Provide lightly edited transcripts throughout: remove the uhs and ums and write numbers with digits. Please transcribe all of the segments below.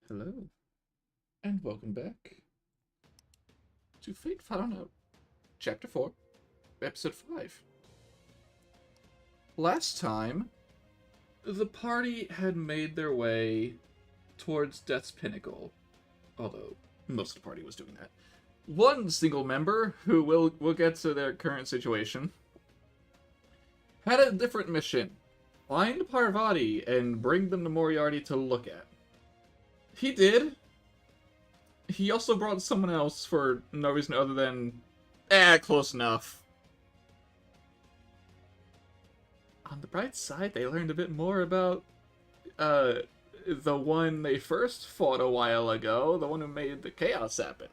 Hello, and welcome back to Fate Found Out, Chapter 4, Episode 5. Last time, the party had made their way towards Death's Pinnacle, although most of the party was doing that. One single member, who we'll get to their current situation, had a different mission. Find Parvati and bring them to Moriarty to look at. He did. He also brought someone else for no reason other than, close enough. On the bright side, they learned a bit more about, the one they first fought a while ago, the one who made the chaos happen.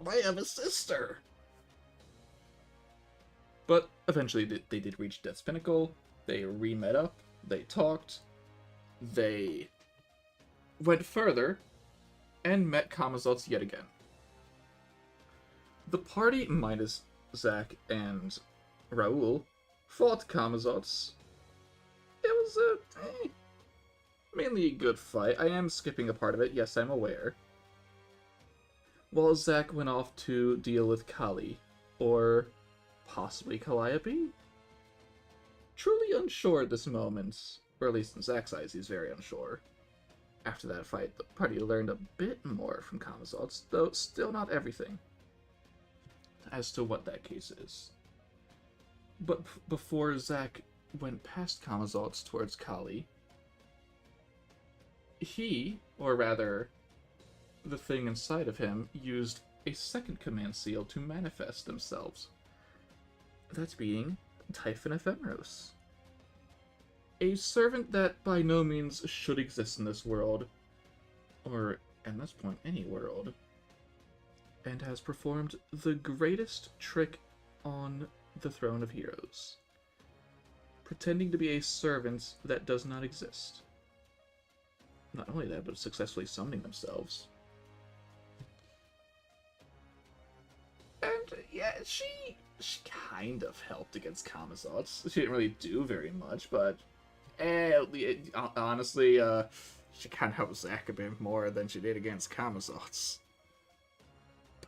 I have a sister! But eventually they did reach Death's Pinnacle, they re-met up, they talked, they went further, and met Kamazots yet again. The party, minus Zach and Raoul, fought Kamazots. It was mainly a good fight. I am skipping a part of it, yes, I'm aware. While Zach went off to deal with Kali, or possibly Calliope? Truly unsure at this moment, or at least in Zach's eyes, he's very unsure. After that fight, the party learned a bit more from Kamazots, though still not everything, as to what that case is. But before Zach went past Kamazots towards Kali, he, or rather, the thing inside of him, used a second command seal to manifest themselves. That being Typhon Ephemeros. A servant that by no means should exist in this world, or, at this point, any world, and has performed the greatest trick on the throne of heroes, pretending to be a servant that does not exist. Not only that, but successfully summoning themselves. And, yeah, she kind of helped against Kamazots. She didn't really do very much, but honestly, she kind of helped Zach a bit more than she did against Kamazots.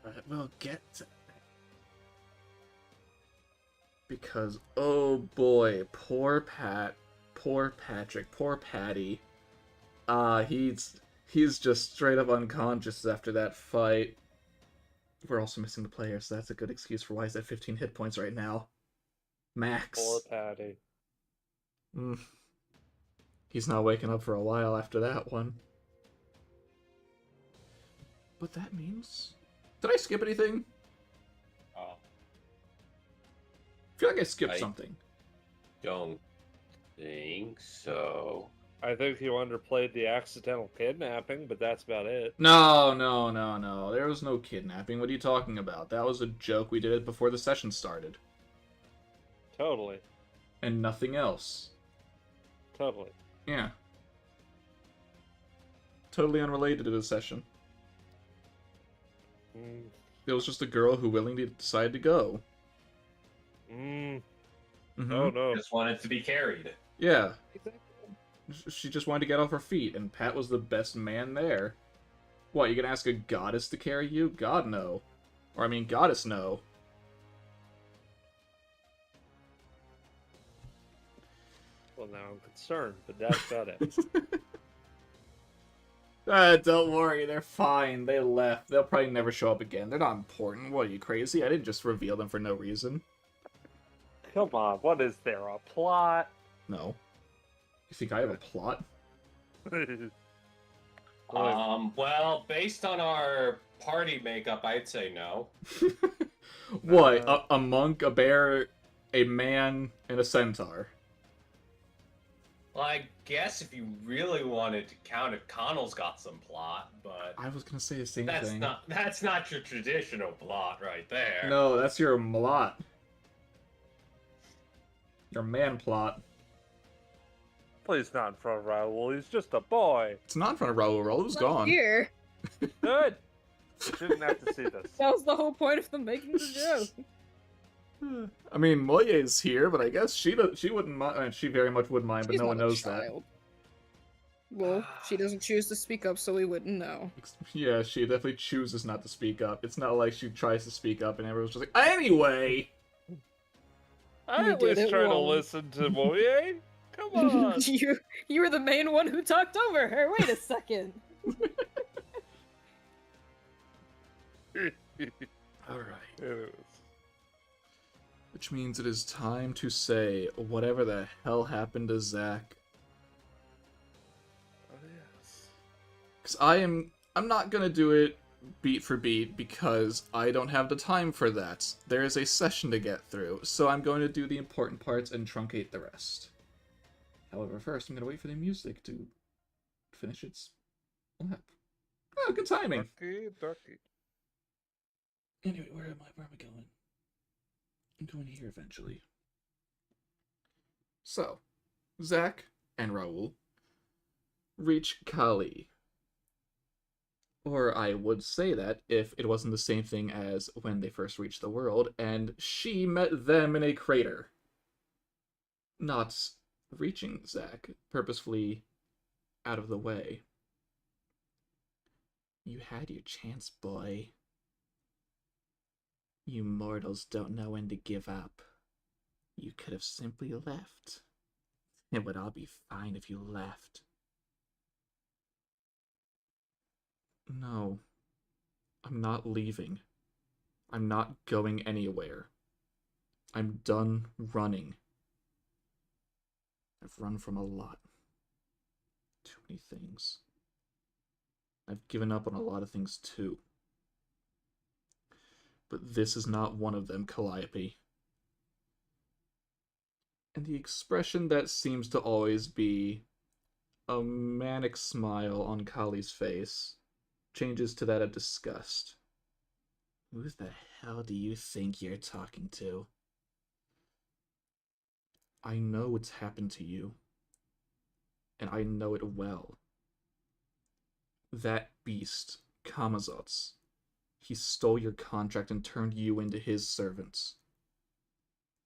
But we'll get to that. Because, oh boy, poor Patrick, poor Patty. He's just straight up unconscious after that fight. We're also missing the player, so that's a good excuse for why he's at 15 hit points right now. Max. Poor Patty. He's not waking up for a while after that one. But that means... Did I skip anything? Oh. I feel like I skipped something. Don't think so. I think you underplayed the accidental kidnapping, but that's about it. No. There was no kidnapping. What are you talking about? That was a joke we did it before the session started. Totally. And nothing else. Totally. Yeah. Totally unrelated to the session. It was just a girl who willingly decided to go. Oh no. Just wanted to be carried. Yeah. She just wanted to get off her feet, and Pat was the best man there. What, you gonna ask a goddess to carry you? God, no. Or, I mean, goddess, no. Well, now I'm concerned, but that's about it. Don't worry, they're fine. They left. They'll probably never show up again. They're not important. What, are you crazy? I didn't just reveal them for no reason. Come on, what is there, a plot? No. You think I have a plot? Well, based on our party makeup, I'd say no. What? A monk, a bear, a man, and a centaur. Well, I guess if you really wanted to count it, Connell's got some plot, but I was gonna say the same thing. That's not your traditional plot right there. No, that's your plot. Your man plot. Please not in front of Raoul, he's just a boy. It's not in front of Raoul. Raoul's gone. Here. Good. Didn't have to see this. That was the whole point of them making the joke. I mean, Moye's here, but I guess she wouldn't mind. She very much would mind, but She's no one not a knows that. child. Well, she doesn't choose to speak up, so we wouldn't know. Yeah, she definitely chooses not to speak up. It's not like she tries to speak up and everyone's just like, anyway! I You at did least it try to wrong. listen to Moye. Come on. You were the main one who talked over her. Wait a second. Alright. Anyways. Which means it is time to say whatever the hell happened to Zach. Oh, yes. Because I'm not gonna do it beat for beat because I don't have the time for that. There is a session to get through, so I'm going to do the important parts and truncate the rest. However, first I'm gonna wait for the music to finish its lap. Oh, good timing. Ducky. Anyway, where am I going? I'm going here eventually. So, Zach and Raul reach Kali. Or I would say that if it wasn't the same thing as when they first reached the world, and she met them in a crater. Not reaching Zach, purposefully out of the way. You had your chance, boy. You mortals don't know when to give up. You could have simply left. It would all be fine if you left. No. I'm not leaving. I'm not going anywhere. I'm done running. I've run from a lot. Too many things. I've given up on a lot of things too. But this is not one of them, Calliope. And the expression that seems to always be a manic smile on Kali's face changes to that of disgust. Who the hell do you think you're talking to? I know what's happened to you. And I know it well. That beast, Kamazots, he stole your contract and turned you into his servants.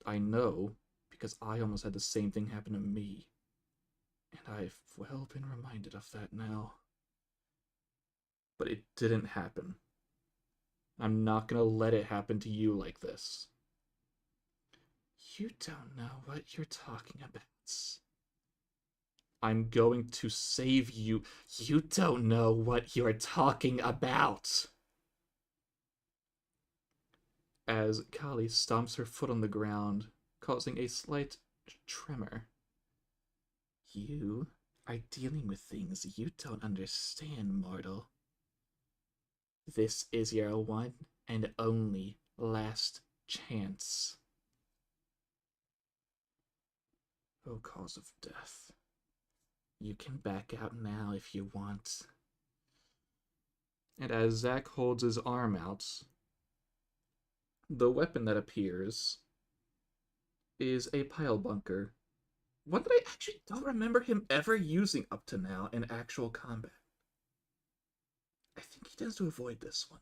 I know because I almost had the same thing happen to me. And I've well been reminded of that now. But it didn't happen. I'm not gonna let it happen to you like this. You don't know what you're talking about. I'm going to save you. You don't know what you're talking about. As Kali stomps her foot on the ground, causing a slight tremor. You are dealing with things you don't understand, mortal. This is your one and only last chance. O cause of death. You can back out now if you want. And as Zach holds his arm out, the weapon that appears is a pile bunker. One that I actually don't remember him ever using up to now in actual combat. I think he tends to avoid this one.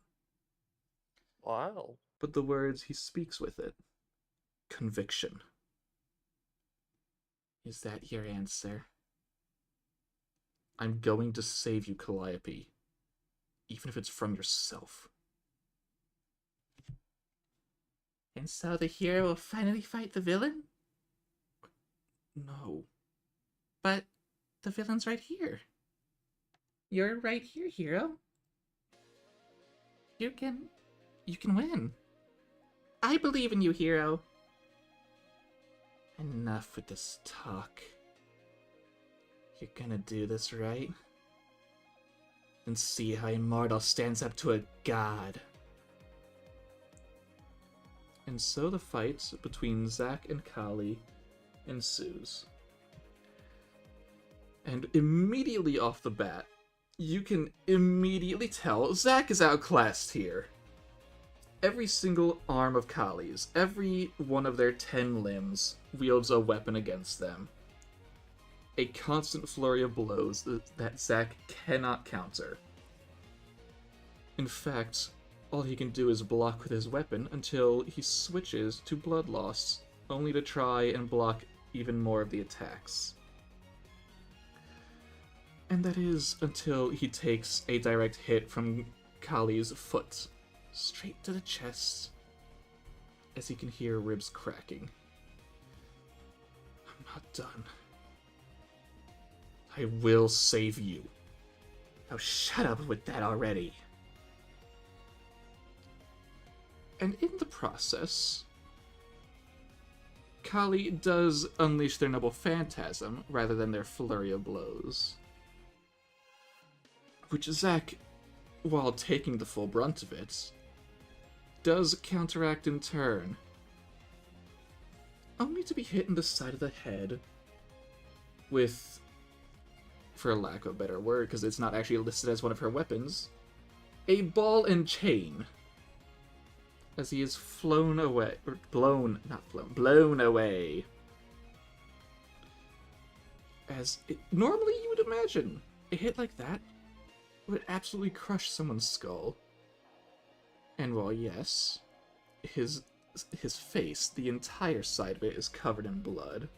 Wow. But the words he speaks with it. Conviction. Is that your answer? I'm going to save you, Calliope. Even if it's from yourself. And so the hero will finally fight the villain? No. But the villain's right here. You're right here, hero. You can win. I believe in you, hero. Enough with this talk. You're gonna do this, right? And see how a mortal stands up to a god. And so the fight between Zach and Kali ensues. And immediately off the bat, you can immediately tell Zach is outclassed here. Every single arm of Kali's, every one of their 10 limbs, wields a weapon against them. A constant flurry of blows that Zach cannot counter. In fact, all he can do is block with his weapon until he switches to blood loss, only to try and block even more of the attacks. And that is until he takes a direct hit from Kali's foot, straight to the chest, as he can hear ribs cracking. I'm not done. I will save you. Oh, shut up with that already. And in the process, Kali does unleash their noble phantasm rather than their flurry of blows. Which Zach, while taking the full brunt of it, does counteract in turn. Only to be hit in the side of the head with, for lack of a better word, because it's not actually listed as one of her weapons, a ball and chain. As he is blown away. As normally you would imagine, a hit like that would absolutely crush someone's skull. And while yes, his face, the entire side of it is covered in blood.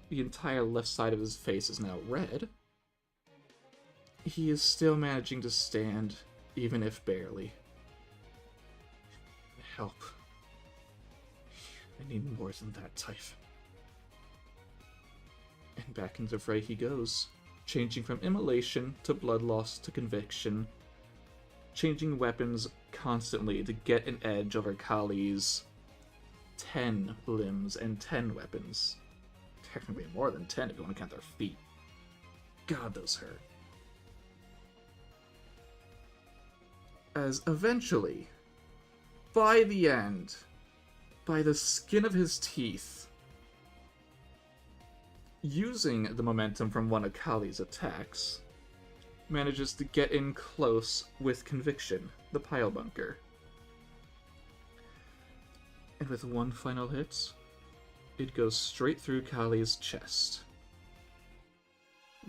The entire left side of his face is now red. He is still managing to stand, even if barely. Help. I need more than that type. And back into the fray he goes, changing from immolation to blood loss to conviction, changing weapons constantly to get an edge over Kali's 10 limbs and 10 weapons. Technically more than 10 if you want to count their feet. God, those hurt. As eventually, by the end, by the skin of his teeth, using the momentum from one of Kali's attacks, manages to get in close with conviction, the pile bunker. And with one final hit, it goes straight through Kali's chest,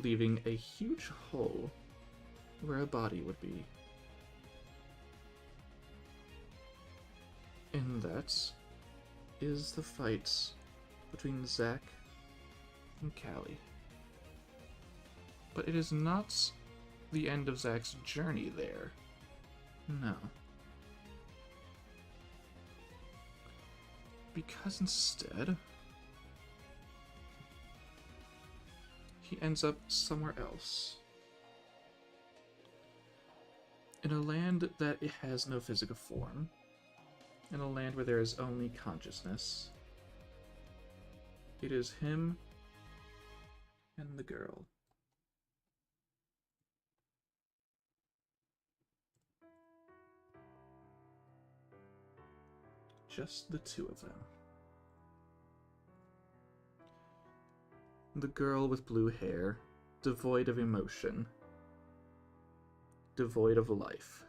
leaving a huge hole where a body would be. And that is the fight between Zach and Kali. But it is not the end of Zach's journey there. No. Because instead, he ends up somewhere else. In a land that it has no physical form. In a land where there is only consciousness. It is him and the girl. Just the two of them. The girl with blue hair, devoid of emotion, devoid of life.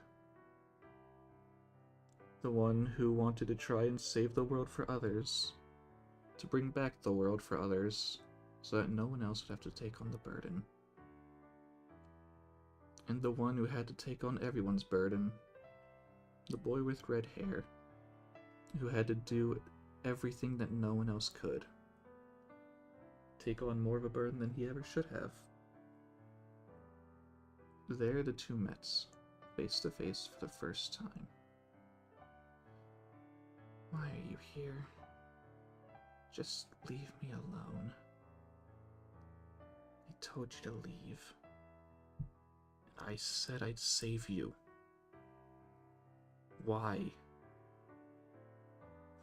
The one who wanted to try and save the world for others, to bring back the world for others, so that no one else would have to take on the burden. And the one who had to take on everyone's burden, the boy with red hair, who had to do everything that no one else could. Take on more of a burden than he ever should have. There the two met, face to face for the first time. Why are you here? Just leave me alone. I told you to leave. I said I'd save you. Why?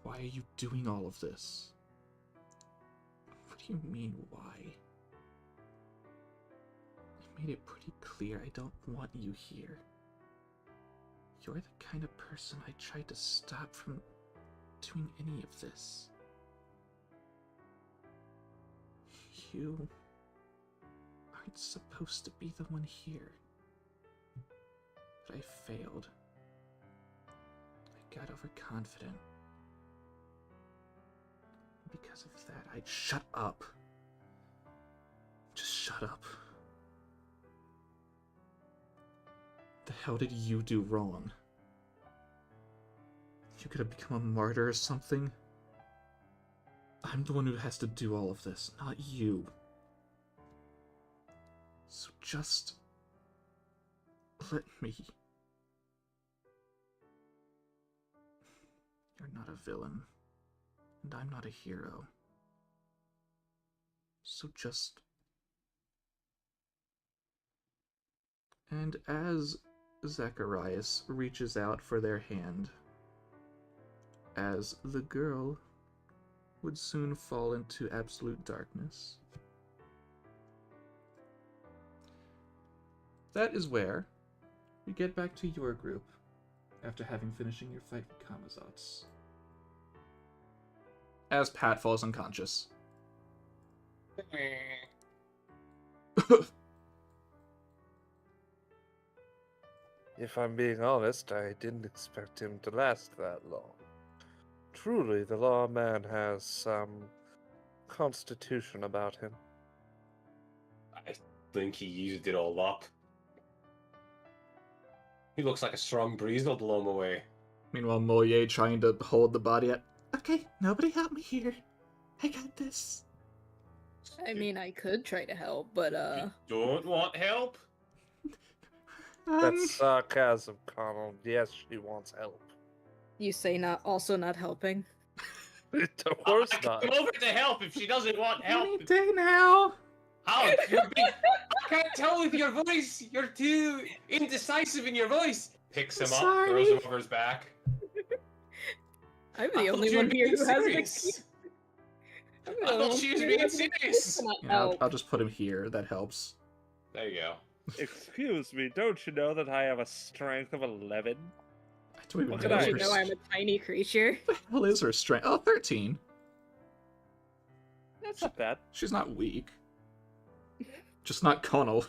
Why are you doing all of this? What do you mean, why? I made it pretty clear I don't want you here. You're the kind of person I tried to stop from doing any of this. You aren't supposed to be the one here. But I failed. I got overconfident. Because of that, I'd shut up. Just shut up. The hell did you do wrong? You could have become a martyr or something. I'm the one who has to do all of this, not you. So just let me. You're not a villain, and I'm not a hero. So just... And as Zacharias reaches out for their hand, as the girl would soon fall into absolute darkness, that is where we get back to your group after having finishing your fight with Kamazats. As Pat falls unconscious. If I'm being honest, I didn't expect him to last that long. Truly, the lawman has some constitution about him. I think he used it all up. He looks like a strong breeze will blow him away. Meanwhile, Moyer trying to hold the body up. Okay, nobody help me here. I got this. I mean, I could try to help, but You don't want help? That's sarcasm, Connell. Yes, she wants help. you say not helping. Of course I not. come over to help if she doesn't want help. Any day now. How? I can't tell with your voice. You're too indecisive in your voice. Picks him up, Sorry. throws him over his back. I'm I the thought only you were one here being who has an serious. excuse. I'm the I only thought one she was here being who has an excuse serious. to not Yeah, I'll help. just put him here. That helps. There you go. Excuse me, don't you know that I have a strength of 11? I don't even What know could I Don't you her know I'm a tiny creature? What the hell is her strength? Oh, 13. That's not bad. She's not weak. Just not Connell.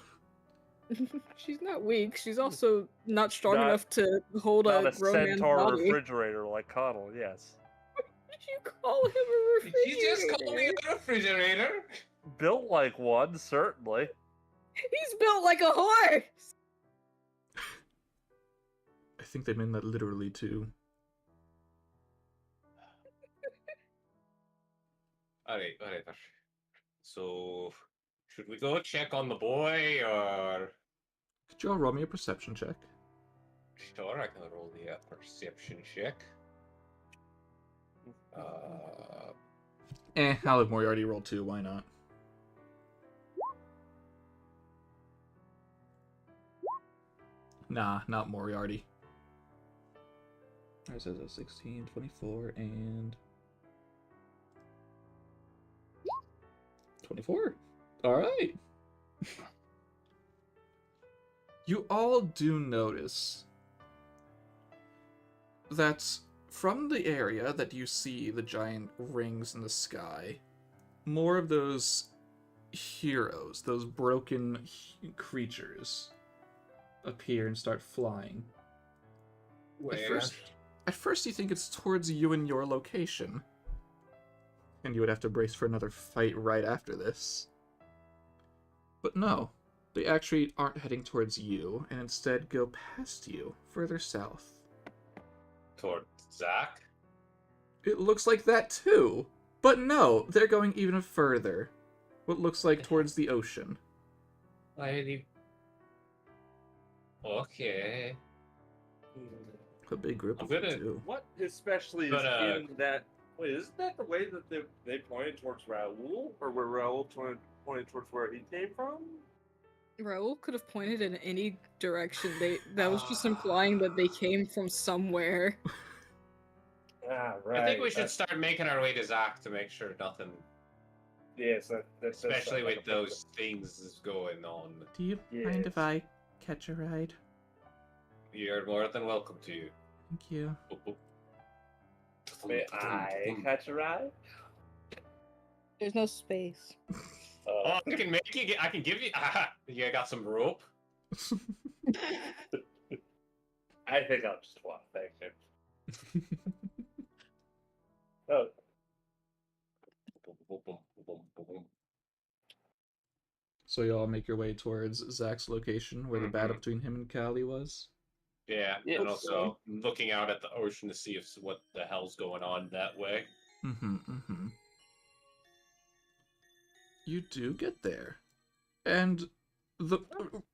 She's not weak. She's also not strong Not- enough to hold Not a a grown man's centaur body. refrigerator like Connell, yes. Did you call him a Did refrigerator? you just call me a refrigerator? Built like one, certainly. He's built like a horse. I think they mean that literally too. Alright. So, should we go check on the boy, or... Could you all roll me a perception check? Sure, I can roll the perception check. I'll have Moriarty roll 2, why not? Nah, not Moriarty. It says a 16, 24, and... 24. Alright. You all do notice that from the area that you see the giant rings in the sky, more of those heroes, those broken creatures, appear and start flying. Where? At first you think it's towards you and your location. And you would have to brace for another fight right after this. But no, they actually aren't heading towards you, and instead go past you, further south. Toward Zach? It looks like that too! But no, they're going even further. What looks like towards the ocean. Why did he... Okay. A big group I'm of them gonna- too. What especially is But, in that... Wait, isn't that the way that they pointed towards Raoul? Or where Raoul pointed towards where he came from? Raoul could have pointed in any direction. That was just implying that they came from somewhere. Ah, right. I think we should start making our way to Zach to make sure nothing, Yes, that's especially with those things is going on. Do you mind if Yes. I catch a ride? You're more than welcome to. Thank you. Boop, boop. May I catch a ride? There's no space. Oh, I can make you. I can give you. You got some rope. I think I'll just walk. Thank you. Oh, Boom, boom, boom, boom, boom, boom. So you all make your way towards Zach's location, where the battle between him and Callie was? Yeah, Yeah, and also looking out at the ocean to see if what the hell's going on that way. You do get there. And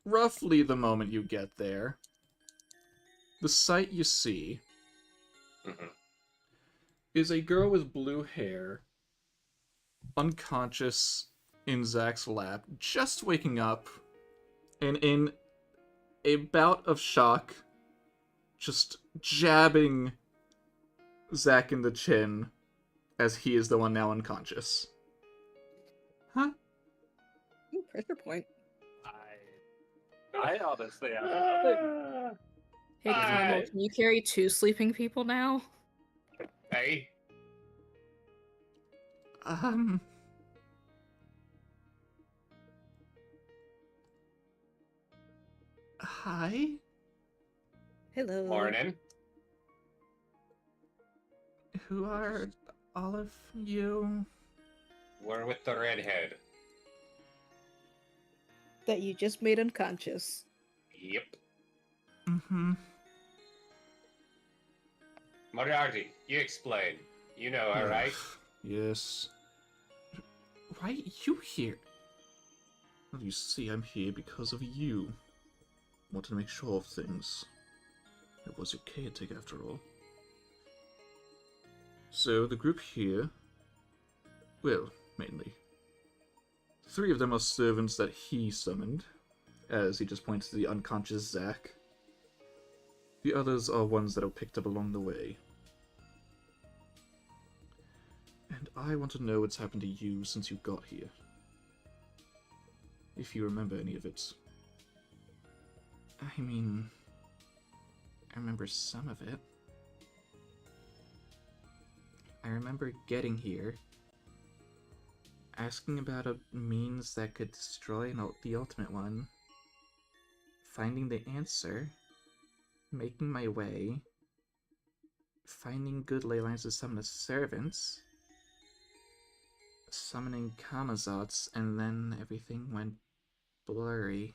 roughly the moment you get there, the sight you see Mhm. is a girl with blue hair, unconscious in Zach's lap, just waking up, and in a bout of shock, just jabbing Zach in the chin as he is the one now unconscious. Huh? Ooh, pressure point. I honestly have Hey, Carmel, Alright. can you carry 2 sleeping people now? Hey, Um... Hi? Hello. morning. Who are all of you? We're with the redhead. That you just made unconscious. Yep. Mm-hmm. Moriarty, you explain. You know her, right? Yes. Why are you here? Well, you see, I'm here because of you. Wanted to make sure of things. It was your caretaker, after all. So, the group here... Well, mainly. 3 of them are servants that he summoned, as he just points to the unconscious Zach. The others are ones that are picked up along the way. And I want to know what's happened to you since you got here. If you remember any of it. I mean... I remember some of it. I remember getting here, asking about a means that could destroy the Ultimate One, finding the answer, making my way, finding good ley lines to summon the servants, summoning Kamazots, and then everything went blurry.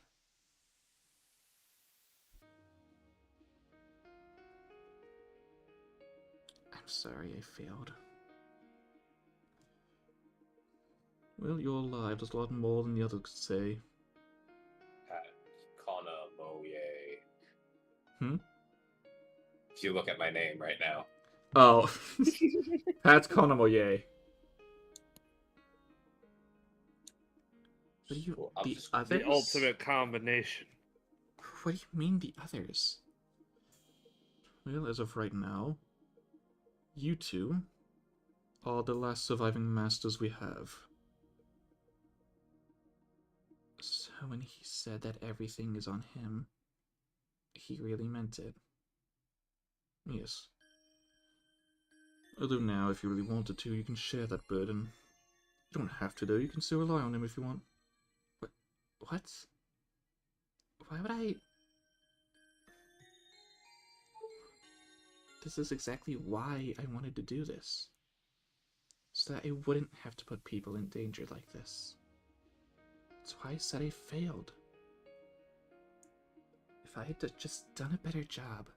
I'm sorry I failed. Well, you're alive. There's a lot more than the others could say. Connor Moye. Hmm? If you look at my name right now. Oh. Pat's Konomoye. What do you... Well, I'm the just- others? The ultimate combination. What do you mean, the others? Well, as of right now, you two are the last surviving masters we have. So when he said that everything is on him, he really meant it. Yes. Although now, if you really wanted to, you can share that burden. You don't have to, though. You can still rely on him if you want. What? Why would I... This is exactly why I wanted to do this. So that I wouldn't have to put people in danger like this. That's why I said I failed. If I had just done a better job,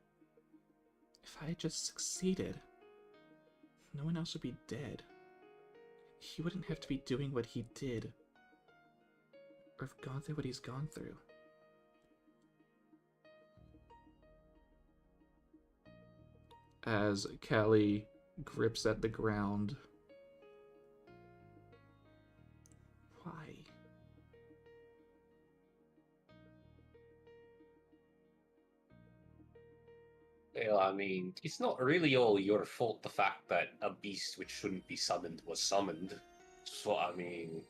if I had just succeeded, no one else would be dead. He wouldn't have to be doing what he did, or have gone through what he's gone through. As Callie grips at the ground. Why? Well, I mean, it's not really all your fault the fact that a beast which shouldn't be summoned was summoned. So, I mean...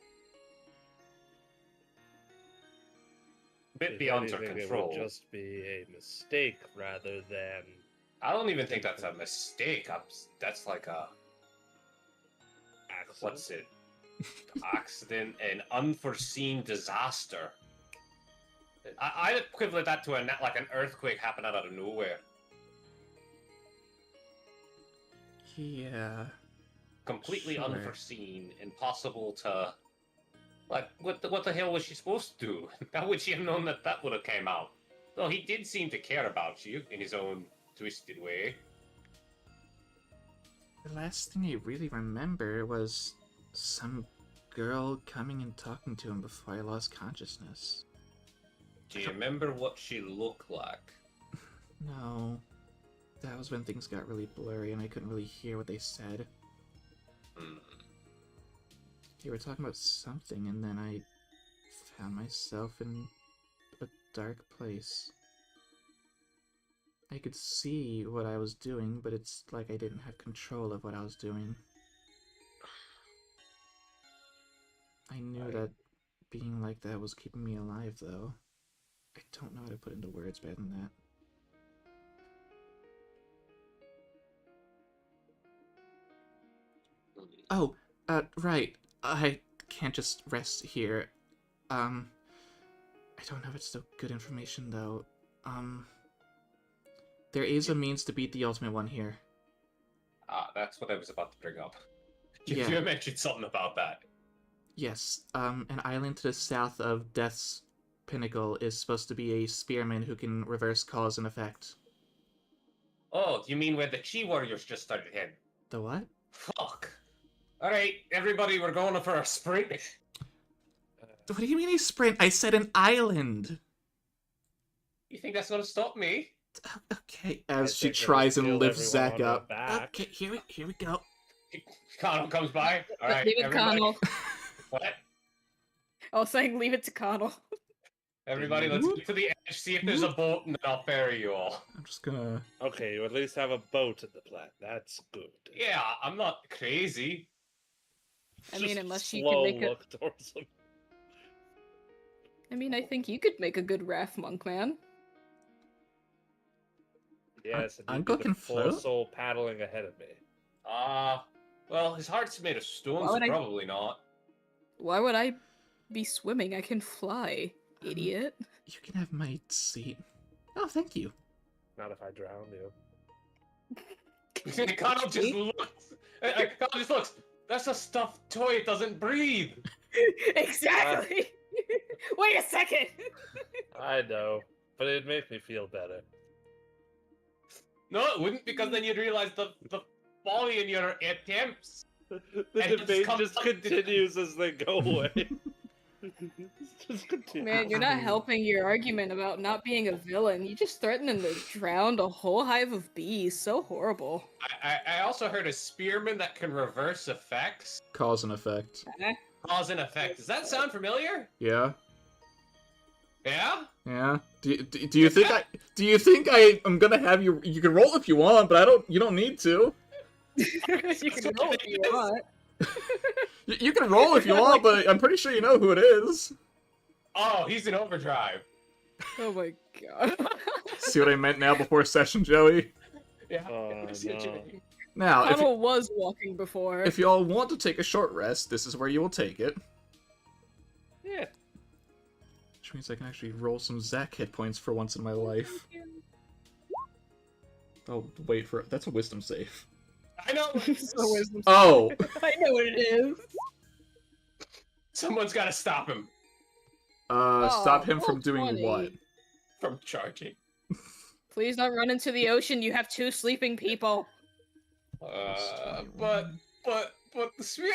A bit If beyond your anything, control. It would just be a mistake rather than... I don't even think that's a mistake. That's like a... accident. What's it? Accident, an unforeseen disaster. I'd equivalent that to like an earthquake happened out of nowhere. Yeah. Completely Sure. unforeseen, impossible to... Like, what the hell was she supposed to do? How would she have known that would have came out? Though he did seem to care about you in his own twisted way. The last thing I really remember was some girl coming and talking to him before I lost consciousness. Do you remember what she looked like? No. That was when things got really blurry and I couldn't really hear what they said. Hmm. They were talking about something and then I found myself in a dark place. I could see what I was doing, but it's like I didn't have control of what I was doing. I knew that being like that was keeping me alive, though. I don't know how to put into words better than that. Oh, right. I can't just rest here. I don't know if it's still good information, though. There is a means to beat the Ultimate One here. Ah, that's what I was about to bring up. Yeah. You mentioned something about that. Yes, an island to the south of Death's Pinnacle is supposed to be a spearman who can reverse cause and effect. Oh, you mean where the Chi Warriors just started heading? The what? Fuck. Alright, everybody, we're going for a sprint. What do you mean a sprint? I said an island! You think that's gonna stop me? Okay, I as she think it'll tries and kill lifts everyone Zach on the up. back. Okay, here we go. Connell comes by. Alright, Leave it, everybody. Connell. What? I was saying leave it to Connell. Everybody, let's get to the edge, see if there's a boat, and then I'll ferry you all. I'm just gonna... Okay, you at least have a boat in the plan. That's good. Yeah, I'm not crazy. I mean, Just unless you slow can make a... look towards them. I mean, I think you could make a good raft monk, man. Yes, and Uncle you'd be can the full float? soul paddling ahead of me. Well, his heart's made of stone, Why so would I- probably not. Why would I be swimming? I can fly, idiot. You can have my seat. Oh, thank you. Not if I drown you. Connell just looks. Connell just looks. That's a stuffed toy. It doesn't breathe. Exactly! Wait a second! I know, but it'd make me feel better. No, it wouldn't, because then you'd realize the folly in your attempts. The And it debate comes just up- continues as they go away. Just continue. Man, you're not helping your argument about not being a villain. You just threatening to drown a whole hive of bees. So horrible. I also heard a spearman that can reverse effects. Cause and effect. Cause and effect. Does that sound familiar? Yeah? Yeah? Yeah? Do you think I'm gonna have you... You can roll if you want, but you don't need to. You can roll if you want. You can roll if you want, but I'm pretty sure you know who it is. Oh, he's in overdrive. Oh my god. See what I meant now before session, Joey? Yeah. Oh, I see what you no. mean. Now, Connell was walking before. if y'all want to take a short rest, this is where you will take it. Yeah. Which means I can actually roll some Zach hit points for once in my life. Oh, wait for it. That's a wisdom save. I know. So wisdom save. Oh! I know what it is. Someone's got to stop him Stop him roll from doing 20. what? from charging. Please don't run into the ocean. You have 2 sleeping people. But the spirit.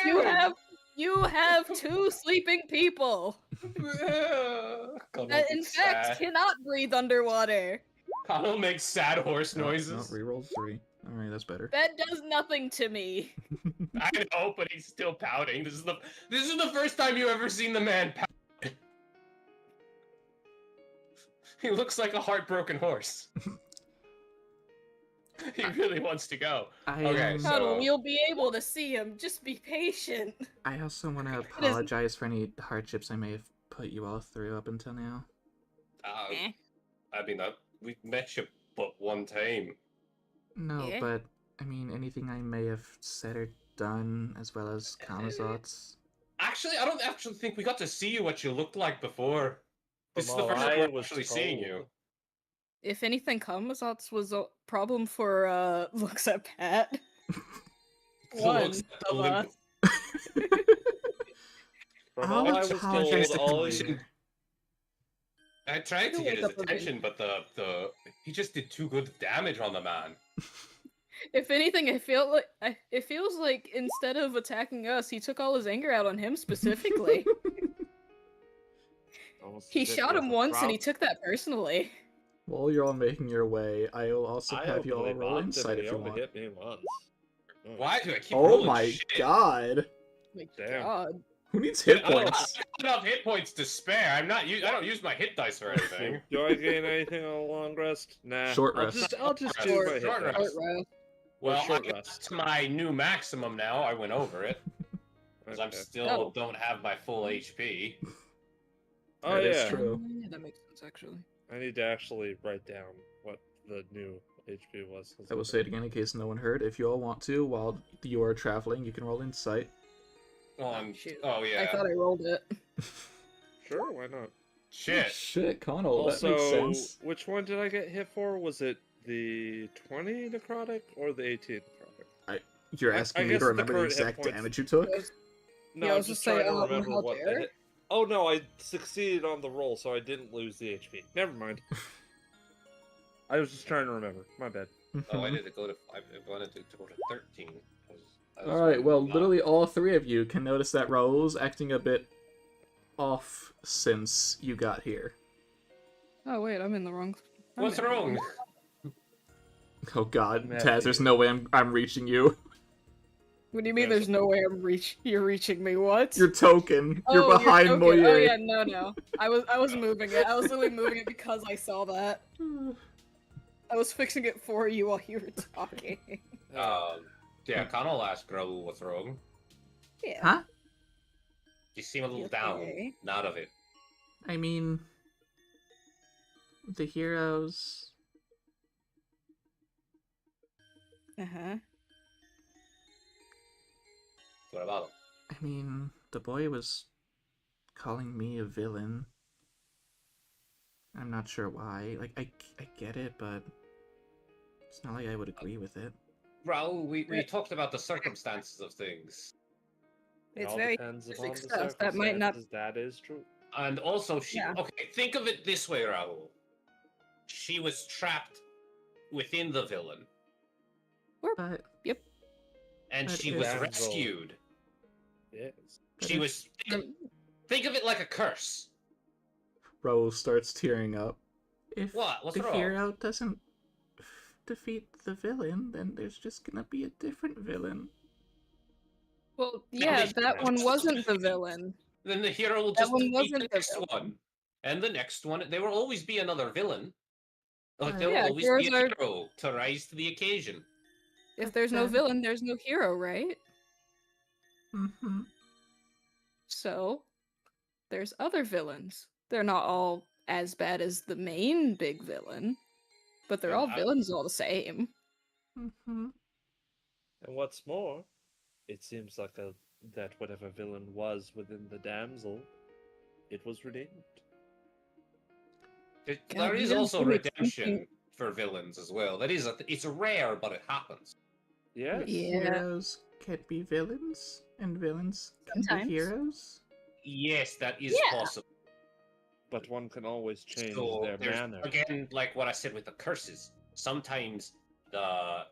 You have 2 sleeping people. That in fact cannot breathe underwater. Connell makes sad horse No, noises. reroll 3. Alright, that's better. That does nothing to me. I know, but he's still pouting. This is the first time you ever seen the man pout. He looks like a heartbroken horse. He really wants to go. Okay, so- Connell, you'll be able to see him. Just be patient. I also want to apologize for any hardships I may have put you all through up until now. I mean, we've met you but one time. No, Yeah? but, I mean, anything I may have said or done, as well as Kamazot's. Actually, I don't actually think we got to see you what you looked like before. This is From the first all time I we're was actually seeing told. you. If anything, Kamazot's was a problem for, looks at Pat. One Looks at the of limp- us. From I'll all I was apologize told, to all Commander. you... I tried to He'll get wake his up a bit. attention, but the he just did too good damage on the man. If anything, it feels like instead of attacking us, he took all his anger out on him specifically. Almost He as if shot has him a once and he problem. took that personally. While you're all making your way, I'll also I have you all openly roll mocked him insight and if he you only want. hit me once. Oh, Why do I keep Oh rolling my shit? god! My Damn. god. Who needs But hit I don't points? have enough hit points to spare. I don't use my hit dice or Let's see. anything. Do I gain anything on a long rest? Nah. Short I'll rest. I'll just Short do rest. my hit Short dice. rest. Short rest. Or Well, short I rest. to my new maximum now. I went over it because I'm Okay. still Oh. don't have my full HP. Oh That is yeah. true. Yeah, that makes sense actually. I need to actually write down what the new HP was. I will say it again in case no one heard. If you all want to, while you are traveling, you can roll insight. Well, oh yeah. I thought I rolled it. Sure, why not? Shit. Shit, Connell, that makes Also, sense. which one did I get hit for? Was it the 20 necrotic or the 18 necrotic? You're I asking me guess to the remember the current hit exact points- damage you took? No, Yeah, I I'm was just just saying, trying to remember how what the dare? hit. Oh no, I succeeded on the roll, so I didn't lose the HP. Never mind. I was just trying to remember. My bad. Oh, I Mhm. did it go to. I wanted to go to 13. Alright, well, literally all three of you can notice that Raoul's acting a bit off since you got here. Oh wait, I'm in the wrong. I'm What's in the wrong? Oh god, Matthew. Taz, there's no way I'm reaching you. What do you mean? There's There's no way you're reaching me? What? You're token. You're Oh, behind okay. Moyer. Oh yeah, no. I was moving it. I was literally moving it because I saw that. I was fixing it for you while you were talking. Yeah, Connell asked Raoul what's wrong. Yeah. Huh? You seem a little Okay. down. Not of it. I mean, the heroes. Uh-huh. What about him? I mean, the boy was calling me a villain. I'm not sure why. Like, I get it, but it's not like I would agree with it. Raoul, we talked about the circumstances of things. It It's all very depends basic upon the stuff. That might not- circumstances. That is true. And also, she. Yeah. Okay, think of it this way, Raoul. She was trapped within the villain, But and But she if- was Damsel. rescued. Yes. But She if- was. Think of it like a curse. Raoul starts tearing up. If What? What's the wrong? hero doesn't defeat the villain, then there's just gonna be a different villain. Well, No, yeah, they- that one wasn't the villain. Then the hero will That just one defeat wasn't the the next villain. one, and the next one. There will always be another villain. Like Right. there will Yeah, always heroes be a are- hero to rise to the occasion. If there's no Okay. villain, there's no hero, right? Mm-hmm. So, there's other villains. They're not all as bad as the main big villain, but they're Well, all villains all the same. Mm-hmm. And what's more, it seems like that whatever villain was within the damsel, it was redeemed. There God, is you also didn't give me redemption something- for villains as well. It's rare, but it happens. Yes. Yeah. Heroes can be villains, and villains can Sometimes. be heroes. Yes, that is Yeah. possible. But one can always change So their there's manner. again, like what I said with the curses. Sometimes the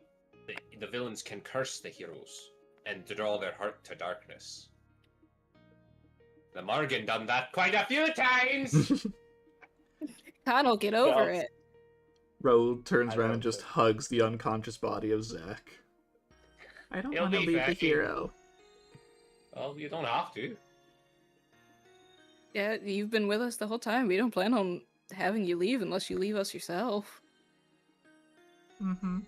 villains can curse the heroes and draw their heart to darkness. The Morgan done that quite a few times. Connell, get over Well, it. Raoul turns I around don't and just think- hugs the unconscious body of Zack. I don't He'll want to be leave the back. hero. Well, you don't have to. Yeah, you've been with us the whole time. We don't plan on having you leave unless you leave us yourself. Mm-hmm.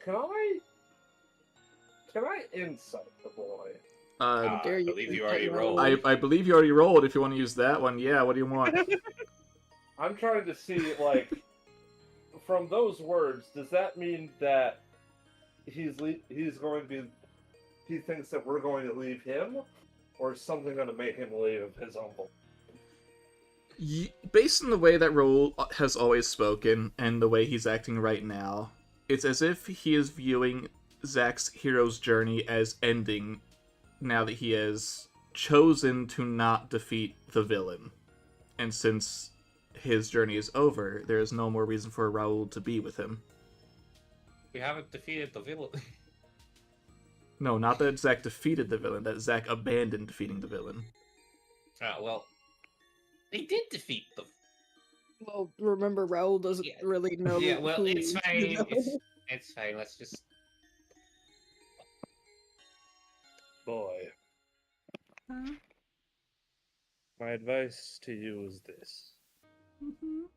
Can I insight the boy? dare I you believe you think already that rolled. I believe you already rolled. If you want to use that one, yeah. What do you want? I'm trying to see, like, from those words, does that mean that he's going to be? He thinks that we're going to leave him, or is something going to make him leave his uncle? Based on the way that Raoul has always spoken and the way he's acting right now, it's as if he is viewing Zack's hero's journey as ending now that he has chosen to not defeat the villain. And since his journey is over, there is no more reason for Raoul to be with him. We haven't defeated the villain. No, not that Zack defeated the villain, that Zack abandoned defeating the villain. Well, They did defeat them. Well, remember, Raoul doesn't Yeah. really know. Yeah, well, who it's you fine. know. It's fine. Let's just. Boy, Huh? my advice to you is this. Mhm.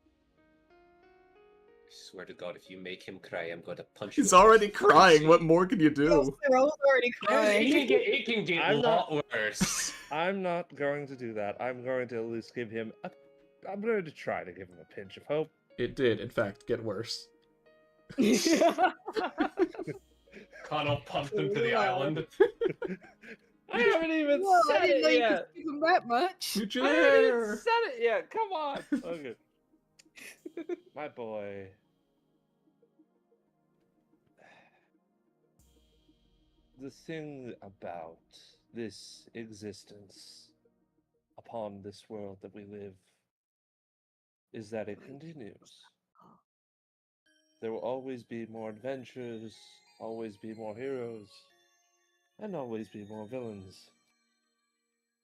Swear to God, if you make him cry, I'm going to punch He's you. across already the fucking crying. What face. more can you Yes, do? Raoul's already It crying. can get I'm a lot worse. I'm not going to do that. I'm going to at least give him I'm going to try to give him a pinch of hope. It did, in fact, get worse. Connell pumped him to the Wow. island. I haven't even Well, I said didn't know it you yet. could give him that much. Meet you I haven't even there. said it yet. Come on. Okay. My boy. The thing about this existence upon this world that we live is that it continues. There will always be more adventures, always be more heroes, and always be more villains.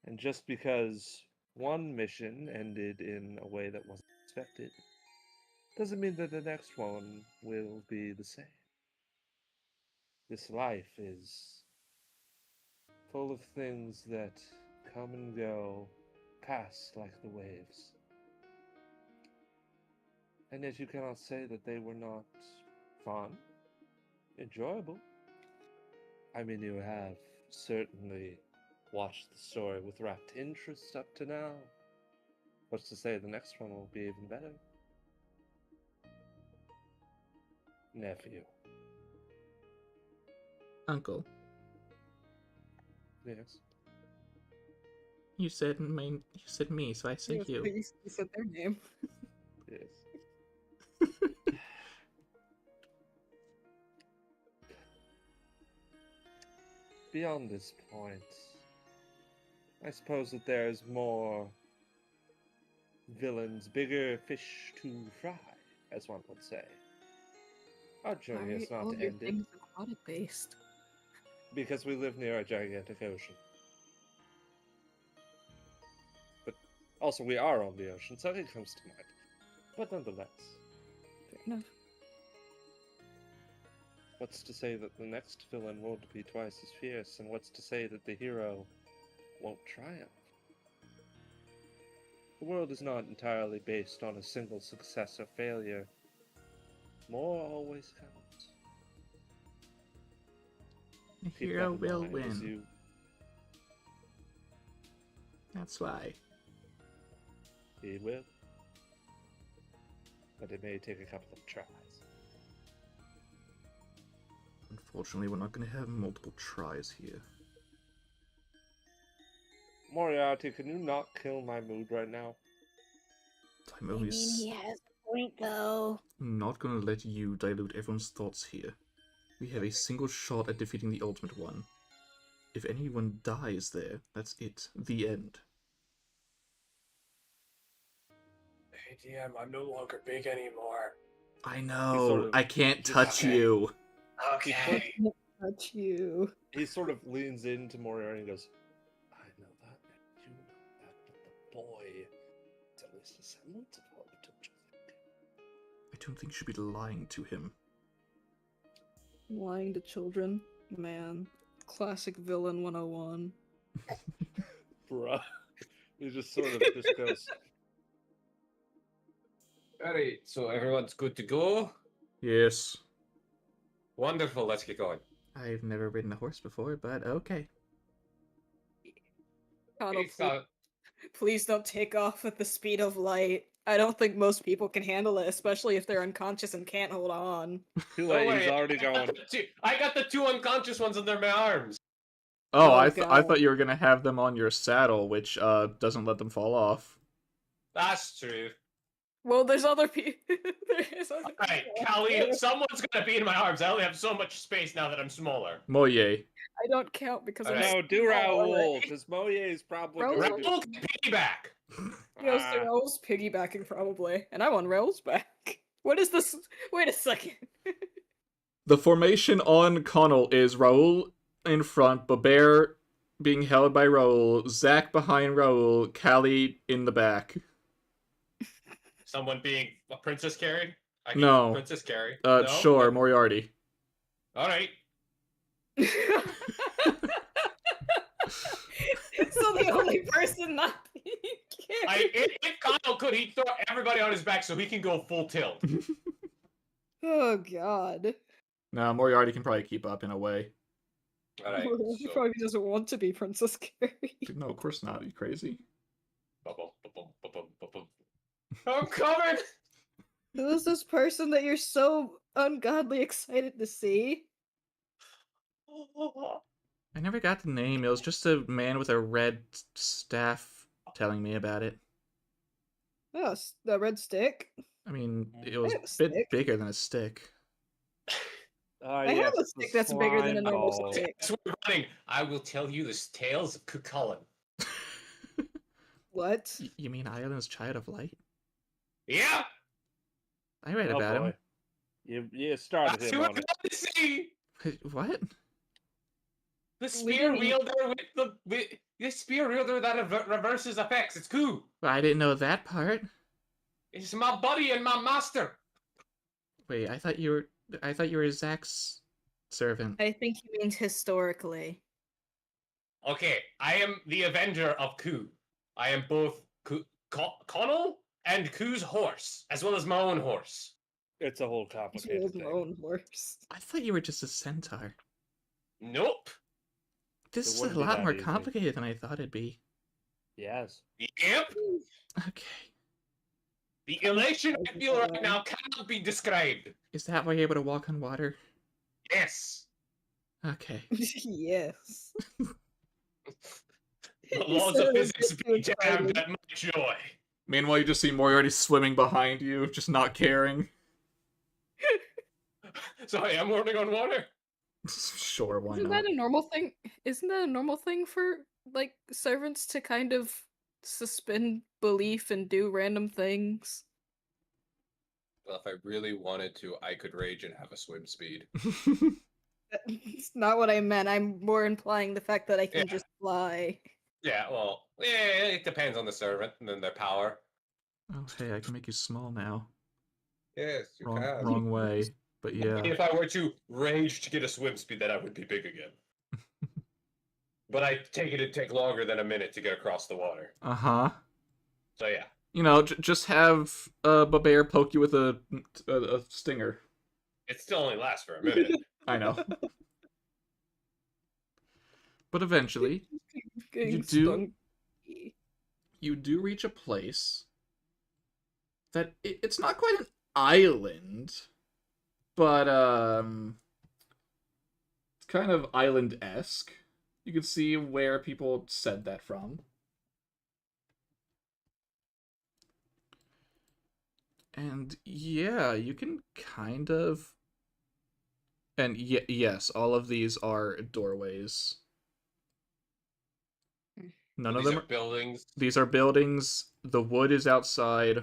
And just because one mission ended in a way that wasn't expected, doesn't mean that the next one will be the same. This life is full of things that come and go, pass like the waves. And yet you cannot say that they were not fun, enjoyable. I mean, you have certainly watched the story with rapt interest up to now. What's to say the next one will be even better? Nephew. Uncle, Yes. you said me, so I said you. You said their name. Yes. Beyond this point, I suppose that there's more villains, bigger fish to fry, as one would say. Our journey is not all your ended things aquatic based? because we live near a gigantic ocean. But also, we are on the ocean, so it comes to mind. But nonetheless, Fair enough. what's to say that the next villain won't be twice as fierce, and what's to say that the hero won't triumph? The world is not entirely based on a single success or failure. More always counts. The Keep hero that in will mind as win. you- That's why. He will. But it may take a couple of tries. Unfortunately, we're not going to have multiple tries here. Moriarty, can you not kill my mood right now? I'm only has a point though. not going to let you dilute everyone's thoughts here. We have a single shot at defeating the Ultimate One. If anyone dies there, that's it. The end. Hey DM, I'm no longer big anymore. I know. sort of- I can't touch Okay. you. Okay. Touch you. He sort of leans into Moriarty and goes, I know that, and you know that, but the boy is at least a semblance of what we told you. I don't think you should be lying to him. Lying to children, man. Classic villain 101. Bruh. He just sort of just goes, Alright, so everyone's good to go? Yes. Wonderful, let's get going. I've never ridden a horse before, but okay. Connell, It's not- please don't take off at the speed of light. I don't think most people can handle it, especially if they're unconscious and can't hold on. too Don't late, worry, he's already I got going. I got the two unconscious ones under my arms. Oh, Oh, I God. thought you were gonna have them on your saddle, which doesn't let them fall off. That's true. Well, there's other people. There's other Alright, people. Callie, someone's gonna be in my arms. I only have so much space now that I'm smaller. Moye. I don't count because I'm Alright. No, do small Raoul, already. because Moye is probably Raoul's going to... Raoul can piggyback. Yes, Ah. Raoul's piggybacking probably, and I'm on Raoul's back. What is this? Wait a second. The formation on Connell is Raoul in front, Babert being held by Raoul, Zach behind Raoul, Callie in the back. Someone being a princess carried? I can No. princess carry. No? Sure, Moriarty. All right. So the only person not being carried. If Kyle could, he'd throw everybody on his back so he can go full tilt. Oh god. No, Moriarty can probably keep up in a way. All right. He So, probably doesn't want to be Princess Carrie. No, of course not. Are you crazy? ba-bum, ba-bum, ba-bum, ba-bum. I'm coming. Who's this person that you're so ungodly excited to see? I never got the name. It was just a man with a red staff telling me about it. Oh, the red stick. I mean, it was have a a bit stick. bigger than a stick. I have a stick that's bigger than a normal ball. stick. That's what we're running. I will tell you the tales of Cucullin. What? You mean Island's Child of Light? Yeah. I read Oh, about boy. You started That's him who I on it. want to see. him. What? The spear didn't- wielder the spear wielder that reverses effects. It's cool. I didn't know that part. It's my buddy and my master. Wait, I thought you were Zach's servant. I think he means historically. Okay, I am the Avenger of Ku. I am both Connell and Ku's horse, as well as my own horse. It's a whole He complicated was my thing. own horse. I thought you were just a centaur. Nope. This It is a wouldn't be lot that more easy. complicated than I thought it'd be. Yes. Yep. Okay. The elation I feel right now cannot be described. Is that why you're able to walk on water? Yes. Okay. Yes. The He laws said of it was physics just be too damned exciting. at my joy. Meanwhile, you just see Moriarty swimming behind you, just not caring. Sorry, I'm running on water. Sure, why Isn't not? that a normal thing? Isn't that a normal thing for like servants to kind of suspend belief and do random things? Well, if I really wanted to, I could rage and have a swim speed. That's not what I meant. I'm more implying the fact that I can Yeah. just fly. Yeah, well, yeah, it depends on the servant and then their power. Oh, hey, I can make you small now. Yes, you Wrong way. But yeah. If I were to rage to get a swim speed, then I would be big again. But I take it'd take longer than a minute to get across the water. Uh-huh. So yeah. You know, just have a bear poke you with a stinger. It still only lasts for a minute. I know. But eventually, Getting You do- stung. you do reach a place that it's not quite an island, but it's kind of island-esque. You can see where people said that from. And yeah, you can kind of... And yes, all of these are doorways. None of These them are buildings. These are buildings, the wood is outside,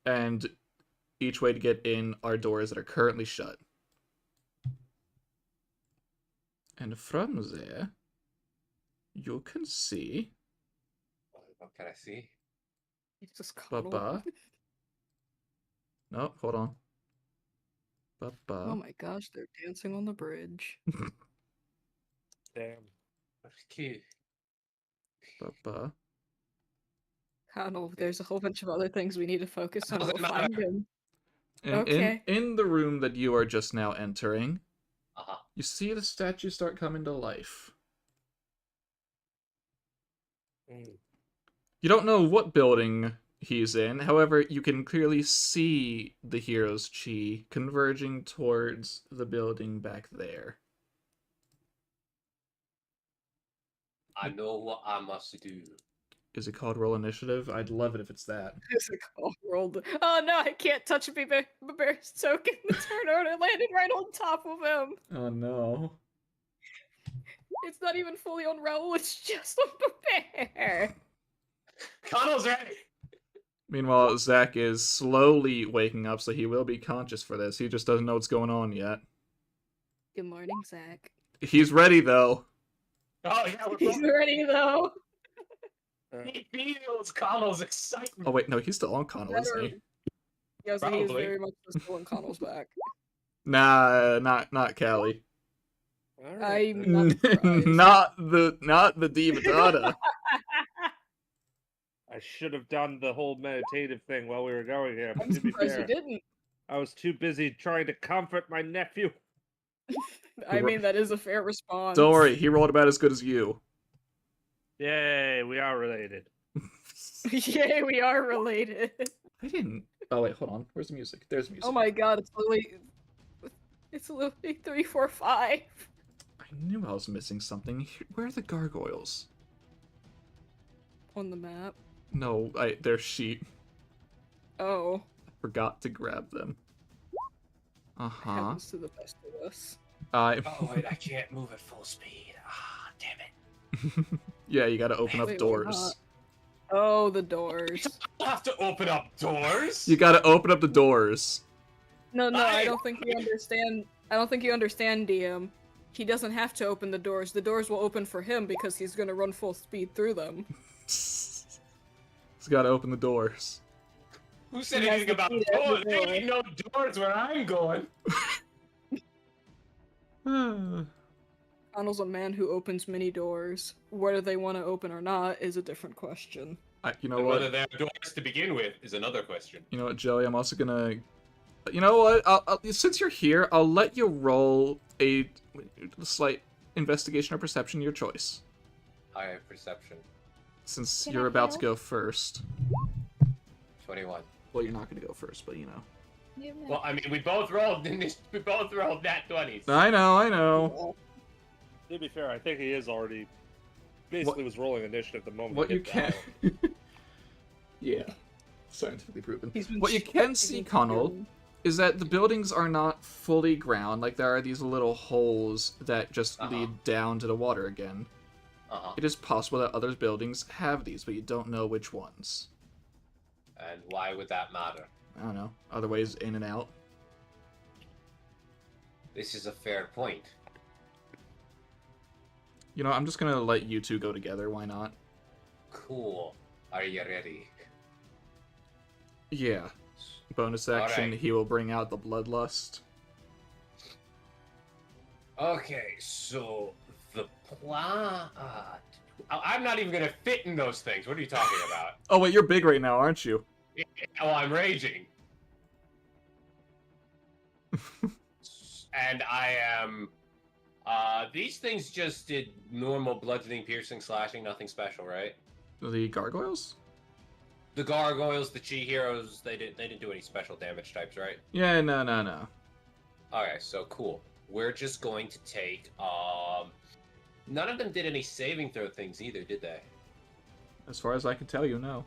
and each way to get in are doors that are currently shut. And from there, you can see What can I see? It's just cuddle. Baba. No, hold on. Baba. Oh my gosh, they're dancing on the bridge. Damn. That's cute. Baba. Connell, there's a whole bunch of other things we need to focus on. We'll Doesn't find matter. him. And Okay. in the room that you are just now entering, Uh-huh. you see the statue start coming to life. Mm. You don't know what building he's in, however, you can clearly see the hero's chi converging towards the building back there. I know what I must do. Is it called Roll Initiative? I'd love it if it's that. There's a call rolled. Oh no, I can't touch Bear's token. The turn order landed right on top of him. Oh no. It's not even fully on Raoul, it's just on Bear. Connell's ready! Meanwhile, Zach is slowly waking up, so he will be conscious for this. He just doesn't know what's going on yet. Good morning, Zach. He's ready, though. Oh yeah, we're He's both... ready though. He feels Connell's excitement. Oh, wait, no, he's still on Connell, isn't he? Yes, he is Probably. very much still in Connell's back. Nah, not Callie. Alright, I'm then. not surprised. not the Diva Dada. I should have done the whole meditative thing while we were going here, but I'm to be surprised fair, you didn't. I was too busy trying to comfort my nephew. I mean, that is a fair response. Don't worry, he rolled about as good as you. Yay, we are related. Yay, we are related. I didn't. Oh wait, hold on. Where's the music? There's music. Oh my god, it's literally 3, 4, 5. I knew I was missing something. Where are the gargoyles? On the map. No, they're sheep. Oh. I forgot to grab them. Uh-huh. Happens to the best of us. Oh wait, I can't move at full speed. Ah, damn it. Yeah, you gotta open up Wait, why doors. not? Oh, the doors. I have to open up doors. You gotta open up the doors. No, I I- don't think you understand. I don't think you understand, DM. He doesn't have to open the doors. The doors will open for him because he's gonna run full speed through them. He's gotta open the doors. Who said He has anything the about key to every doors? There door. ain't no doors where I'm going. Connell's a man who opens many doors. Whether they want to open or not is a different question. You know And whether what? they're doors to begin with is another question. You know what, Joey? I'm also gonna. You know what? Since you're here, I'll let you roll a slight investigation or perception, your choice. I have perception. Since Can you're I about to help? go first. 21. Well, you're not gonna go first, but you know. Well, I mean, we both rolled nat 20s. I know. To be fair, I think he is already basically was rolling initiative the moment. What he you hit can. dial. Yeah. Scientifically proven. He's been What you can see, Connell, is that the buildings are not fully ground. Like, there are these little holes that just lead down to the water again. Uh-huh. It is possible that other buildings have these, but you don't know which ones. And why would that matter? I don't know. Other ways in and out. This is a fair point. You know, I'm just gonna let you two go together. Why not? Cool. Are you ready? Yeah. Bonus action, Alright. he will bring out the bloodlust. Okay, so the plan. I'm not even gonna fit in those things. What are you talking about? Oh, wait, you're big right now, aren't you? Oh, I'm raging. And I am. These things just did normal bludgeoning, piercing, slashing, nothing special, right? The gargoyles? The gargoyles, the chi heroes, they didn't do any special damage types, right? Yeah, no. Okay, so cool. We're just going to take none of them did any saving throw things either, did they? As far as I can tell you, no.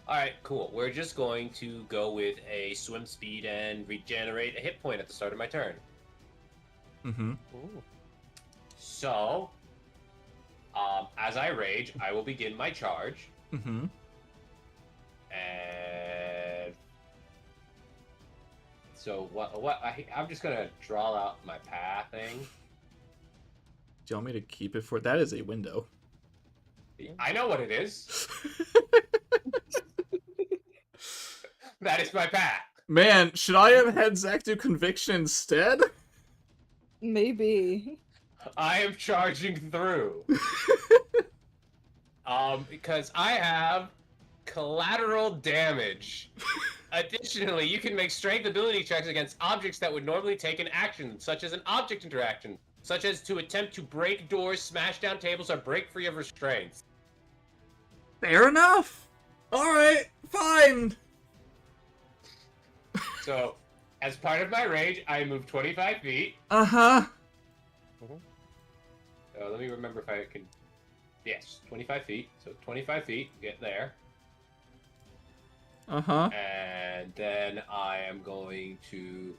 Alright, cool. We're just going to go with a swim speed and regenerate a hit point at the start of my turn. Mm-hmm. So, as I rage, I will begin my charge. Mm-hmm. And so I'm just gonna draw out my path thing. Do you want me to keep it for... That is a window. I know what it is. That is my path. Man, should I have had Zach do conviction instead? Maybe. I am charging through. Because I have collateral damage. Additionally, you can make strength ability checks against objects that would normally take an action, such as an object interaction, such as to attempt to break doors, smash down tables, or break free of restraints. Fair enough. Alright, fine. So, as part of my rage, I move 25 feet. Uh-huh. Let me remember if I can... Yes, 25 feet. So 25 feet, get there. Uh-huh. And then I am going to...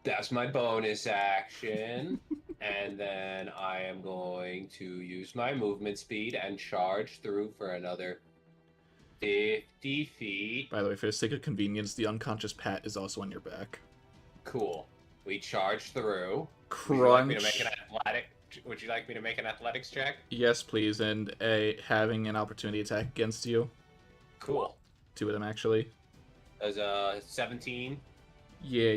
That's my bonus action. And then I am going to use my movement speed and charge through for another 50 feet. By the way, for the sake of convenience, the unconscious Pat is also on your back. Cool. We charge through. Crunch. Would you like me to make an athletics check? Yes, please, and having an opportunity attack against you. Cool. Two of them, actually. As 17. Yeah.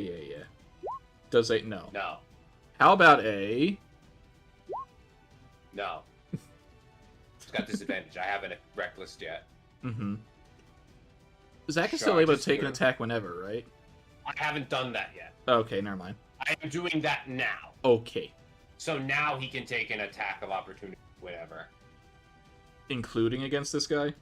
Does a... No. No. How about a... No. It's got disadvantage. I haven't reckless yet. Mm-hmm. Zach is still able to Charges take an through. attack whenever, right? I haven't done that yet. Okay, never mind. I am doing that now. Okay. So now he can take an attack of opportunity whenever. Including against this guy?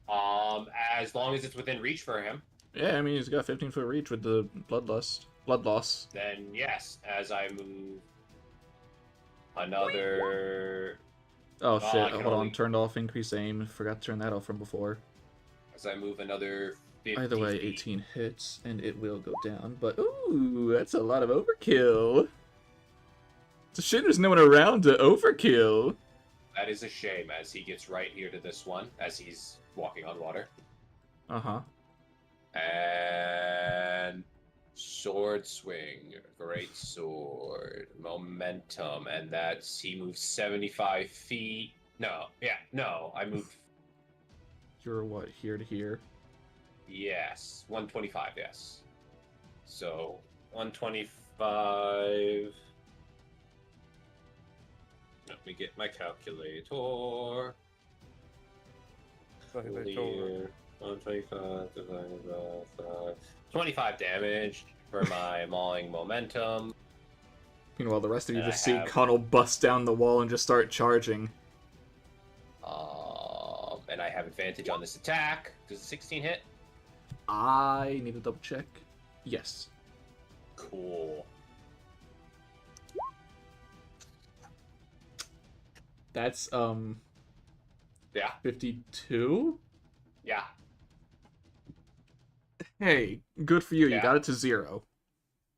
As long as it's within reach for him, Yeah, I mean, he's got 15-foot reach with the blood loss. then yes. As I move another, Oh, I shit. can Hold on. only- Turned off increase aim. Forgot to turn that off from before. as I move another 50 Either way, feet. 18 hits, and it will go down. But, ooh, that's a lot of overkill. It's a shame there's no one around to overkill. That is a shame, as he gets right here to this one, as he's walking on water. Uh-huh. And sword swing, great sword, momentum, and that's he moves 75 feet. No, I moved. You're what, here to here? Yes, 125. Yes. So 125. Let me get my calculator. Clear. 125 divided by 5. 25 damage for my mauling momentum. Meanwhile, the rest of you And just I see have- Connell bust down the wall and just start charging. And I have advantage on this attack. Does a 16 hit? I need to double check. Yes. Cool. That's, Yeah. 52? Yeah. Hey, good for you. You Yeah. got it to 0.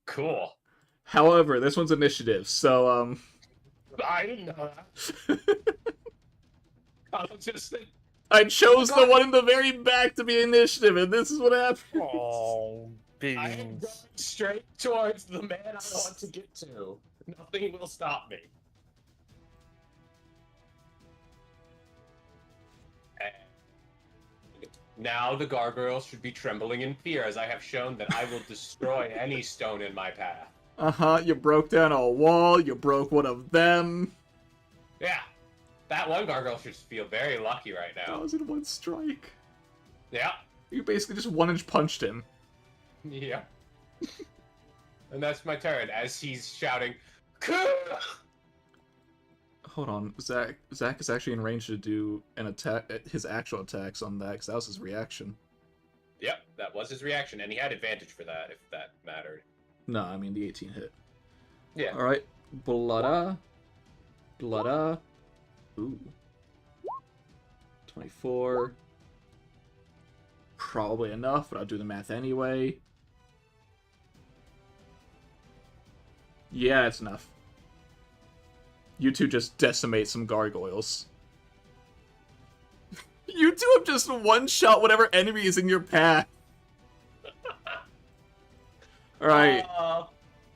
Cool. However, this one's initiative, so, I didn't know that. I was just thinking. I chose the one in the very back to be initiative, and this is what happened. Oh, I am going beans. straight towards the man I want to get to. Nothing will stop me. And now the gargoyle should be trembling in fear, as I have shown that I will destroy any stone in my path. Uh-huh, you broke down a wall, you broke one of them. Yeah, that one gargoyle should feel very lucky right That now. was in one strike. Yeah, You basically just one-inch punched him. yeah. And that's my turn, as he's shouting, "Kuh!" Hold on, Zach is actually in range to do an attack, his actual attacks on that, because that was his reaction. Yep, that was his reaction, and he had advantage for that, if that mattered. No, I mean the 18 hit. Yeah. Alright, Blooda. Ooh. 24. Probably enough, but I'll do the math anyway. Yeah, it's enough. You two just decimate some gargoyles. You two have just one-shot whatever enemy is in your path. Alright,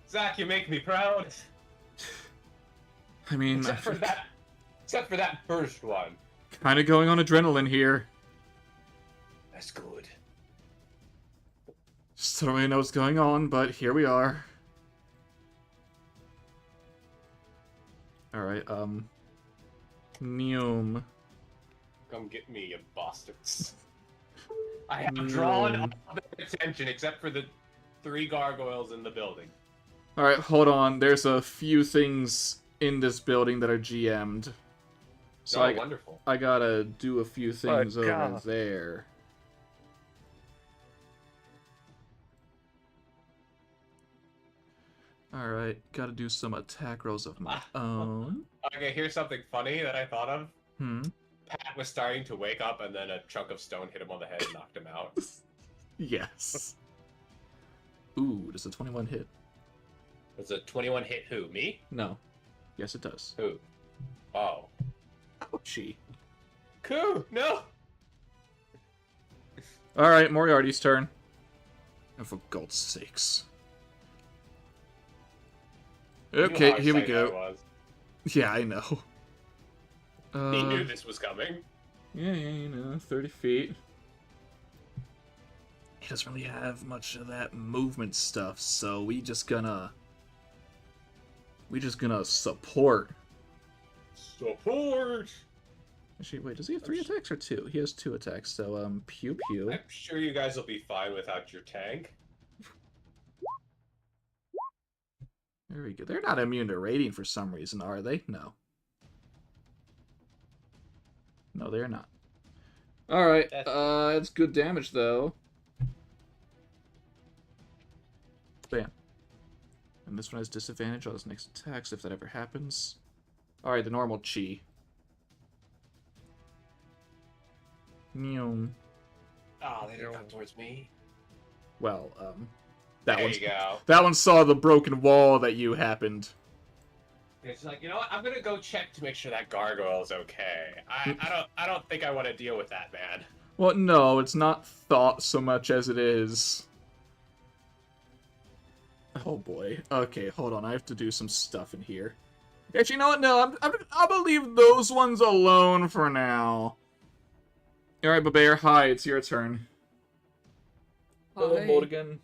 Zach, you make me proud. I mean, Except for that first one. kind of going on adrenaline here. That's good. Still don't really know what's going on, but here we are. Alright, Neum. Come get me, you bastards. I have drawn all their attention except for the 3 gargoyles in the building. Alright, hold on. There's a few things in this building that are GM'd. So Oh, wonderful. I gotta do a few things over God. there. Alright, gotta do some attack rolls of my own. Okay, here's something funny that I thought of. Hmm. Pat was starting to wake up, and then a chunk of stone hit him on the head and knocked him out. Yes. Ooh, does a 21 hit? Does a 21 hit who? Me? No. Yes, it does. Who? Oh. Ouchie. Cool! No! Alright, Moriarty's turn. And for God's sakes. You knew Okay, how here we excited I go. was. Yeah, I know. He knew this was coming. Yeah, you know, 30 feet. he doesn't really have much of that movement stuff, so we just gonna support. Support! Actually, wait, does he have 3 attacks or 2? He has 2 attacks, so pew pew. I'm sure you guys will be fine without your tank. There we go. They're not immune to raiding for some reason, are they? No. No, they're not. Alright, it's good damage, though. Bam. And this one has disadvantage on his next attacks, if that ever happens. Alright, the normal chi. Meow. Oh, they didn't come towards me. Well, There you go. that one saw the broken wall that you happened. It's like, you know what? I'm gonna go check to make sure that gargoyle's okay. I don't think I want to deal with that, man. Well, no, it's not thought so much as it is. Oh boy. Okay, hold on. I have to do some stuff in here. Actually, you know what? No, I'm gonna leave those ones alone for now. Alright, Babear, hi, it's your turn. Hello, Hi. Morgan.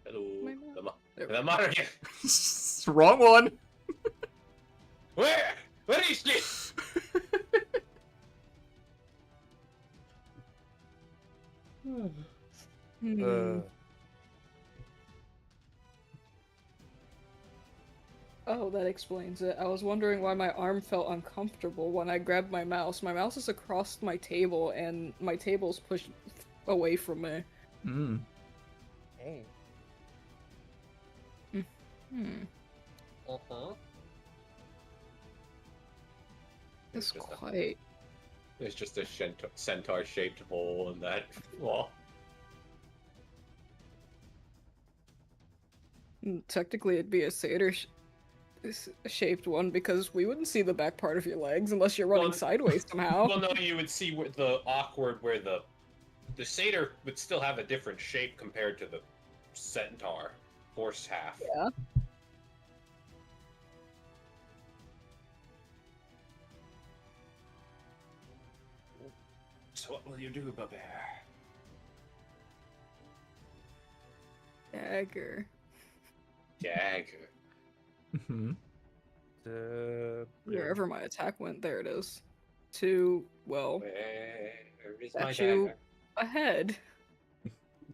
Hello. My mom. The Morgan. Wrong one. Where? Where is she? Hmm. Oh, that explains it. I was wondering why my arm felt uncomfortable when I grabbed my mouse. My mouse is across my table, and my table's pushed away from me. Hmm. Hmm. Uh-huh. It's It's just a- quite... There's just a centaur-shaped hole in that wall. Technically, it'd be a satyr-shaped one, because we wouldn't see the back part of your legs unless you're running Well, sideways somehow. Well, no, you would see where where the satyr would still have a different shape compared to the centaur horse half. Yeah. So what will you do, Babear? Dagger. Dagger. Hmm. Wherever my attack went, there it is. To, well, Where is my statue dagger? ahead.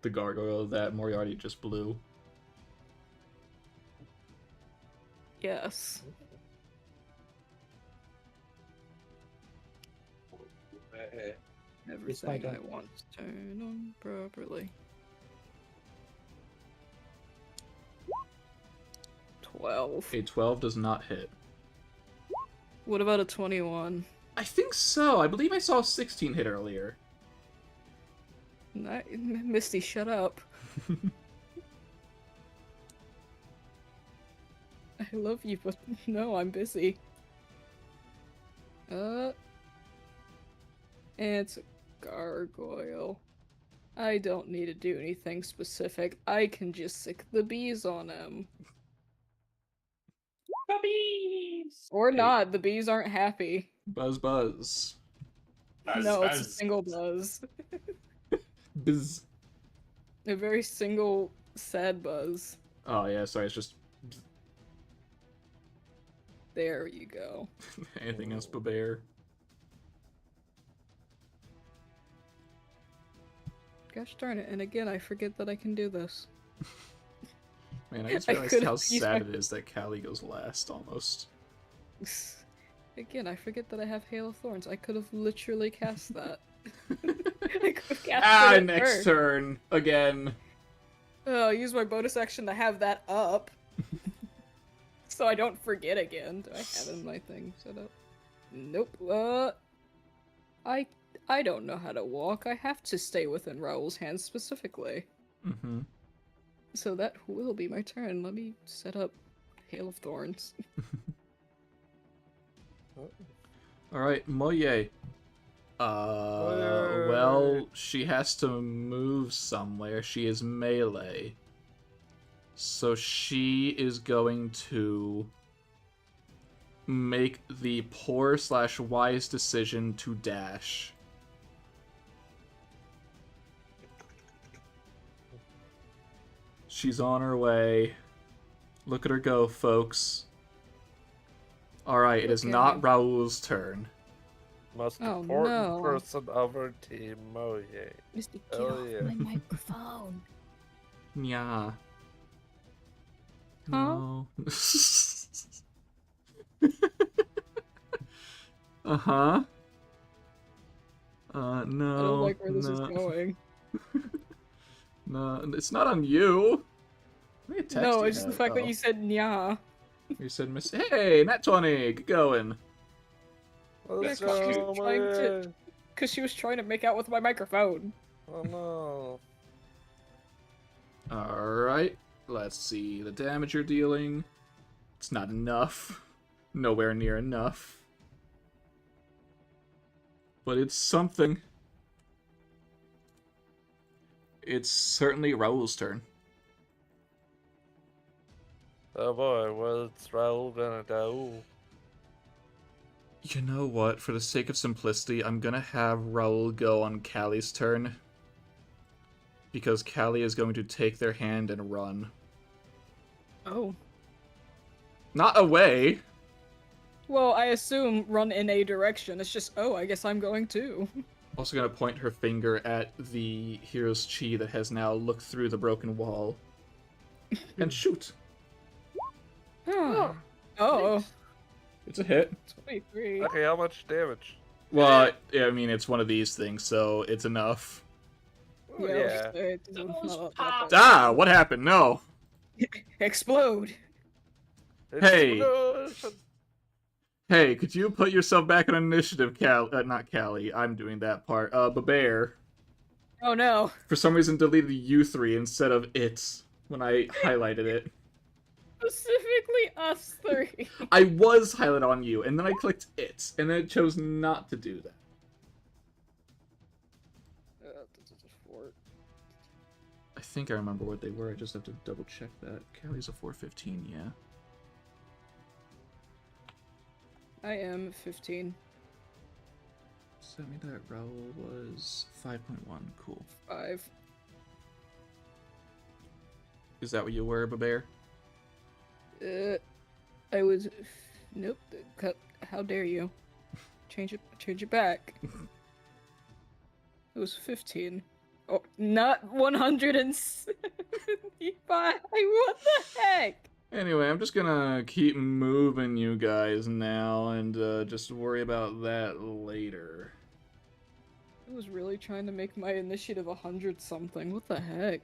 The gargoyle that Moriarty just blew. Yes. Where- Everything I dagger? want to turn on properly. 12. A 12 does not hit. What about a 21? I think so. I believe I saw a 16 hit earlier. Misty, shut up. I love you, but no, I'm busy. It's a gargoyle. I don't need to do anything specific. I can just sick the bees on him. Puppies! Or Hey. not, the bees aren't happy. Buzz buzz. No, it's a single buzz. Buzz. A very single, sad buzz. Oh yeah, sorry, it's just There you go. anything else but bear. Gosh darn it, and again, I forget that I can do this. Man, I just I realized could've how used sad my- it is that Callie goes last, almost. Again, I forget that I have Hail of Thorns. I could have literally cast that. I could have cast Ah, it next first. turn. Again. Oh, I'll use my bonus action to have that up. So I don't forget again. Do I have it in my thing set up? Nope. I don't know how to walk. I have to stay within Raoul's hands specifically. Mm-hmm. So that will be my turn. Let me set up Hail of Thorns. Alright, Moye. Well, she has to move somewhere. She is melee. So she is going to make the poor/wise decision to dash. She's on her way. Look at her go, folks. Alright, it is Look at not her. Raoul's turn. Most Oh, important no. person of our team. Oh, yay. Misty, get Oh, off yeah. my microphone. Yeah. Huh? No. Uh-huh. No. I don't like where this no. is going. No, it's not on you. How many texts No, you it's just the have? fact that Oh. you said nya. You said Miss. Hey, Nat 20, get going. Let's Yeah, 'cause she go, was trying to- man. Because she was trying to make out with my microphone. Oh no. Alright, let's see. The damage you're dealing. It's not enough. Nowhere near enough. But it's something. It's certainly Raoul's turn. Oh boy, what's Raoul gonna do? You know what? For the sake of simplicity, I'm gonna have Raoul go on Callie's turn. Because Callie is going to take their hand and run. Oh. Not away! Well, I assume run in a direction. It's just, oh, I guess I'm going too. Also gonna point her finger at the hero's chi that has now looked through the broken wall. And shoot! Oh, It's a hit. 23. Okay, how much damage? Well, I mean, it's one of these things, so it's enough. Oh, Yeah, yeah. it's not that bad. Ah! What happened? No! Explode. Hey. Explosion. Hey, could you put yourself back on initiative, not Callie, I'm doing that part. Babear. Oh no. For some reason deleted you three instead of it when I highlighted it. Specifically us three. I was highlighted on you, and then I clicked it, and then it chose not to do that. I think I remember what they were, I just have to double check that. Callie's a 415, yeah. I am 15. Does that mean that Raoul was 5.1? Cool. 5. Is that what you were, Babear? I was. Nope. How dare you? Change it back. It was 15. Oh, not 175. What the heck? Anyway, I'm just gonna keep moving you guys now, and just worry about that later. I was really trying to make my initiative 100 something. What the heck?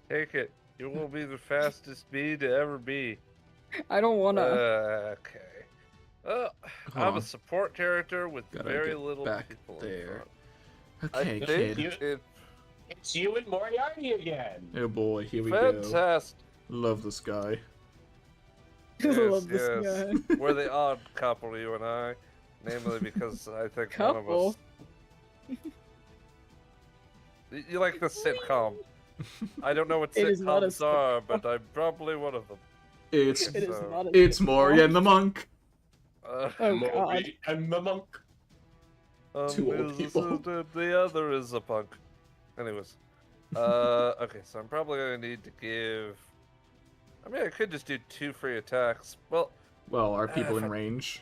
Take it. You will be the fastest bee to ever be. I don't wanna. Okay. Hold I'm a on. support character with Gotta very get little back people there. in front. Okay, I kid. think it It's you and Moriarty again. Oh boy, here we go. fantastic. Love this guy. I love this guy. We're the odd couple, you and I. Namely because I think Couple? one of us... You like the sitcom. I don't know what It is not a sitcoms are, but I'm probably one of them. It's It is So, not a it's sitcom. Maury and the monk. Oh god. Mori and the monk. Two old people. The other is a punk. Anyways. Okay, so I'm probably gonna need to give... I mean, I could just do 2 free attacks. Well, Well, are people in fuck. range?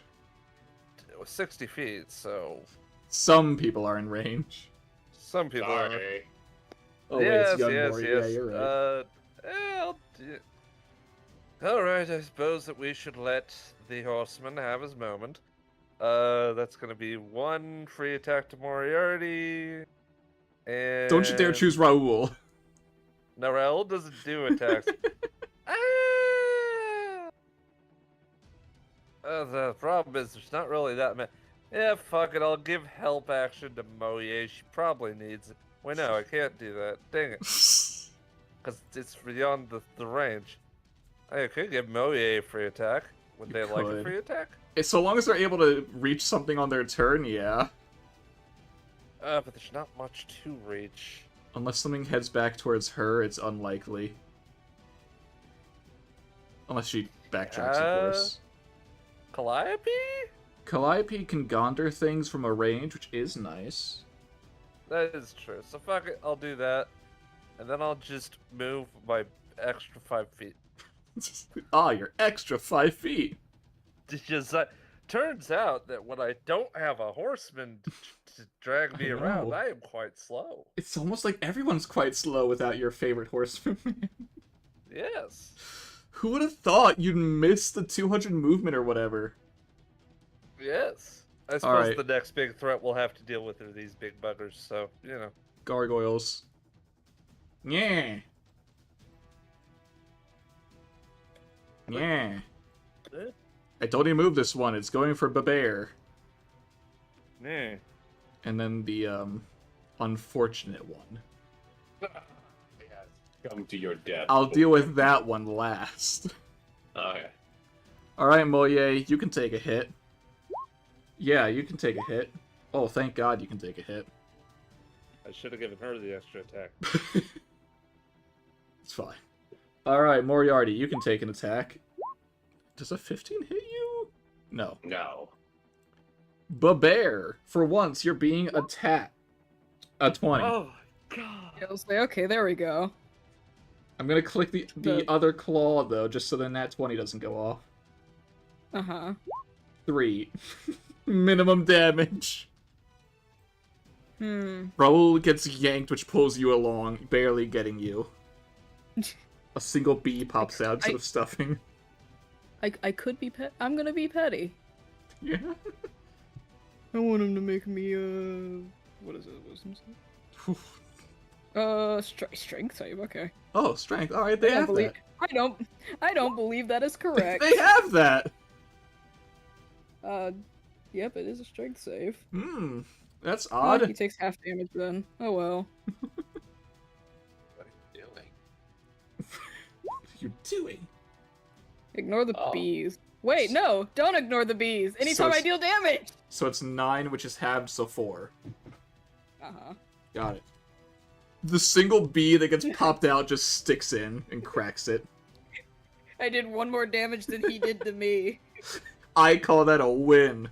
it was 60 feet, so... Some people are in range. Some people are... Sorry. Oh wait, yes, it's young yes, Maury. yes. Yeah, you're right. Alright, I suppose that we should let the horseman have his moment. That's gonna be 1 free attack to Moriarty. And... Don't you dare choose Raoul. No, Raoul doesn't do attacks. The problem is there's not really that many. Yeah, fuck it, I'll give help action to Moye. She probably needs it. Wait, no, I can't do that. Dang it. Because it's beyond the range. I could give Moye a free attack. Would they like a could. free attack? So long as they're able to reach something on their turn, yeah. But there's not much to reach. Unless something heads back towards her, it's unlikely. Unless she backtracks, of course. Calliope? Calliope can Gonder things from a range, which is nice. That is true. So fuck it, I'll do that. And then I'll just move my extra 5 feet. Ah, you're extra 5 feet. Because turns out that when I don't have a horseman to drag me I around, know. I am quite slow. It's almost like everyone's quite slow without your favorite horseman. Yes. Who would have thought you'd miss the 200 movement or whatever? Yes. I suppose Alright. the next big threat we'll have to deal with are these big buggers, so, you know. Gargoyles. Yeah. Yeah. Eh? I told you to move this one. It's going for Babear. Nah. And then the, unfortunate one. Come to your death. I'll deal with that one last. Okay. Alright, Moye, you can take a hit. Yeah, you can take a hit. Oh, thank God you can take a hit. I should have given her the extra attack. It's fine. Alright, Moriarty, you can take an attack. Does a 15 hit you? No. No. Babear, for once, you're being attacked. A 20. Oh, God. I'll say, okay, there we go. I'm gonna click the other claw, though, just so then that 20 doesn't go off. Uh-huh. 3. Minimum damage. Hmm. Raul gets yanked, which pulls you along, barely getting you. A single bee pops out instead of stuffing. I could be I'm gonna be petty. Yeah. I want him to make me, what is it? Wisdom save? Strength save, okay. Oh, strength. Alright, they I don't have believe that. I don't believe that is correct. They have that! Yep, it is a strength save. Hmm. That's Oh, odd. he takes half damage then. Oh well. What are you doing? What are you doing? Ignore the Oh. bees. Wait, no! Don't ignore the bees! Anytime I it's- deal damage! So it's 9, which is halved, so 4. Uh-huh. Got it. The single bee that gets popped out just sticks in and cracks it. I did 1 more damage than he did to me. I call that a win.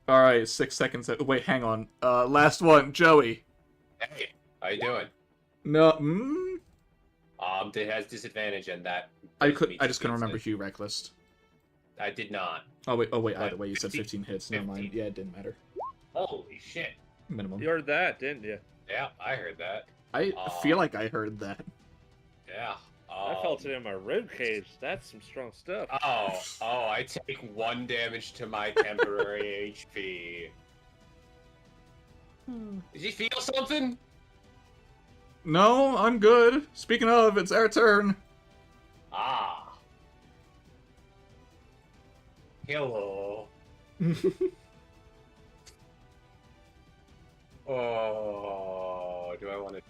Alright, 6 seconds. Wait, hang on. Last one, Joey. Hey, how you doing? No, It has disadvantage and that. I brings me just to couldn't remember incident. Hugh Reckless. I did not. Oh wait, What, either way, you said 15? 15 hits. Never mind. 15. Yeah, it didn't matter. Holy shit. Minimum. You heard that, didn't you? Yeah, I heard that. I feel like I heard that. Yeah. I felt it in my rib cage. That's some strong stuff. I take 1 damage to my temporary HP. Did you feel something? No, I'm good. Speaking of, it's our turn. Ah. Hello. Oh, do I want to?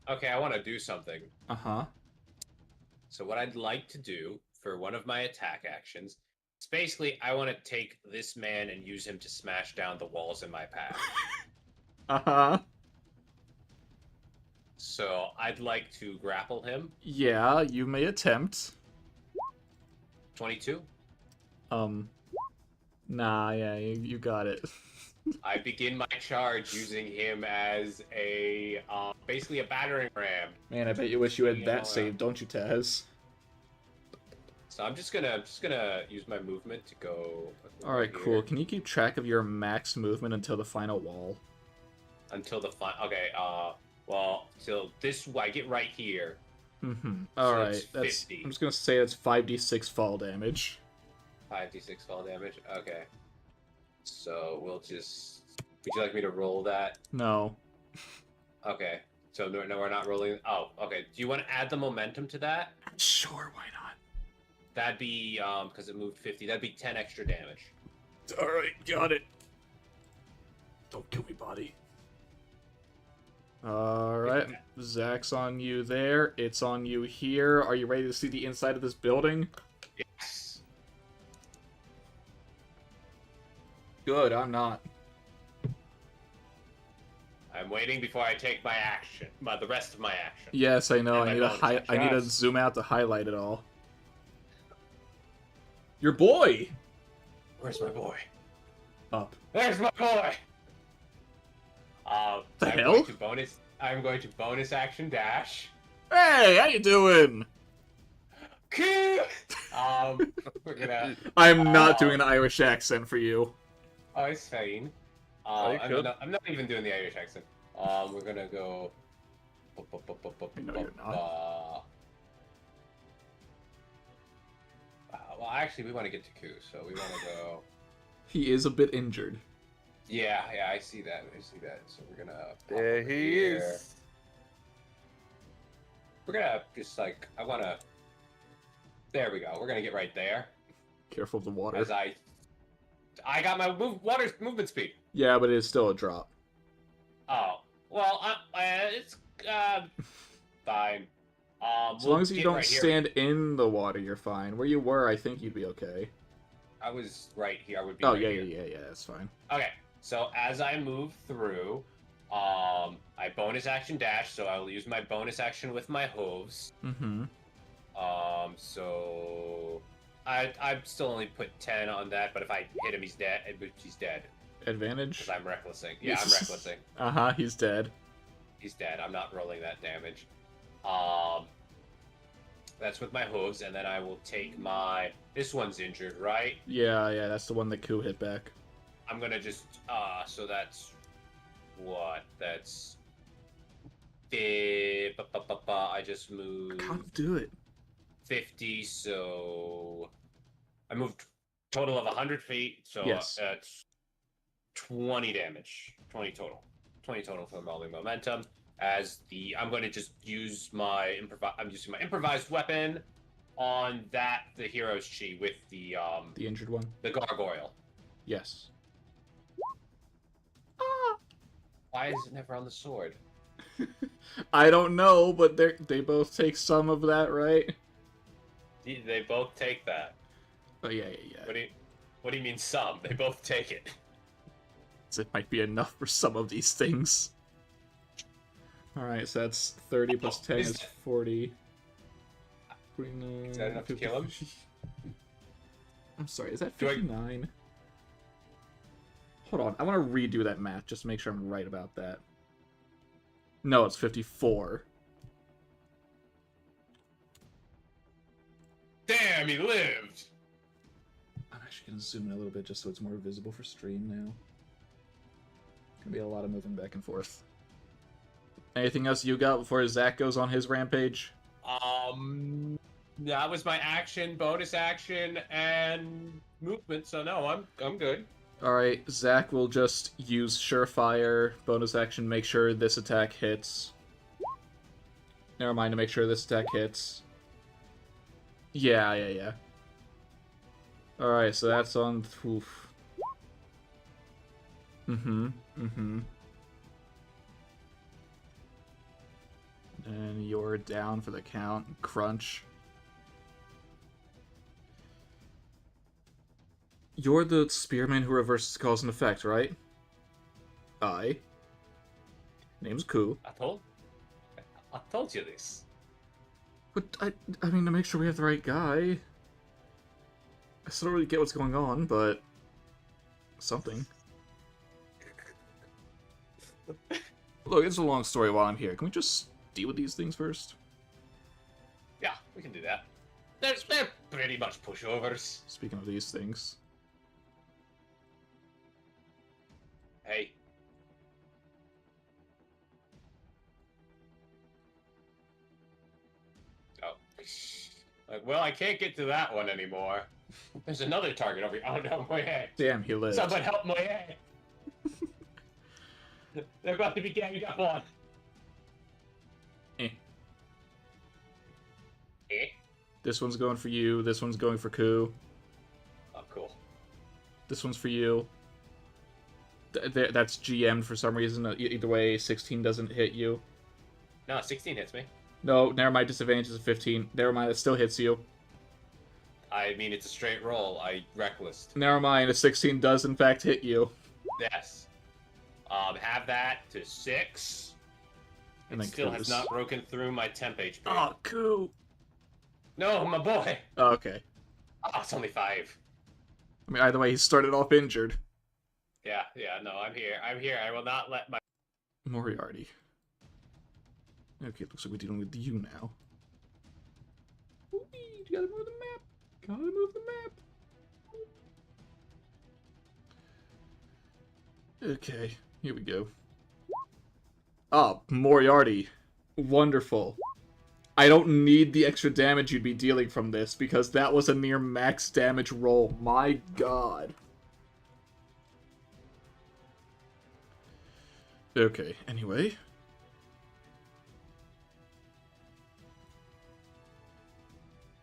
Okay, I want to do something. Uh-huh. So what I'd like to do for one of my attack actions is basically I want to take this man and use him to smash down the walls in my path. Uh-huh. So I'd like to grapple him. Yeah, you may attempt. 22. Nah, yeah, you got it. I begin my charge using him as a basically a battering ram. Man, I bet you wish you had Yeah, that saved, don't you, Taz? So I'm just gonna use my movement to go. Alright, here cool. Can you keep track of your max movement until the final wall? Until the final. Okay. Well, till this I get right here. Mm-hmm. So Alright, that's that's... 50. I'm just gonna say that's 5d6 fall damage. 5d6 fall damage. Okay. So we'll just. Would you like me to roll that? No. Okay. So no, we're not rolling. Oh, okay. Do you want to add the momentum to that? Sure, why not? That'd be because it moved 50. That'd be 10 extra damage. Alright, got it. Don't kill me, body. Alright, Zach's on you there. It's on you here. Are you ready to see the inside of this building? Yes. Good, I'm not. I'm waiting before I take my action. The rest of my action. Yes, I know. And I my need to bonus I need to actions. zoom out to highlight it all. Your boy! Where's my boy? Up. There's my boy! The I'm hell? going to bonus action dash. Hey, how you doing? We're gonna. I'm not doing an Irish accent for you. Oh, it's fine. you could. I'm not even doing the Irish accent. We're gonna go. No, you're not. Well, actually, we want to get to Ku, so we want to go. He is a bit injured. Yeah, I see that. So we're gonna. pop There over he here. is. We're gonna just like I wanna. There we go. We're gonna get right there. Careful of the water. As I got my movement speed. Yeah, but it is still a drop. Oh well, it's fine. As long as you don't stand in the water, you're fine. Where you were, I think you'd be okay. I was right here. I would be. Oh, right yeah, here. yeah, that's fine. Okay, so as I move through, I bonus action dash, so I will use my bonus action with my hooves. Mm-hmm. So I still only put 10 on that, but if I hit him, he's dead. He's dead. Advantage? Because I'm recklessing. Yeah, I'm recklessing. Uh-huh, he's dead. He's dead. I'm not rolling that damage. That's with my hooves, and then I will take my... This one's injured, right? Yeah, that's the one that Ku hit back. I'm gonna just... so that's... What? That's... I just moved... I can't do it. 50, so... I moved total of 100 feet, so Yes. That's 20 damage. 20 total. 20 total from rolling momentum. As the... I'm going to just use my... I'm using my improvised weapon on the hero's chi with the injured one? the gargoyle. Yes. Why is it never on the sword? I don't know, but they both take some of that, right? They both take that. Oh, yeah. What do you mean some? They both take it. So it might be enough for some of these things. Alright, so that's 30 plus 10 is 40. 49, Is that enough to kill him? I'm sorry, is that 59? Hold on, I want to redo that math just to make sure I'm right about that. No, it's 54. Damn, he lived! I'm actually going to zoom in a little bit just so it's more visible for stream now. Gonna be a lot of moving back and forth. Anything else you got before Zach goes on his rampage? That was my action, bonus action, and movement, so no, I'm good. Alright, Zach will just use Surefire, bonus action, make sure this attack hits. Never mind, to make sure this attack hits. Yeah. Alright, so that's on... Oof. And you're down for the count. Crunch. You're the spearman who reverses cause and effect, right? Aye. Name's Ku. I told you this. But, I mean, to make sure we have the right guy. I still don't really get what's going on, but... something. Look, it's a long story while I'm here. Can we just deal with these things first? Yeah, we can do that. They're pretty much pushovers. Speaking of these things. Hey. Oh. Like, well, I can't get to that one anymore. There's another target over here. Oh no, Moye. Damn, he lived. Someone help Moye. They're about to be ganged up on. Eh. Eh? This one's going for you, this one's going for Ku. Oh, cool. This one's for you. That's GM'd for some reason. Either way, 16 doesn't hit you. No, 16 hits me. No, never mind, disadvantage is a 15. Never mind, it still hits you. I mean, it's a straight roll. I reckless. Never mind, a 16 does in fact hit you. Yes. Have that to 6. And It then still has Ku's. not broken through my temp HP. Oh, Ku! No, my boy. Oh, okay. Oh, it's only 5. I mean, either way, he started off injured. Yeah, no, I'm here. I'm here. I will not let my... Moriarty. Okay, looks like we're dealing with you now. Whee, you gotta move the map. Gotta move the map. Okay, here we go. Ah, Moriarty. Wonderful. I don't need the extra damage you'd be dealing from this, because that was a near max damage roll. My god. Okay, anyway.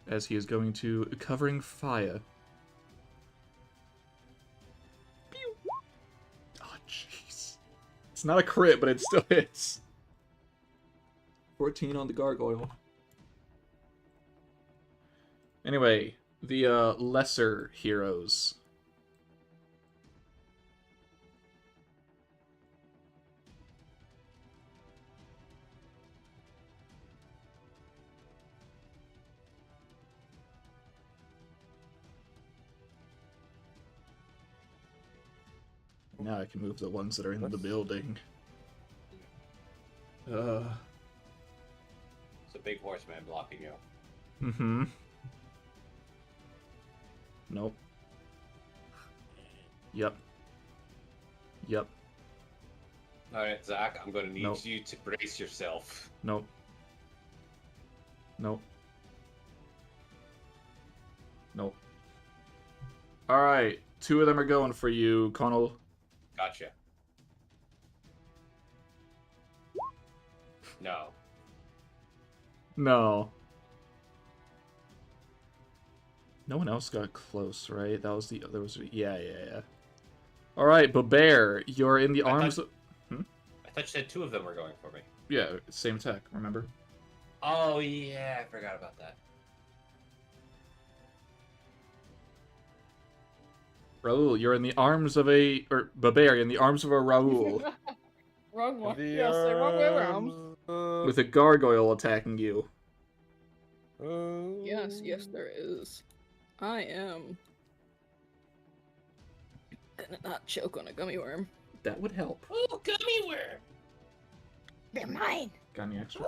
As he is going to Covering Fire. Pew! Oh, jeez. It's not a crit, but it still hits. 14 on the gargoyle. Anyway, the lesser heroes. Now I can move the ones that are in the building. It's a big horseman blocking you. Mm-hmm. Nope. Yep. Yep. Alright, Zach, I'm gonna need Nope. you to brace yourself. Nope. Nope. Nope. Alright, 2 of them are going for you, Connell. Gotcha. No. No. No one else got close, right? That was the other. Yeah. All right, Bear, you're in the arms. I thought you said 2 of them were going for me. Yeah, same attack. Remember? Oh yeah, I forgot about that. Raoul, you're in the arms of a Bear, you're in the arms of a Raoul Wrong one. Yes, the wrong way around. with a gargoyle attacking you. Yes, there is. I am gonna not choke on a gummy worm. That would help. Oh, gummy worm! They're mine. Got any extra?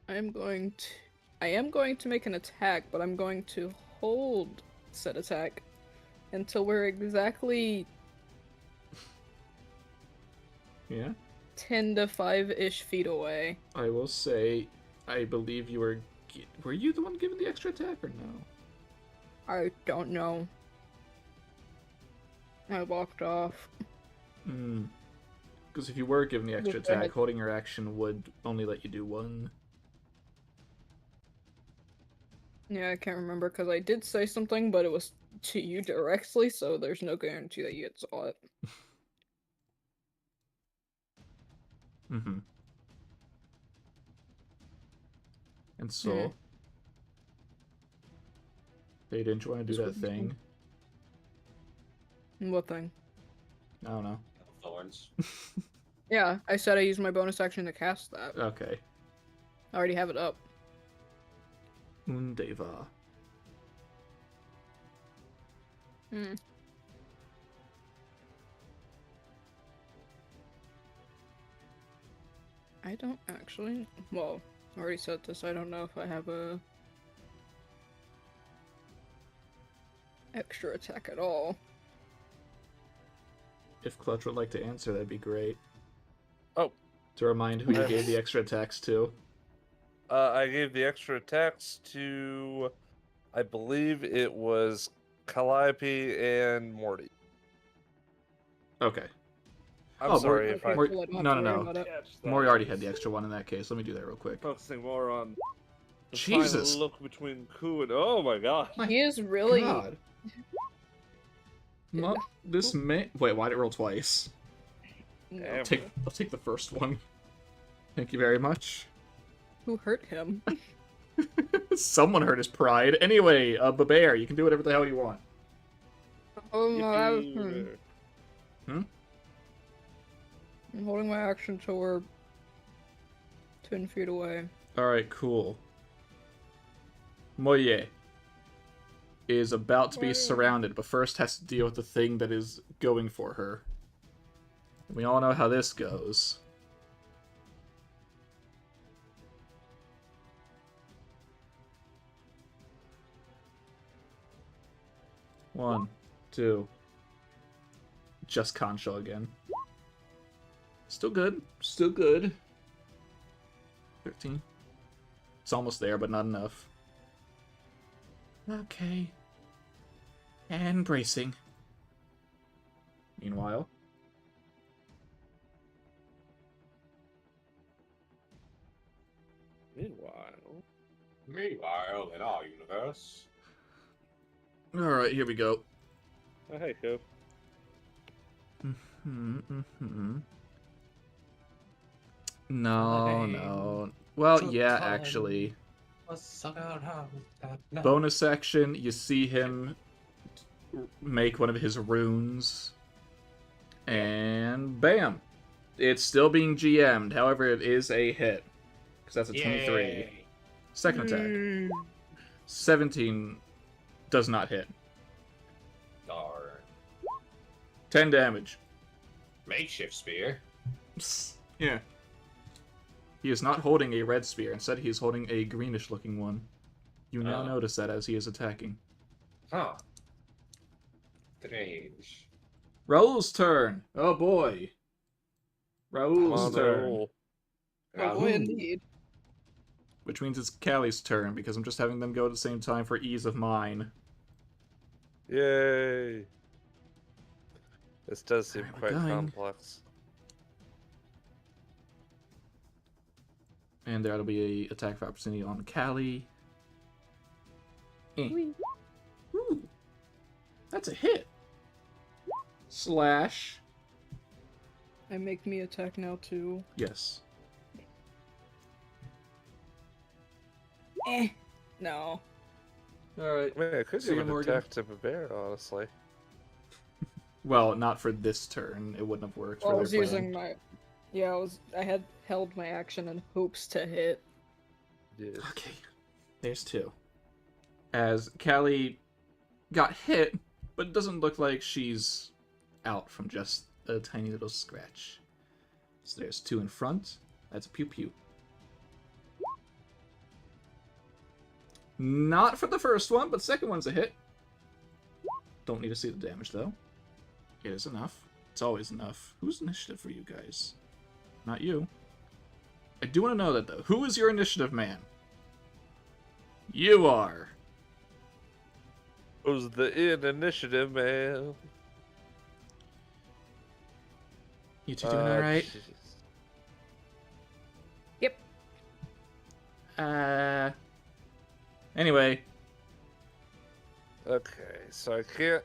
I am going to make an attack, but I'm going to hold said attack until we're exactly Yeah. 10 to 5-ish feet away. I will say, I believe you were. Were you the one giving the extra attack or no? I don't know. I walked off. Because if you were given the extra Go ahead. attack, holding your action would only let you do 1. Yeah, I can't remember because I did say something, but it was to you directly, so there's no guarantee that you saw it. Mm-hmm. And so, hey, didn't you want to do that thing? What thing? I don't know. Thorns. Yeah, I said I used my bonus action to cast that. Okay. I already have it up. Undeva. I don't actually. Well, I already said this. I don't know if I have a extra attack at all. If Clutch would like to answer, that'd be great. Oh. To remind who you gave the extra attacks to. I gave the extra attacks to, I believe it was Calliope and Morty. Okay. I'm sorry if okay, I Mor- cool, I don't have no, to no, worry no. about it. catch that. Mori already had the extra one in that case. Let me do that real quick. Focusing more on the Jesus. final look between Ku and oh my god. He is really. God. This may. Wait, why'd it roll twice? No. Damn. I'll take the first one. Thank you very much. Who hurt him? Someone hurt his pride. Anyway, Bear, you can do whatever the hell you want. Oh Yippee. Hmm? I'm holding my action till we're 10 feet away. Alright, cool. Moye is about to be Moye. surrounded, but first has to deal with the thing that is going for her. We all know how this goes. One, two. Just Concho again. Still good. Still good. 13. It's almost there, but not enough. Okay. And bracing. Meanwhile. Meanwhile, in our universe. Alright, here we go. Oh, hey, Coop. No. Well, yeah, actually. Bonus action, you see him make one of his runes. And bam! It's still being GM'd, however, it is a hit. Because that's a 23. Yay. Second attack. 17 does not hit. Darn. 10 damage. Makeshift spear. Yeah. He is not holding a red spear. Instead, he is holding a greenish-looking one. You now Oh. notice that as he is attacking. Huh. Strange. Raul's turn. Oh boy. Raul's turn. Raul. Oh boy, indeed. Which means it's Callie's turn, because I'm just having them go at the same time for ease of mine. Yay. This does seem Alright, we're quite going. complex. And that'll be a attack of opportunity on Callie. Whee. Ooh. That's a hit. Slash. And make me attack now too. Yes. No. Alright. I mean, I could See give you, an Morgan. attack to a bear, honestly. Well, not for this turn. It wouldn't have worked. Well, I for was their using plan. my. Yeah, I had held my action in hopes to hit. Yes. Okay. There's two. As Callie got hit, but it doesn't look like she's out from just a tiny little scratch. So there's two in front. That's a pew pew. Not for the first one, but second one's a hit. Don't need to see the damage, though. It is enough. It's always enough. Who's initiative for you guys? Not you. I do want to know that, though. Who is your initiative man? You are. Who's the initiative, man? You two doing alright? jeez. Yep. Anyway. Okay, so I can't.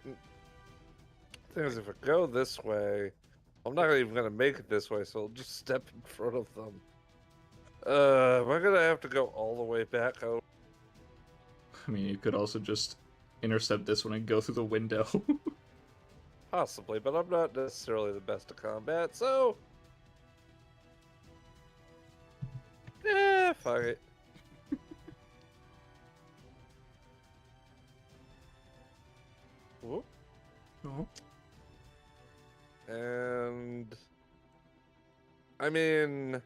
Thing is, if I go this way, I'm not even gonna make it this way, so I'll just step in front of them. Am I gonna have to go all the way back over? I mean, you could also just intercept this one and go through the window. Possibly, but I'm not necessarily the best at combat, so. Fuck it. Whoop. Oh. And. I mean.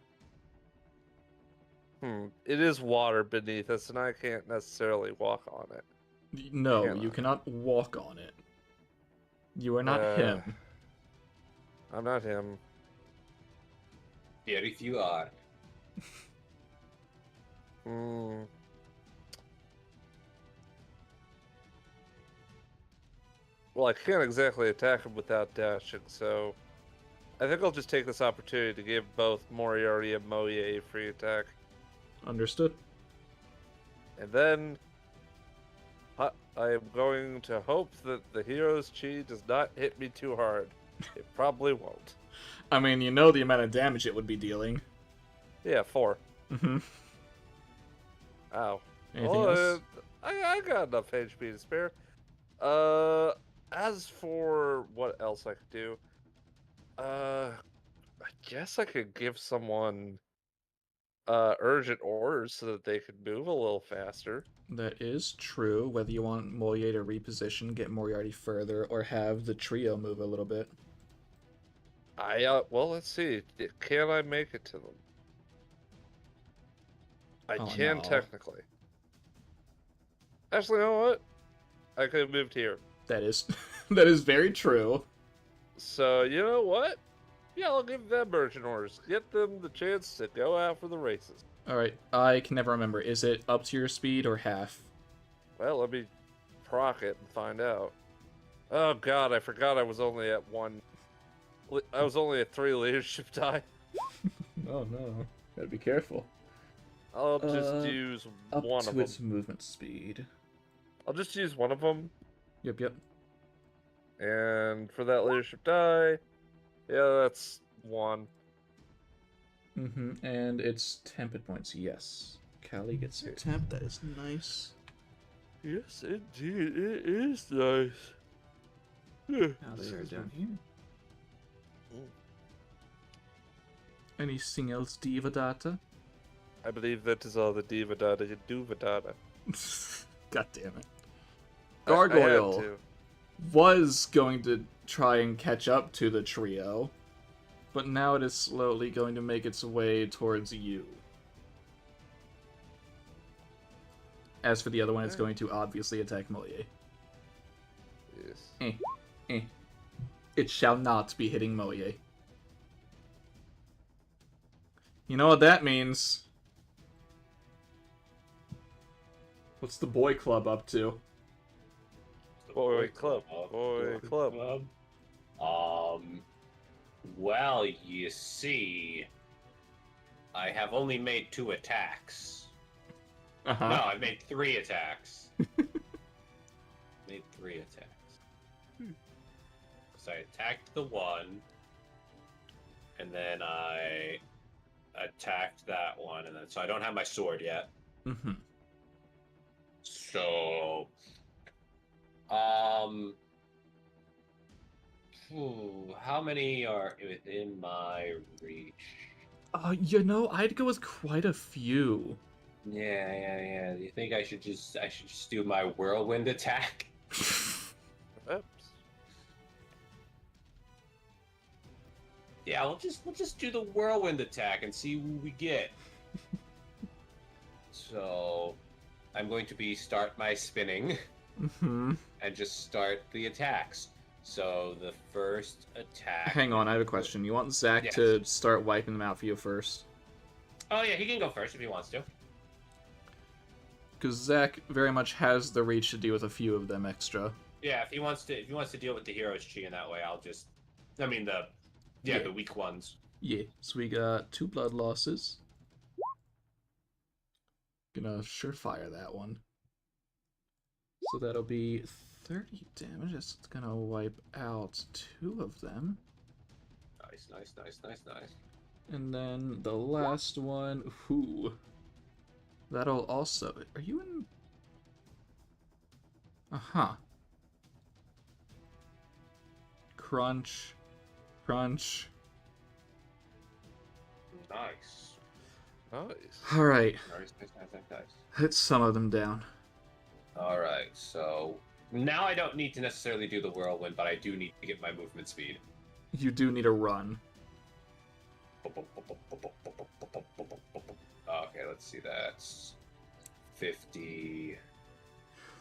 It is water beneath us, and I can't necessarily walk on it. No, Can you I? cannot walk on it. You are not him. I'm not him. Very few are. Hmm. Well, I can't exactly attack him without dashing, so I think I'll just take this opportunity to give both Moriarty and Moye a free attack. Understood. And then I am going to hope that the hero's chi does not hit me too hard. It probably won't. I mean, you know the amount of damage it would be dealing. Yeah, 4. Mm-hmm. Ow. Anything Well, else? I got enough HP to spare. As for what else I could do, I guess I could give someone urgent orders so that they could move a little faster. That is true. Whether you want Moye to reposition, get Moriarty further, or have the trio move a little bit. Well, let's see. Can I make it to them? I Oh, can no. technically. Actually, you know what? I could have moved here. That is that is very true. So, you know what? Yeah, I'll give them urgent orders. Get them the chance to go out for the races. Alright, I can never remember. Is it up to your speed or half? Well, let me proc it and find out. Oh god, I forgot I was only at 1. I was only at 3 leadership die. Oh no. Gotta be careful. I'll just use Up one to of them. its movement speed. I'll just use one of them. Yep. And for that leadership die, yeah, that's 1. And it's temp hit points, yes. Callie gets her temp, that is nice. Yes, indeed, it is nice. Now they are down here. Anything else, Diva Data? I believe that is all the diva data you do data. God damn it. I had Gargoyle to. was going to try and catch up to the trio, but now it is slowly going to make its way towards you. As for the other one, it's going to obviously attack Moye. Yes. It shall not be hitting Moye. You know what that means? What's the boy club up to? Boy club. Boy club. Well, you see, I have only made 2 attacks. Uh-huh. No, I made 3 attacks. Made 3 attacks. Because I attacked the one, and then I attacked that one, and then so I don't have my sword yet. So, how many are within my reach? You know, I'd go with quite a few. Yeah. Do you think I should just do my whirlwind attack? Oops. Yeah, we'll just do the whirlwind attack and see who we get. So, I'm going to start my spinning and just start the attacks. So the first attack. Hang on, I have a question. You want Zach to start wiping them out for you first? Oh yeah, he can go first if he wants to. Because Zach very much has the reach to deal with a few of them extra. Yeah, if he wants to deal with the hero's chi in that way, I'll just. I mean the weak ones. Yeah, so we got 2 blood losses. Gonna surefire that one. So that'll be 30 damage. It's gonna wipe out 2 of them. Nice. And then the last one, that'll also... Are you in... Uh-huh. Crunch. Nice. Alright. Nice. Hit some of them down. Alright, so now I don't need to necessarily do the whirlwind, but I do need to get my movement speed. You do need a run. Okay, let's see, that's 50.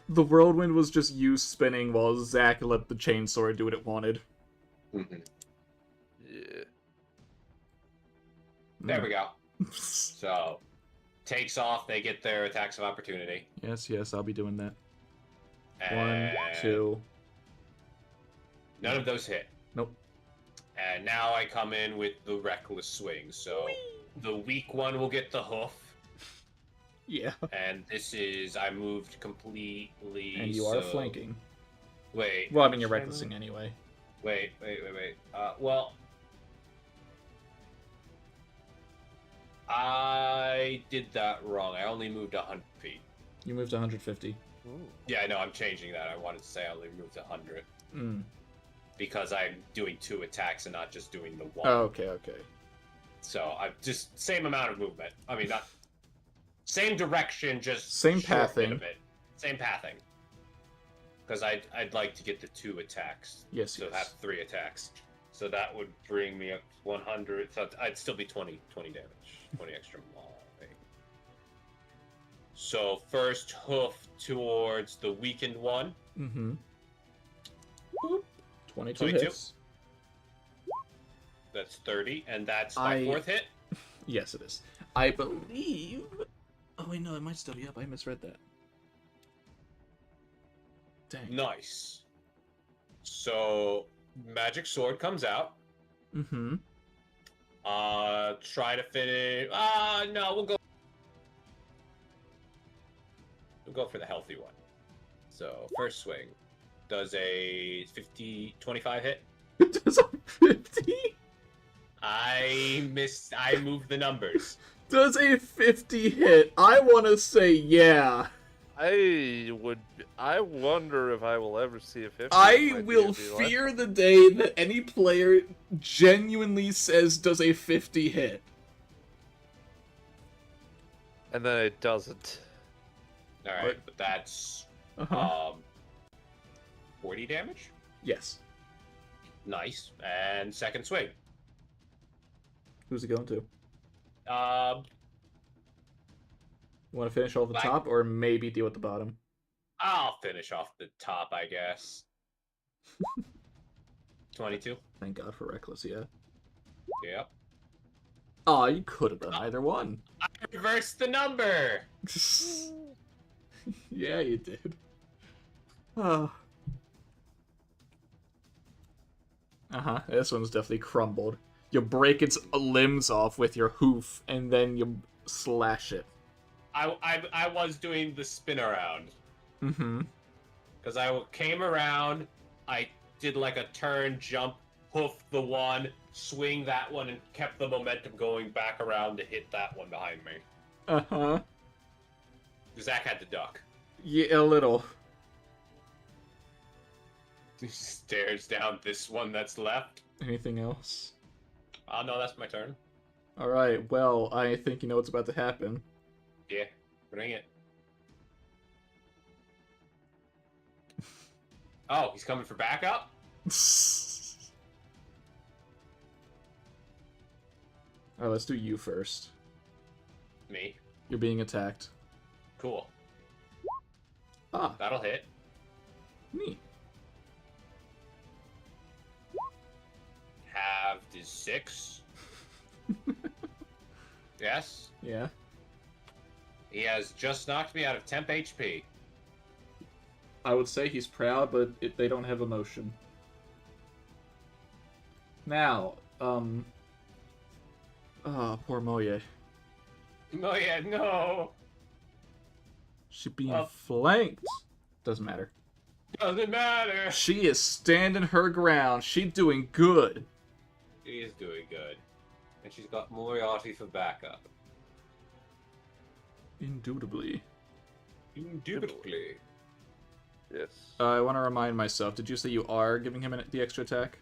The whirlwind was just you spinning while Zach let the chainsaw do what it wanted. Yeah. There we go. So, takes off, they get their attacks of opportunity. Yes, I'll be doing that. And 1, 2. None of those hit. Nope. And now I come in with the reckless swing. So the weak one will get the hoof. Yeah. And this is I moved completely. And you are flanking. Wait. Well, I mean, you're recklessing anyway. Wait. Well, I did that wrong. I only moved 100 feet. You moved 150. Ooh. Yeah, I know. I'm changing that. I wanted to say I only moved 100 because I'm doing 2 attacks and not just doing the one. Oh, okay. So I just same amount of movement. I mean, not same direction, just Same shorten it a pathing. bit. Same pathing. Because I'd like to get the 2 attacks. Yes, So yes. have 3 attacks. So that would bring me up to 100. So I'd still be 20 damage. 20 extra more. So first hoof towards the weakened one. Mm-hmm. Boop. 22 22. hits. That's 30, and that's my 4th hit. Yes, it is. I believe... Oh, wait, no, it might still be up. I misread that. Dang. Nice. So magic sword comes out. Mm-hmm. Try to finish. No, We'll go for the healthy one. So first swing does a 25 hit. It does a 50? I moved the numbers. Does a 50 hit? I want to say yeah. I wonder if I will ever see a 50. I will fear the day that any player genuinely says does a 50 hit. And then it doesn't. Alright, but that's 40 damage? Yes. Nice. And second swing. Who's it going to? Um, You want to finish off the top, or maybe deal with the bottom? I'll finish off the top, I guess. 22. Thank God for Reckless, yeah. Yep. Aw, you could have done either one. I reversed the number! Yeah, you did. Oh. Uh-huh, this one's definitely crumbled. You break its limbs off with your hoof, and then you slash it. I was doing the spin around. Mm-hmm. Because I came around, I did like a turn, jump, hoof the one, swing that one, and kept the momentum going back around to hit that one behind me. Uh-huh. Zach had to duck. Yeah, a little. He stares down this one that's left. Anything else? Oh, no, that's my turn. Alright, well, I think you know what's about to happen. Yeah, bring it. Oh, he's coming for backup? Alright, let's do you first. Me. You're being attacked. Cool. Ah, That'll hit. neat. Halved is 6. Yes. Yeah. He has just knocked me out of temp HP. I would say he's proud, but they don't have emotion. Now, oh, poor Moye. Oh yeah, no. She being Well- flanked. Doesn't matter. Doesn't matter. She is standing her ground. She doing good. She is doing good. And she's got Moriarty for backup. Indubitably. Indubitably. Yes. I want to remind myself, did you say you are giving him the extra attack?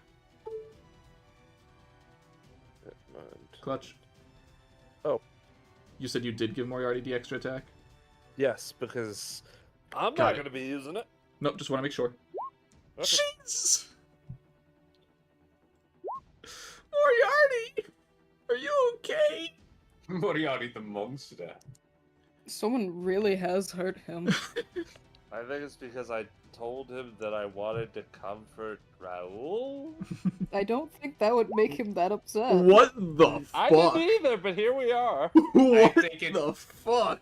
Clutch? Oh. You said you did give Moriarty the extra attack? Yes, because I'm Got not it. going to be using it. Nope, just want to make sure. Okay. Jeez! Moriarty! Are you okay? Moriarty the monster. Someone really has hurt him. I think it's because I told him that I wanted to comfort Raoul. I don't think that would make him that upset. What the I fuck? didn't either, but here we are. What think it- the fuck?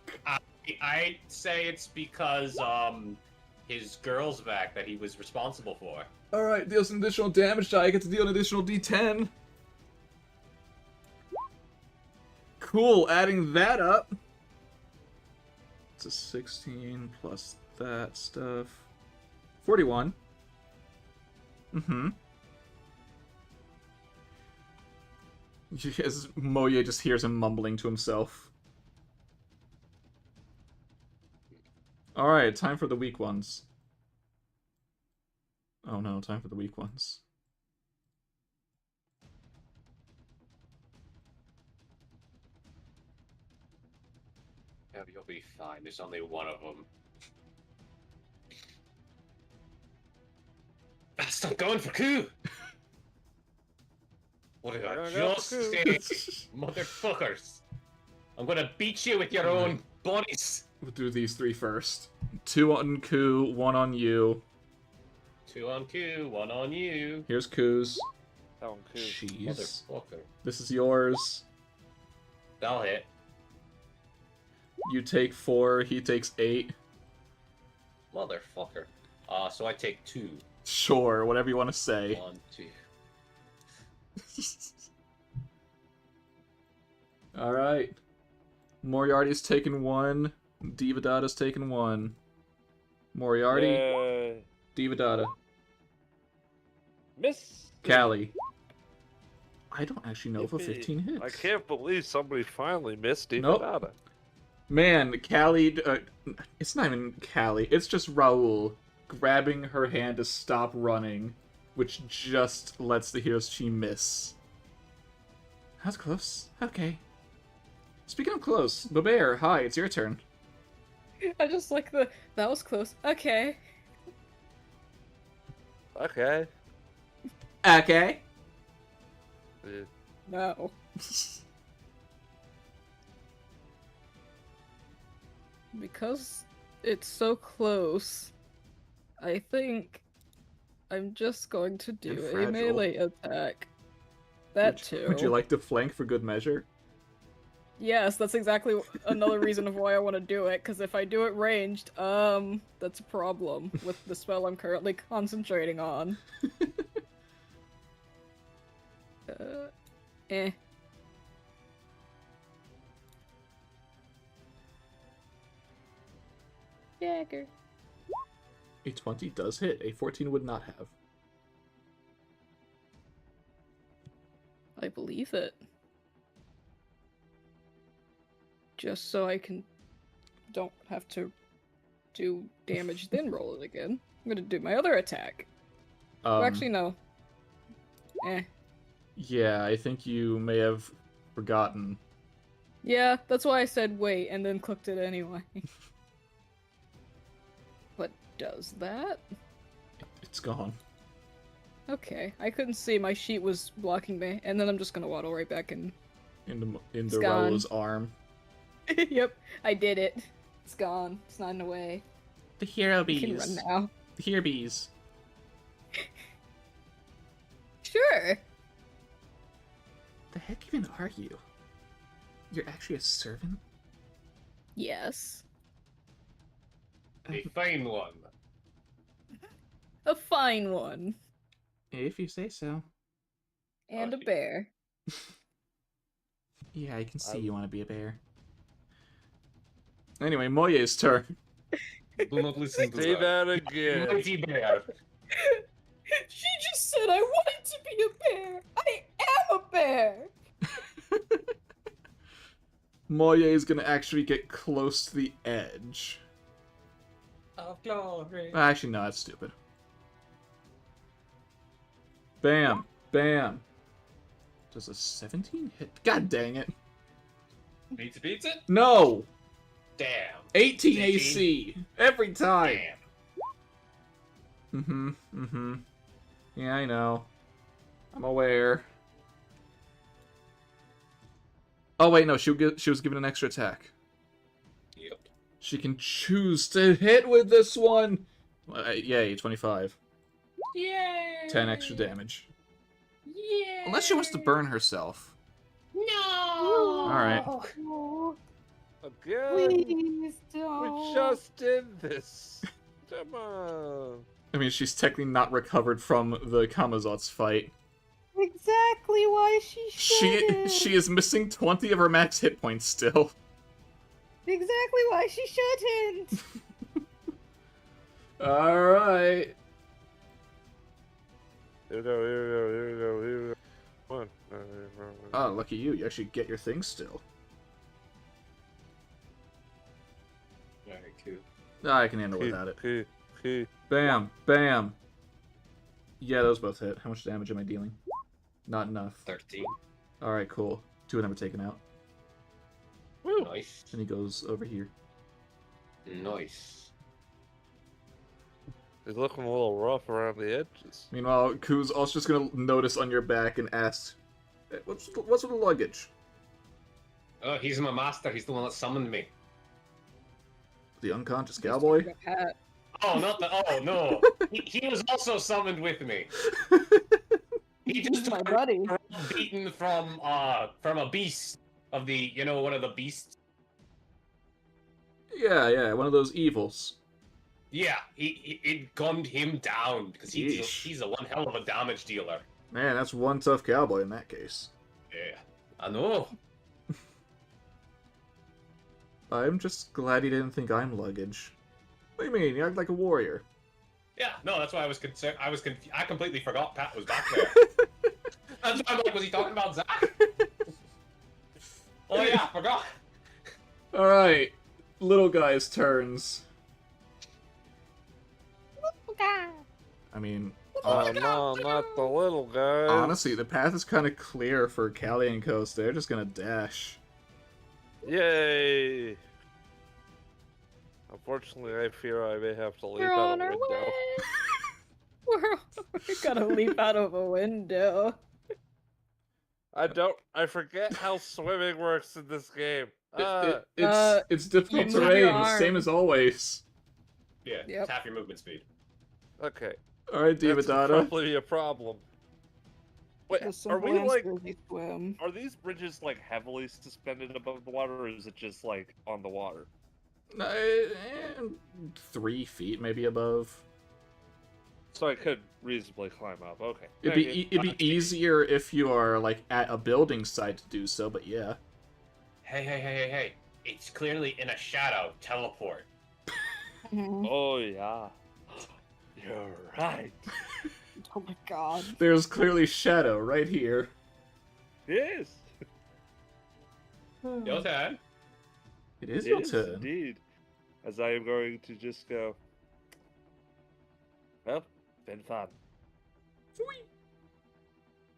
I'd say it's because, his girl's back that he was responsible for. Alright, deals an additional damage die. I get to deal an additional d10. Cool, adding that up. It's a 16 plus that stuff. 41. Mm-hmm. As Moye just hears him mumbling to himself. Alright, time for the weak ones. Oh no, time for the weak ones. Yeah, you'll be fine. There's only one of them. Stop going for coup! What did We're I gonna go just for say? Motherfuckers! I'm gonna beat you with your own bodies! We'll do these 3 first. 2 on Ku, 1 on you. 2 on coup, 1 on you. Here's Ku's. That one cool. Jeez. Motherfucker. This is yours. That'll hit. You take 4, he takes 8. Motherfucker. So I take 2. Sure, whatever you want to say. 1, 2. Alright. Moriarty's taken 1. Devadatta's taken 1. Moriarty, Yay. Devadatta, Miss. Callie. I don't actually know if a Yippee. 15 hits. I can't believe somebody finally missed Nope. Devadatta. Man, Callie, it's not even Callie, it's just Raoul grabbing her hand to stop running, which just lets the Hiroshi miss. That's close. Okay. Speaking of close, Babear, hi, it's your turn. I just like that was close. Okay. Okay. Okay. Yeah. No. Because it's so close, I think I'm just going to do And a fragile. melee attack. That too. Would you like to flank for good measure? Yes, that's exactly another reason of why I want to do it, because if I do it ranged, that's a problem with the spell I'm currently concentrating on. Eh. Jagger. A 20 does hit, a 14 would not have. I believe it. Just so I don't have to do damage then roll it again. I'm gonna do my other attack. Well, actually, no. Eh. Yeah, I think you may have forgotten. Yeah, that's why I said wait and then clicked it anyway. What does that? It's gone. Okay, I couldn't see, my sheet was blocking me, and then I'm just gonna waddle right back in. Into It's gone. Raoul's arm. Yep, I did it. It's gone. It's not in the way. The hero You can run now. The hero bees. Sure. The heck even are you? You're actually a servant? Yes. A fine one. A fine one. If you say so. And a Okay. bear. Yeah, I can see you want to be a bear. Anyway, Moye's turn. Do not listen to Say that. that again. Mighty bear. She just said I wanted to be a bear. I am a bear. Moye is gonna actually get close to the edge. Of glory. Actually, no, that's stupid. Bam! Bam! Does a 17 hit? God dang it. Beats it? No! Damn. 18 18? AC! Every time! Damn. Yeah, I know. I'm aware. Oh wait, no, she was given an extra attack. Yep. She can choose to hit with this one! Yay, 25. Yay! 10 extra damage. Yay! Unless she wants to burn herself. No! Alright. Again. Please We don't. just did this. Come on. I mean, she's technically not recovered from the Kamazot's fight. Exactly why she shouldn't. She is missing 20 of her max hit points still. Exactly why she shouldn't. Alright. Here we go, here we go, here we go, here we go. Come on. Oh, lucky you. You actually get your thing still. Alright, cool. I can handle without it. Okay. Bam. Bam. Yeah, those both hit. How much damage am I dealing? Not enough. 13. Alright, cool. 2 of them are taken out. Woo. Nice. And he goes over here. Nice. He's looking a little rough around the edges. Meanwhile, Ku's also just gonna notice on your back and ask, "Hey, what's with the luggage? Oh, he's my master. He's the one that summoned me. The unconscious cowboy?" Hat. Oh, not the. Oh no. He was also summoned with me. He just My took a buddy. beaten from a beast of the one of the beasts. Yeah, one of those evils. Yeah, it gunned him down because Yeesh. he's a one hell of a damage dealer. Man, that's one tough cowboy in that case. Yeah, I know. I'm just glad he didn't think I'm luggage. What do you mean? You act like a warrior. Yeah, no, that's why I was concerned. I completely forgot Pat was back there. That's why I'm like, was he talking about Zach? Oh yeah, I forgot. Alright, little guy's turns. I mean, Oh no, not the little guy. honestly, the path is kind of clear for Callie and Coast. They're just gonna dash. Yay! Unfortunately, I fear I may have to leap We're out on a our window. way. We're gonna leap out of a window. I forget how swimming works in this game. It's difficult you move your terrain, arm. same as always. Yeah, Yep. it's half your movement speed. Okay. Alright, That's Devadatta. probably a problem. Wait, The are simple we like, answer is you swim. are these bridges like heavily suspended above the water, or is it just like on the water? 3 feet maybe above. So I could reasonably climb up. Okay. It'd be easier if you are like at a building site to do so, but yeah. Hey! It's clearly in a shadow. Teleport. Mhm. Oh yeah. You're right. Oh my god. There's clearly shadow right here. Yes. Your turn. It is your Yes, turn. indeed. As I am going to just go. Well, been fun.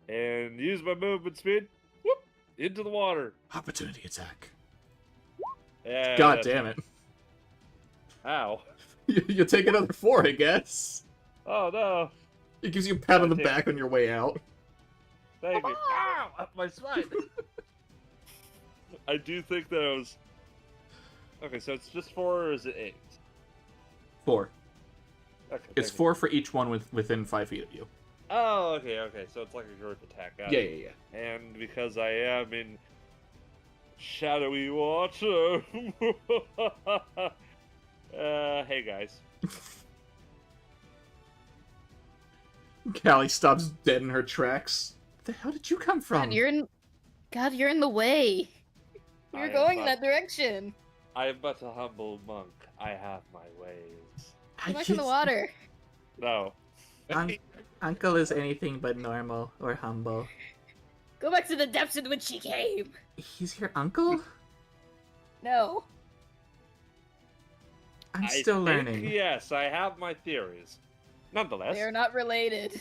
And use my movement speed. Whoop! Into the water. Opportunity attack. Yeah, God that's damn it. Ow. You take another 4, I guess. Oh no. It gives you a pat on the God damn. back on your way out. Thank you. Ow! Up my spine. I do think that I was. Okay, so it's just 4 or is it 8? 4. Okay. It's thank you. 4 for each one within 5 feet of you. Oh, okay. So it's like a group attack. Got it. Yeah. And because I am in shadowy water. Hey guys. Callie stops dead in her tracks. Where the hell did you come from? God, you're in the way. I You're am going not- that direction. I am but a humble monk. I have my ways. Go back in the water. No. Uncle is anything but normal or humble. Go back to the depths in which she came. He's your uncle? No. I'm I still think, learning. Yes, I have my theories. Nonetheless. They are not related.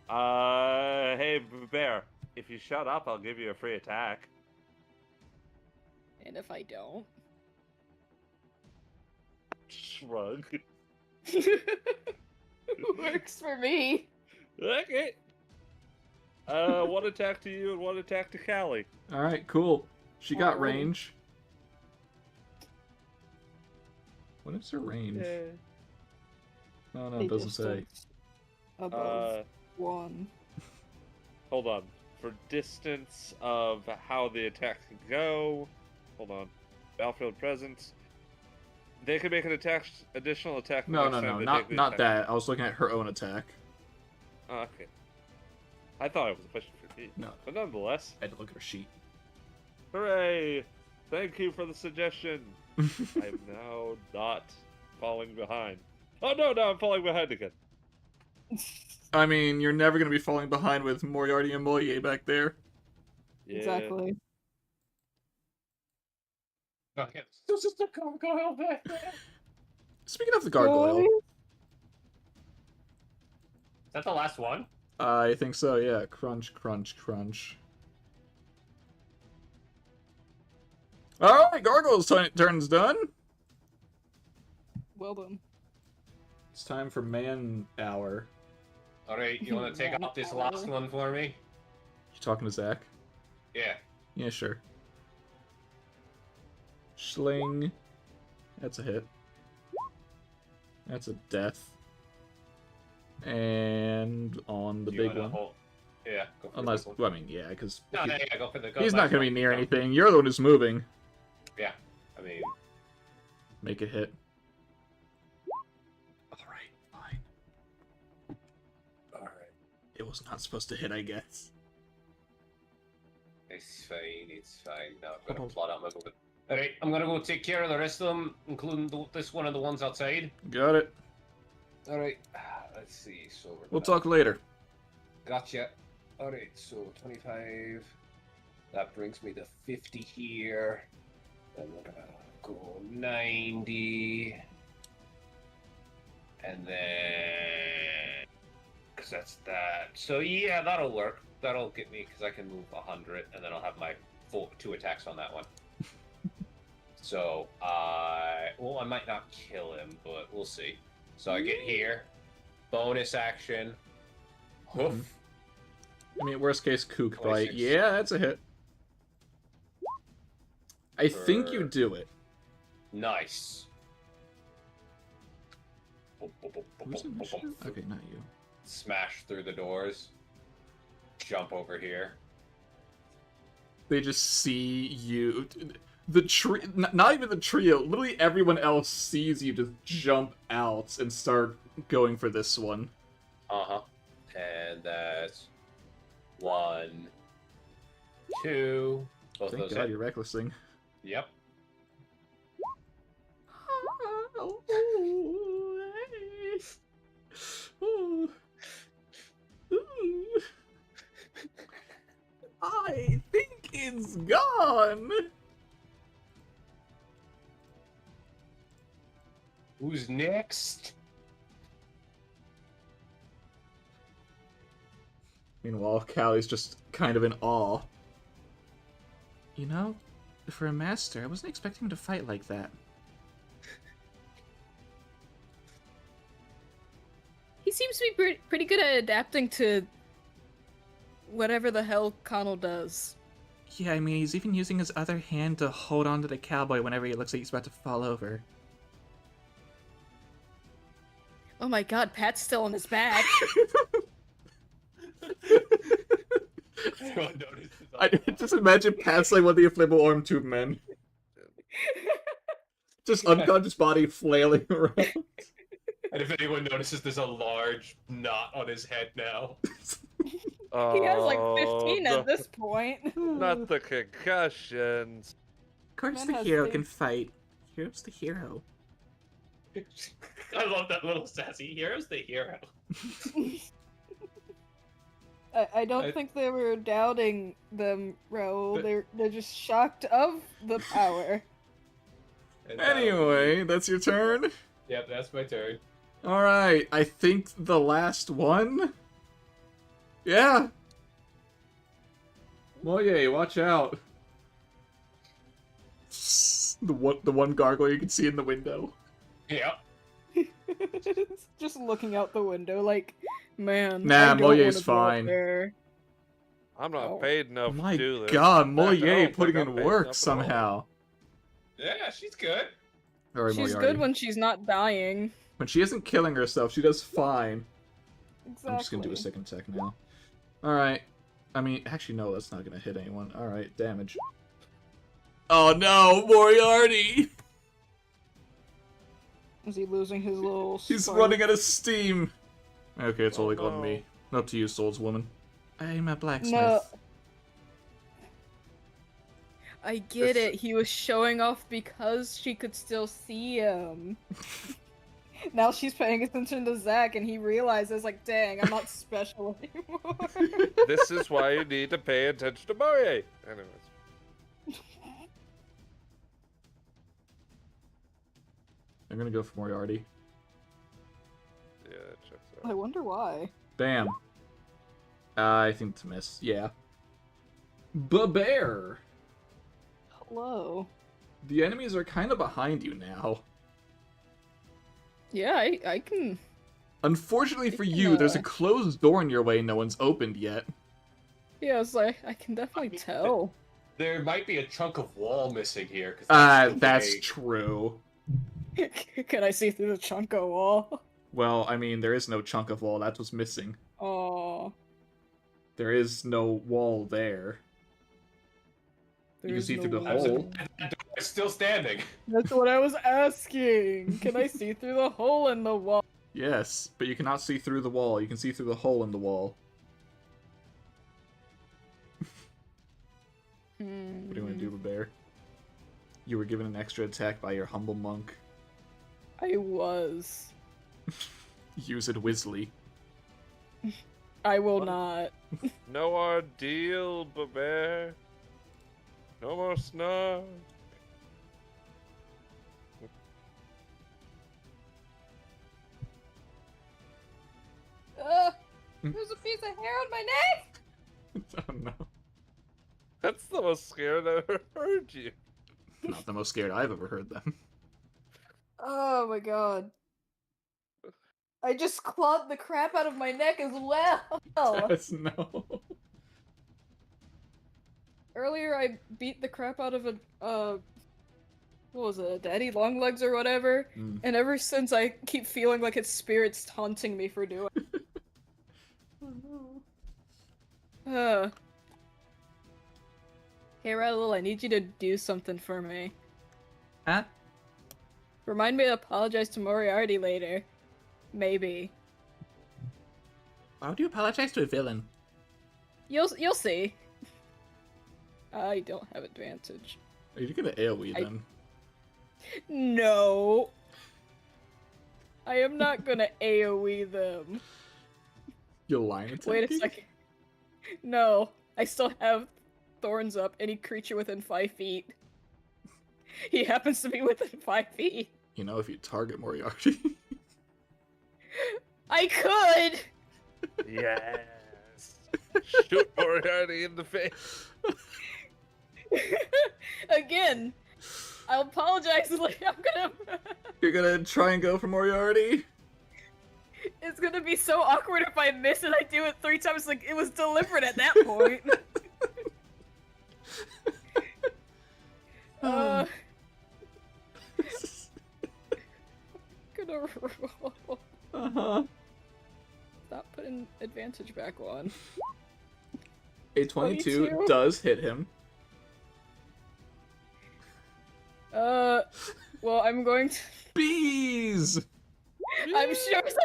Hey, Bear. If you shut up, I'll give you a free attack. And if I don't? Shrug. Works for me. Okay. One attack to you and one attack to Callie. Alright, cool. She got Alrighty. range. What is her range? Yeah. No, it doesn't say. Above 1. Hold on. For distance of how the attack can go. Hold on. Battlefield presence. They can make an additional attack. No, next time they not take the not attack. that. I was looking at her own attack. Oh, okay. I thought it was a question for me. No. But nonetheless, I had to look at her sheet. hooray! Thank you for the suggestion. I am now not falling behind. Oh no, I'm falling behind again. I mean, you're never gonna be falling behind with Moriarty and Moye back there. Yeah. Exactly. Okay, there's just a gargoyle back there. Speaking of the gargoyle, Is that the last one? I think so. Yeah, crunch, crunch, crunch. Alright, Gargoyle's turn's done. Well done. It's time for man hour. Alright, you want to take out this last one for me? You talking to Zach? Yeah. Yeah, sure. Schling. That's a hit. That's a death. And on the Do you big wanna one. hold- Yeah, go for Unless, the big well, I mean, yeah, because one. No, yeah, go for the he's not last going to be one. near No. anything. You're the one who's moving. Yeah, I mean, Make it hit. Alright, fine. alright. It was not supposed to hit, I guess. It's fine. Now I'm gonna Hold on. plot out my movement. Alright, I'm gonna go take care of the rest of them, including this one and the ones outside. Got it. Alright, let's see, so we're We'll gonna- talk later. Gotcha. Alright, so 25. That brings me to 50 here. Then we're gonna go 90. And then... Because that's that. So yeah, that'll work. That'll get me, because I can move 100, and then I'll have my full 2 attacks on that one. So, well, I might not kill him, but we'll see. So I get here. Bonus action. Hoof. Mhm. I mean, worst case, kook bite. 26. Yeah, that's a hit. I think you For- do it. Nice. Who's initiative? Okay, not you. Smash through the doors. Jump over here. They just see you. The tree, not even the trio. Literally everyone else sees you just jump out and start going for this one. Uh-huh. And that's 1, 2. Both of Thank those God hit. you're recklessing. Yep. I think it's gone. Who's next? Meanwhile, Callie's just kind of in awe. You know, for a master, I wasn't expecting him to fight like that. He seems to be pretty good at adapting to whatever the hell Connell does. Yeah, I mean, he's even using his other hand to hold on to the cowboy whenever he looks like he's about to fall over. Oh my god, Pat's still on his back. Everyone notices I just imagine Pat's like one of the inflatable arm tube men. Just unconscious body flailing around. And if anyone notices, there's a large knot on his head now. He has like 15 no, at this point. Not the concussions. Of course Man the has hero faith. can fight. Hero's the hero. I love that little sassy hero's the hero. I don't I- think they were doubting them, Raoul. They're just shocked of the power. And, Anyway, that's your turn. Yep, that's my turn. Alright, I think the last one? Yeah! Moye, watch out. The one gargoyle you can see in the window. Yep. Just looking out the window like, man, Nah, I don't Moye's wanna go out fine. there. I'm not Oh. paid enough My to do this. god, In fact, I Moye don't think putting I'm in paid work enough at all. somehow. Yeah, she's good. Alright, She's Moriarty. good when she's not dying. When she isn't killing herself, she does fine. Exactly. I'm just gonna do a second attack now. Alright. I mean, actually, no, that's not gonna hit anyone. Alright, damage. Oh no, Moriarty! Is he losing his little? He's sprite? running out of steam! Okay, it's Oh, only on no. me. Up to you, swordswoman. I'm a blacksmith. No. I get This- it. He was showing off because she could still see him. Now she's paying attention to Zach, and he realizes, like, dang, I'm not special anymore. This is why you need to pay attention to Moye. Anyways. I'm gonna go for Moriarty. Yeah, that checks I out. wonder why. Bam. I think it's a miss. Yeah. Bear. Hello. The enemies are kind of behind you now. Yeah, I can. Unfortunately for can, you, there's a closed door in your way no one's opened yet. Yeah, it's like I can definitely tell. There might be a chunk of wall missing here. That's true. Can I see through the chunk of wall? Well, I mean, there is no chunk of wall. That's what's missing. Oh. There is no wall there. You can There's see no through the wall. hole. It's still standing. That's what I was asking. Can I see through the hole in the wall? Yes, but you cannot see through the wall. You can see through the hole in the wall. What do you want to do, Bear? You were given an extra attack by your humble monk. I was. Use it wisely. I will not. No ordeal, bear. No more snark. There's a piece of hair on my neck! Oh no. That's the most scared I've ever heard you. Not the most scared I've ever heard them. Oh my god. I just clawed the crap out of my neck as well! Yes, no. Earlier I beat the crap out of a, what was it, a daddy long legs or whatever, and ever since I keep feeling like its spirit's taunting me for doing it. Hey Raoul, I need you to do something for me. Huh? Remind me to apologize to Moriarty later. Maybe. Why would you apologize to a villain? You'll see. I don't have advantage. Are you gonna AoE them? No. I am not gonna AoE them. You'll line attack. Wait a second. No, I still have thorns up. Any creature within 5 feet. He happens to be within 5 feet. You know, if you target Moriarty. I could! Yes. Shoot Moriarty in the face. Again, I'll apologize. Like, I'm gonna. You're gonna try and go for Moriarty? It's gonna be so awkward if I miss and I do it 3 times. Like, it was deliberate at that point. Gonna roll. Uh-huh. Stop putting advantage back on. A 22 22? does hit him. Well, I'm going to. Bees! I'm sure. Why is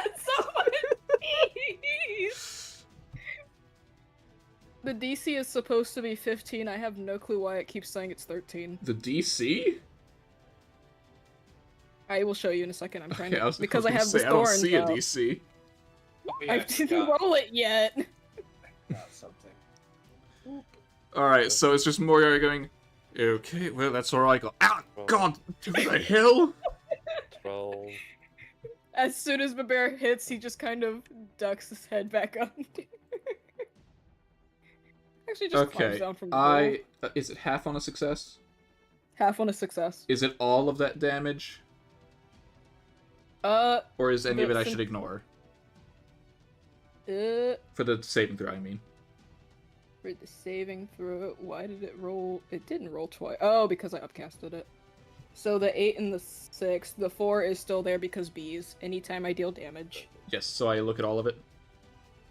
it so many bees? The DC is supposed to be 15. I have no clue why it keeps saying it's 13. The DC? I will show you in a second. I'm trying Okay, to because I have the I don't thorns see a out. DC. Oh, I didn't roll it yet. Got something. Alright, so it's just Moriarty going, okay, well, that's where I go. Ah, God, to the hill? 12. As soon as the bear hits, he just kind of ducks his head back up. Actually, just climbs Okay, down from the hole. is it half on a success? Half on a success. Is it all of that damage? Or is any of it I should ignore? For the saving throw, I mean. For the saving throw, why did it roll? It didn't roll twice. Oh, because I upcasted it. So the 8 and the 6, the 4 is still there because bees. Anytime I deal damage. Yes, so I look at all of it.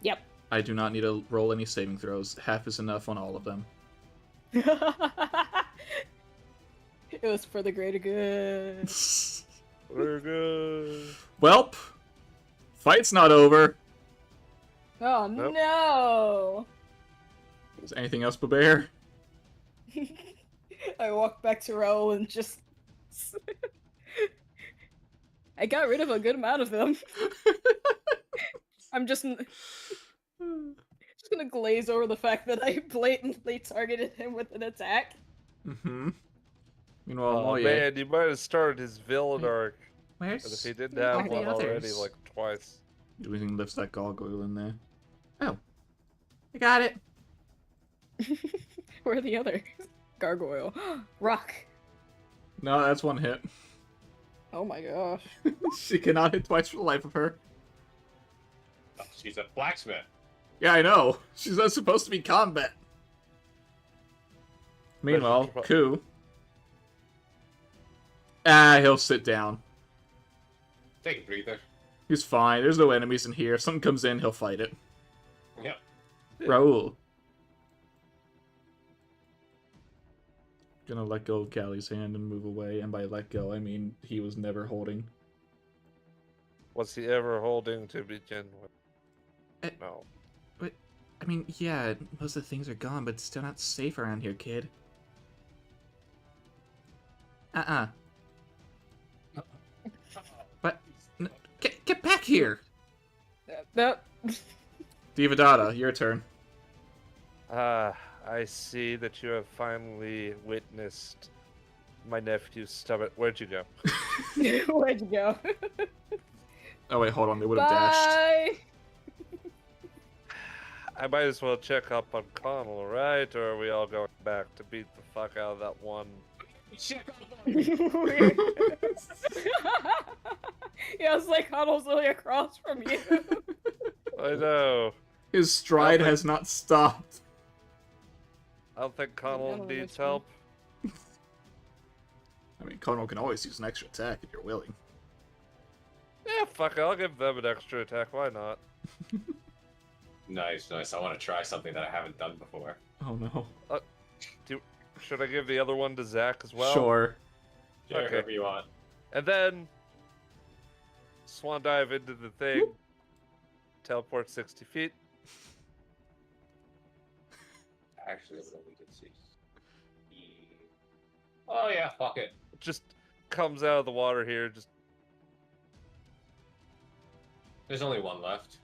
Yep. I do not need to roll any saving throws. Half is enough on all of them. It was for the greater good. We're good. Welp, fight's not over. Oh Nope. no! Is anything else, Bear? I walk back to Raoul and just... I got rid of a good amount of them. I'm just gonna glaze over the fact that I blatantly targeted him with an attack. Mm-hmm. Meanwhile, Oh Moye. man, you might have started his villain arc. And if Where's... he didn't have where are one the already, others? like twice. Everything lifts that gargoyle in there. Oh. I got it. Where are the other? Gargoyle. Rock. No, that's one hit. Oh my gosh. She cannot hit twice for the life of her. Oh, she's a blacksmith. Yeah, I know. She's not supposed to be combat. Meanwhile, Ku. He'll sit down. Take a breather. He's fine. There's no enemies in here. If something comes in, he'll fight it. Yep. Raul. Gonna let go of Callie's hand and move away. And by let go, I mean he was never holding. Was he ever holding to begin with? No. But, I mean, yeah, most of the things are gone, but it's still not safe around here, kid. But, get back here! Nope. Devadatta, your turn. I see that you have finally witnessed my nephew's stomach. Where'd you go? Where'd you go? Oh wait, hold on, they would have dashed. Bye! I might as well check up on Connell, right? Or are we all going back to beat the fuck out of that one? Yeah, it's like Connell's literally across from you. I know. His stride has not stopped. I don't think I Connell don't needs understand. help. I mean, Connell can always use an extra attack if you're willing. Yeah, fuck it. I'll give them an extra attack. Why not? Nice, nice. I want to try something that I haven't done before. Oh no. Should I give the other one to Zach as well? Sure. Sure, Okay. whoever you want. And then swan dive into the thing. Teleport 60 feet. Actually, what we did see. Oh yeah, fuck it. Just comes out of the water here. Just There's only one left.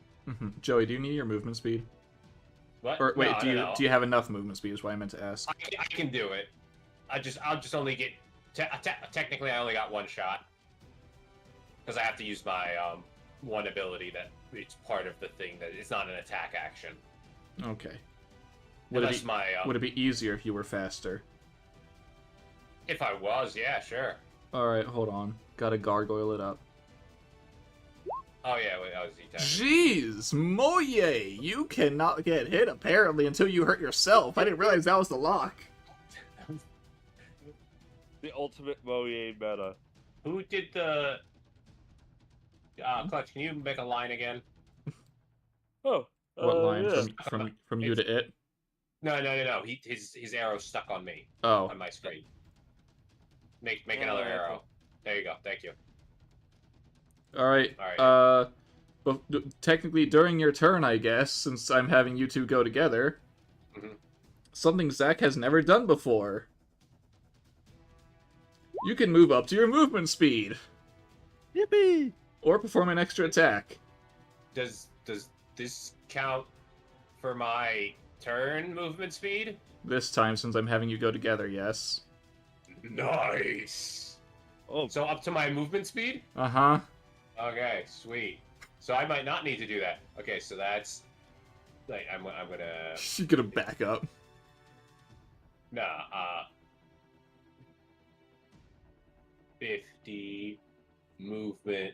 Joey, do you need your movement speed? What? Or wait, No, no. do you have enough movement speed? Is what I meant to ask. I can do it. I'll just only get. Technically, I only got one shot because I have to use my one ability that it's part of the thing that it's not an attack action. Okay. Would Unless it my be, would it be easier if you were faster? if I was, yeah, sure. All right, hold on. Gotta gargoyle it up. Oh yeah, wait, that was the attack. Jeez, Moye, you cannot get hit apparently until you hurt yourself. I didn't realize that was the lock. the ultimate Moe meta. Who did the? Clutch, can you make a line again? Oh. What line yeah. from you to it? No. His arrow's stuck on me Oh, on my screen. Make another arrow. There you go. Thank you. all right. All right. But technically during your turn, I guess, since I'm having you two go together, Mhm. something Zach has never done before. You can move up to your movement speed, Yippee! or perform an extra attack. Does this count for my turn movement speed? This time, since I'm having you go together, yes. Nice. Oh, So up to my movement speed? Uh-huh. Okay, sweet. So I might not need to do that. Okay, so that's like I'm gonna You're gonna back up. 50 movement.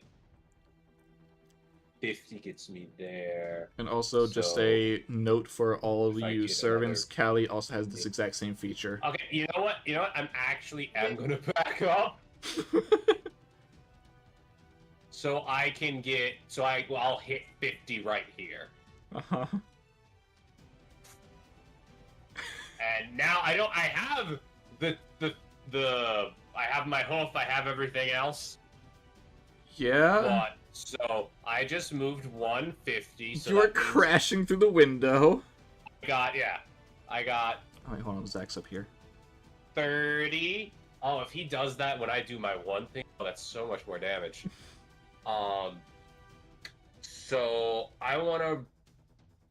50 gets me there. And also, just So, a note for all of if I you get servants, another- Callie also has this exact same feature. Okay, you know what? I'm actually gonna back up. So I can get I'll hit 50 right here. Uh-huh. And now I have I have my hoof, I have everything else. Yeah? But so I just moved 150. So You are that means crashing through the window. I got Oh, wait, hold on, Zach's up here. 30. Oh, if he does that when I do my one thing, oh, that's so much more damage. So I want to.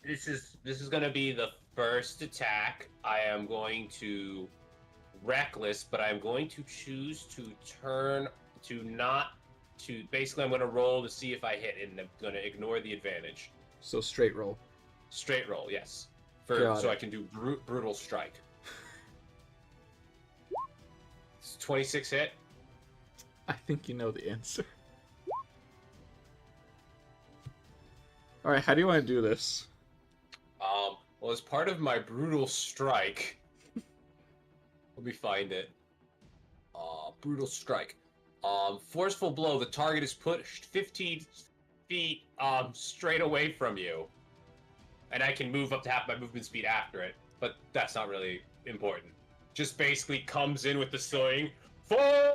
This is gonna be the first attack. I am going to reckless, but I'm going to choose to turn to not to. Basically, I'm gonna roll to see if I hit, and I'm gonna ignore the advantage. So straight roll. Straight roll, yes. Got So it. I can do brutal strike. It's 26 hit. I think you know the answer. Alright, how do you want to do this? Well, as part of my brutal strike, let me find it. Brutal strike. Forceful blow. The target is pushed 15 feet straight away from you, and I can move up to half my movement speed after it. But that's not really important. Just basically comes in with the swing. Forward!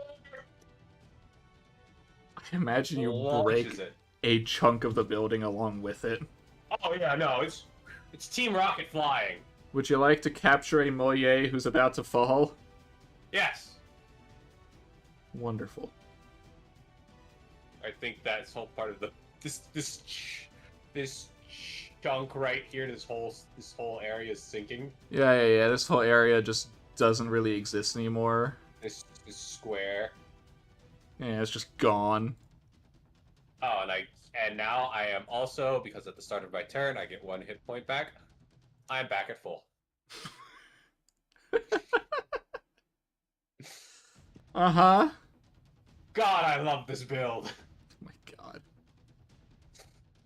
I imagine you Launches break it. a chunk of the building along with it. Oh yeah, no, it's Team Rocket flying. Would you like to capture a Moye who's about to fall? Yes. Wonderful. I think that's all part of the this chunk right here. This whole area is sinking. Yeah. This whole area just doesn't really exist anymore. This square. Yeah, it's just gone. Oh, and now I am also, because at the start of my turn I get 1 hit point back. I'm back at full. Uh-huh. God, I love this build. Oh my god.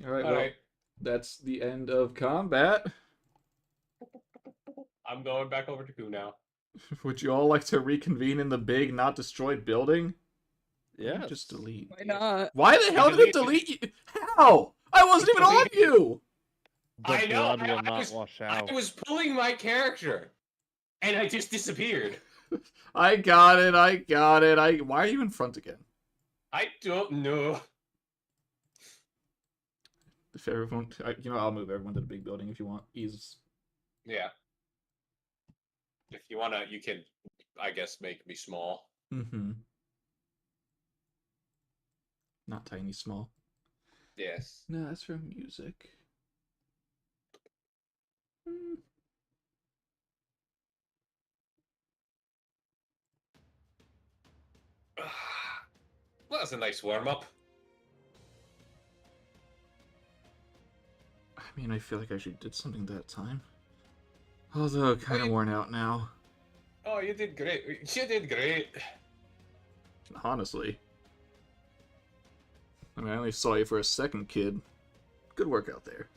Alright, All well, right, that's the end of combat. I'm going back over to Ku now. Would you all like to reconvene in the big, not destroyed building? Yeah. Just delete. Why not? Why the hell did it delete you? How? I wasn't even on you! The I know, blood will I not was- wash I out. was pulling my character, and I just disappeared. I got it. Why are you in front again? I don't know. If everyone... I'll move everyone to the big building if you want. Ease. Yeah. If you wanna, you can, I guess, make me small. Mm-hmm. Not tiny, small. Yes. No, that's for music. Well, that's a nice warm-up. I mean, I feel like I actually did something that time. Although, kind of worn out now. Oh, you did great. You did great. Honestly. I mean, I only saw you for a second, kid. Good work out there.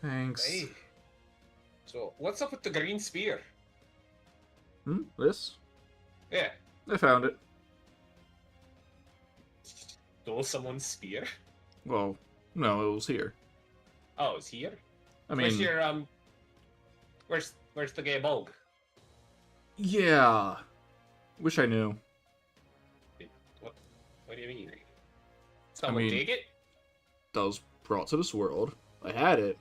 Thanks. Hey. So, what's up with the green spear? This? Yeah. I found it. Stole someone's spear? Well, no, it was here. Oh, it's here? I Where's mean, your, where's the gay bulg? yeah. Wish I knew. What do you mean? Someone mean- take it? That was brought to this world. I had it.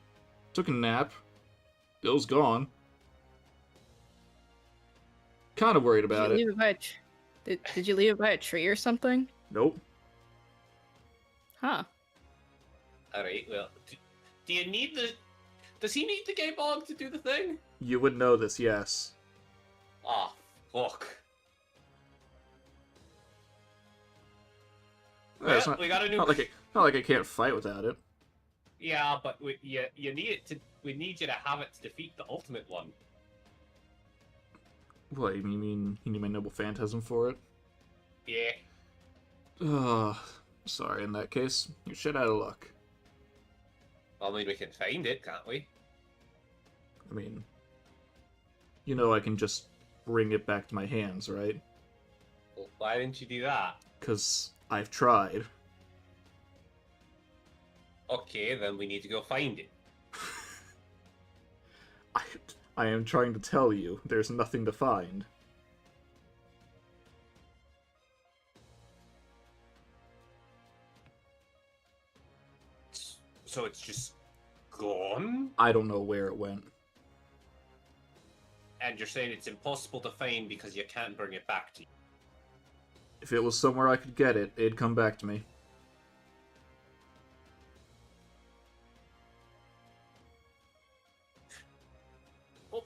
Took a nap. Bill's gone. Kind of worried about Did it. you leave it by did you leave it by a tree or something? Nope. Huh. Alright, well, do you need the... Does he need the gay bulg to do the thing? You would know this, yes. Ah, fuck. Yeah, it's Well, we got a new... not like I can't fight without it. Yeah, but you need it to... We need you to have it to defeat the ultimate one. What, you mean you need my noble phantasm for it? Yeah. Ugh. Sorry, in that case, you're shit out of luck. Well, I mean, we can find it, can't we? I mean, I can just bring it back to my hands, right? Well, why didn't you do that? 'Cause I've tried. Okay, then we need to go find it. I am trying to tell you, there's nothing to find. So it's just gone? I don't know where it went. And you're saying it's impossible to find because you can't bring it back to you? If it was somewhere I could get it, it'd come back to me. Well,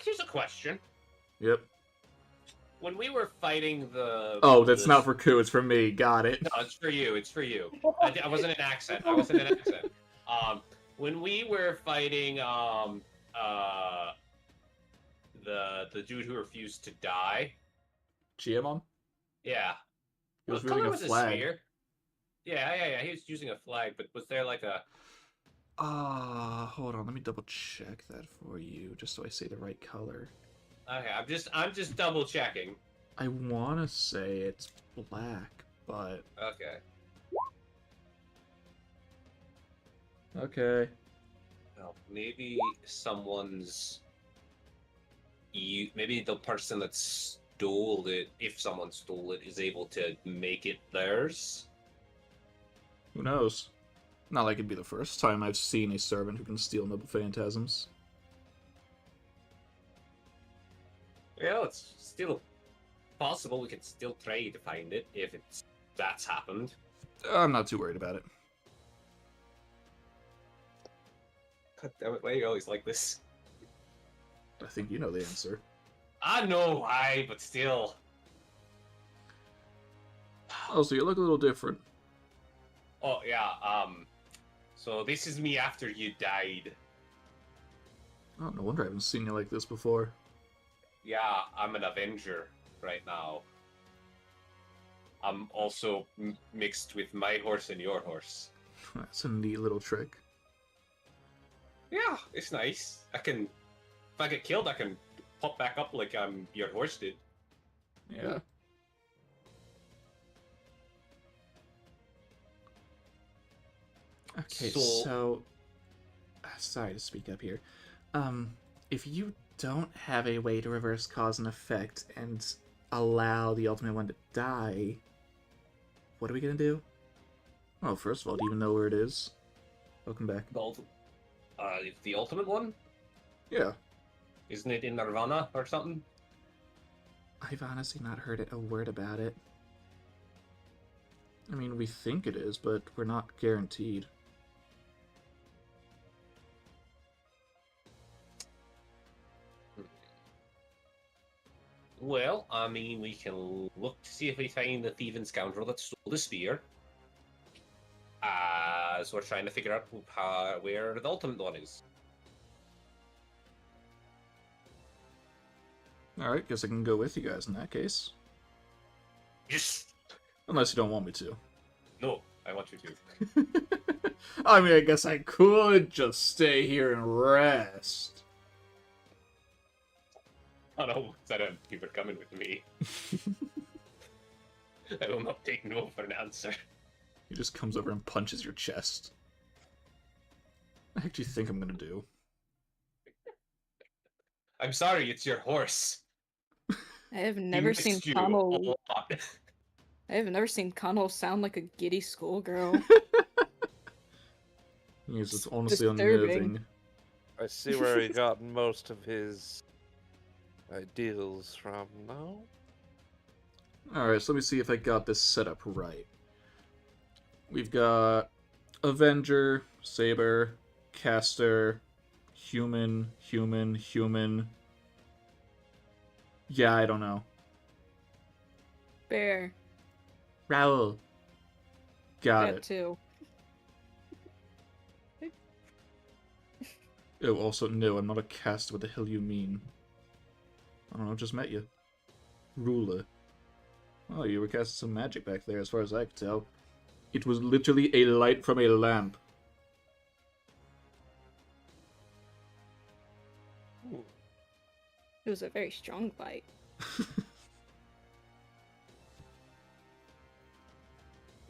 here's a question. Yep. When we were fighting the... Oh, that's not for Ku, it's for me. Got it. No, it's for you. It's for you. I wasn't an accent. When we were fighting the dude who refused to die, Giamon? Yeah. He was What waving color a was his flag. spear? Yeah. He was using a flag, but was there like a? Hold on, let me double check that for you, just so I say the right color. Okay, I'm just double checking. I want to say it's black, but Okay. okay. Well, maybe someone's. Maybe the person that stole it, if someone stole it, is able to make it theirs. Who knows? Not like it'd be the first time I've seen a servant who can steal noble phantasms. Yeah, it's still possible. We could still try to find it if that's happened. I'm not too worried about it. God damn it! Why are you always like this? I think you know the answer. I know why, but still. Oh, so you look a little different. Oh yeah. So this is me after you died. Oh, no wonder I haven't seen you like this before. Yeah, I'm an Avenger right now. I'm also mixed with my horse and your horse. That's a neat little trick. Yeah, it's nice. If I get killed, I can pop back up like your horse did. Yeah. Okay, so sorry to speak up here. If you don't have a way to reverse cause and effect and allow the ultimate one to die, what are we gonna do? Oh, first of all, do you even know where it is? Welcome back. The ultimate one? Yeah. Isn't it in Nirvana or something? I've honestly not heard a word about it. I mean, we think it is, but we're not guaranteed. Well, I mean, we can look to see if we find the thieving scoundrel that stole the spear. So we're trying to figure out where the ultimate one is. Alright, guess I can go with you guys in that case. Yes! Unless you don't want me to. No, I want you to. I mean, I guess I could just stay here and rest. Oh no, you were coming with me. I will not take no for an answer. He just comes over and punches your chest. I actually think I'm gonna do. I'm sorry, it's your horse. I have He never missed seen you Kano. a lot. I have never seen Kano sound like a giddy schoolgirl. Yes, it's honestly Disturbing. unnerving. I see where he got most of his ideals from now. Alright, so let me see if I got this set up right. We've got Avenger, Saber, Caster, Human. Yeah, I don't know. Bear. Raoul. Got That it. too. Oh, also, no, I'm not a caster. What the hell you mean? I don't know, just met you. Ruler. Oh, you were casting some magic back there, as far as I could tell. It was literally a light from a lamp. It was a very strong fight.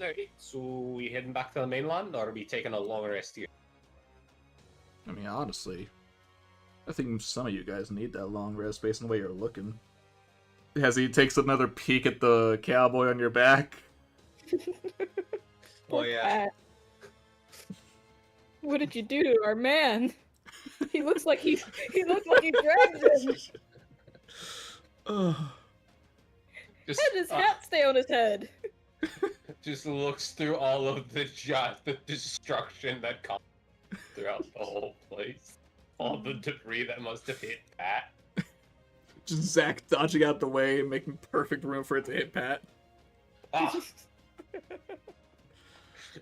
Alright, so we heading back to the mainland, or are we taking a long rest here? I mean, honestly, I think some of you guys need that long rest based on the way you're looking. As he takes another peek at the cowboy on your back. Oh yeah. What did you do to our man? He looks like he dragged him. Ugh. Just, Had his hat stay on his head. just looks through all of the destruction that comes throughout the whole place. All the debris that must have hit Pat. Just Zach dodging out the way and making perfect room for it to hit Pat. Ah.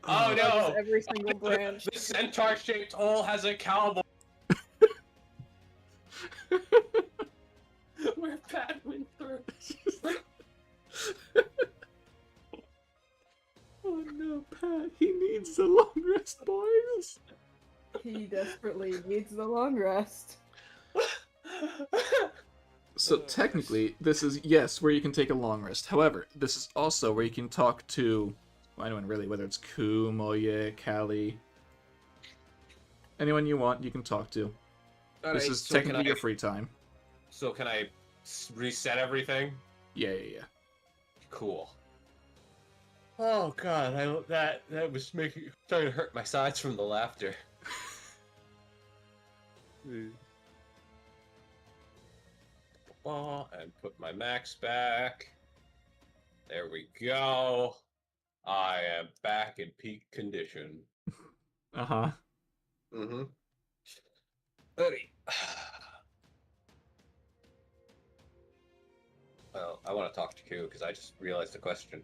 Oh no! Every single branch. The centaur-shaped hole has a cowboy. Where Pat went through. desperately needs the long rest. So technically, this is, yes, where you can take a long rest. However, this is also where you can talk to anyone really, whether it's Ku, Moye, Callie. Anyone you want, you can talk to. This Alright, is so technically your free time. So can I reset everything? Yeah. Cool. Oh god, that was starting to hurt my sides from the laughter. And put my max back. There we go. I am back in peak condition. Uh-huh. Mm-hmm. Buddy. Well, I want to talk to Q because I just realized the question.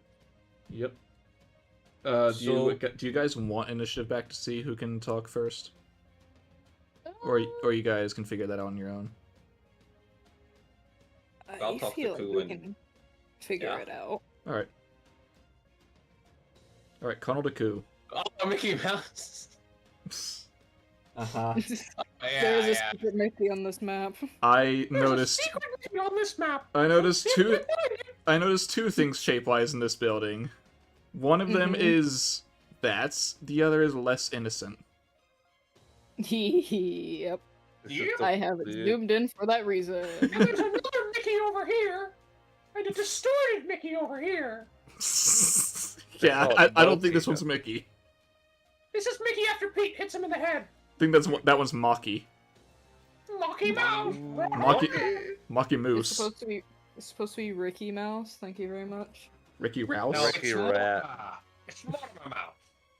Yep. So- Do you guys want initiative back to see who can talk first? Or you guys can figure that out on your own? I'll I talk to feel like Ku we and- can figure it out. Alright. Alright, Connell to Ku. Oh, Mickey Mouse. Uh-huh. Yeah, There's a yeah. secret Mickey on this map. I noticed on this map. I noticed two things shape-wise in this building. One of them Mhm. is bats, the other is less innocent. Yep. It's just I have it the- zoomed in for that reason. And there's another Mickey over here, and a distorted Mickey over here. Yeah, call I it don't think this Maltese. one's Mickey. This is Mickey after Pete hits him in the head. I think that one's Maki. Mocky Mouse. Maki It's Moose. supposed to be Ricky Mouse. Thank you very much. Ricky Rouse. No, Ricky it's Rat. Mortimer. It's Mortimer Mouse.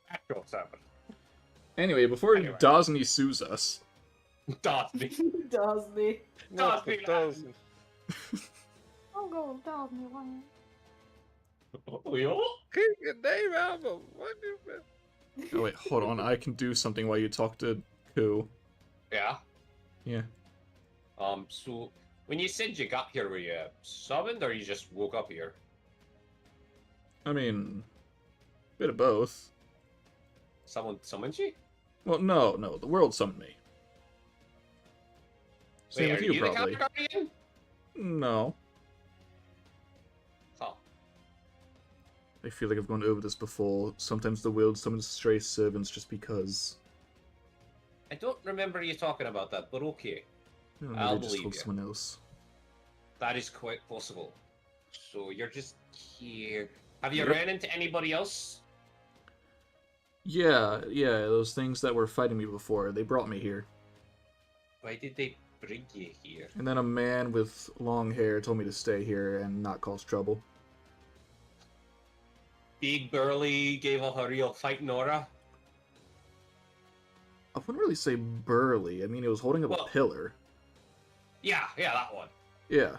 Actual 7. Anyway, before Anyway. Dosney sues us, Dosby. Dosby. What Dosby. doesn't? I'll go Dosby land. Oh, yo. Keep your name out of it. What you oh wait, hold on, I can do something while you talk to Ku. Yeah. Yeah. So when you said you got here, were you summoned or you just woke up here? I mean, bit of both. Someone summoned you? Well, no, the world summoned me. Same Wait, with are you, you probably. the Guardian? No. Oh. I feel like I've gone over this before. Sometimes the world summons stray servants just because. I don't remember you talking about that, but okay. I don't know, I'll they just believe told you. someone else. That is quite possible. So you're just here. Have you Yep. ran into anybody else? Yeah, those things that were fighting me before, they brought me here. Why did they bring you here? And then a man with long hair told me to stay here and not cause trouble. Big Burly gave off a real fighting aura. I wouldn't really say burly. I mean, he was holding up Well- a pillar. Yeah, that one. Yeah.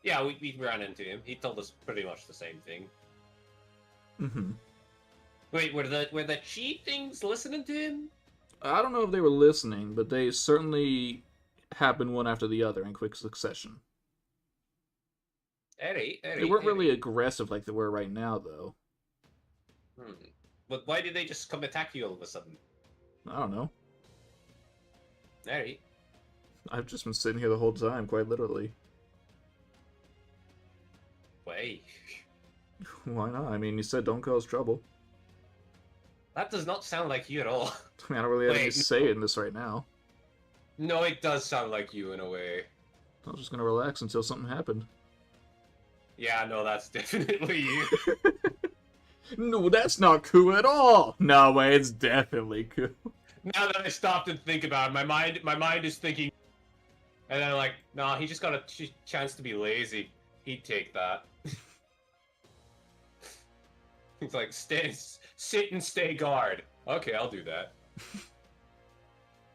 Yeah, we ran into him. He told us pretty much the same thing. Mm-hmm. Wait, were the cheat things listening to him? I don't know if they were listening, but they certainly happened one after the other in quick succession. Eddie. They weren't really aggressive like they were right now, though. But why did they just come attack you all of a sudden? I don't know. Eddie. I've just been sitting here the whole time, quite literally. Wait. Why not? I mean, you said don't cause trouble. That does not sound like you at all. I mean, I don't really have any Wait, say in this right now. No, it does sound like you in a way. I was just gonna relax until something happened. Yeah, no, that's definitely you. No, that's not Ku at all! No way, it's definitely Ku. Now that I stopped and think about it, my mind is thinking, and then like, nah, he just got a chance to be lazy. He'd take that. He's like, sit and stay guard. Okay, I'll do that.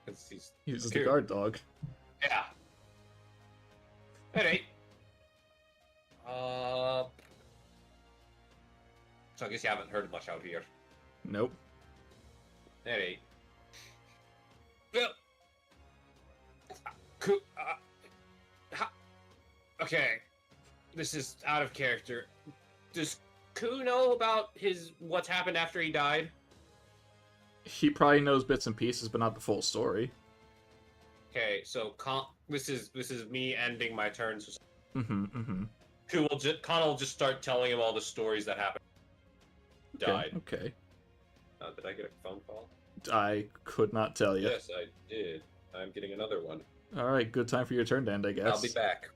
'Cause He's just a cute. guard dog. Yeah. Alright. So I guess you haven't heard much out here. Nope. Alright. Well. Okay. This is out of character. Does Ku know about what's happened after he died? He probably knows bits and pieces, but not the full story. Okay, so this is me ending my turn. So Mm-hmm. Connor will just start telling him all the stories that happened. Okay. Died. Okay. Did I get a phone call? I could not tell you. Yes, I did. I'm getting another one. All right, good time for your turn to end, I guess. I'll be back.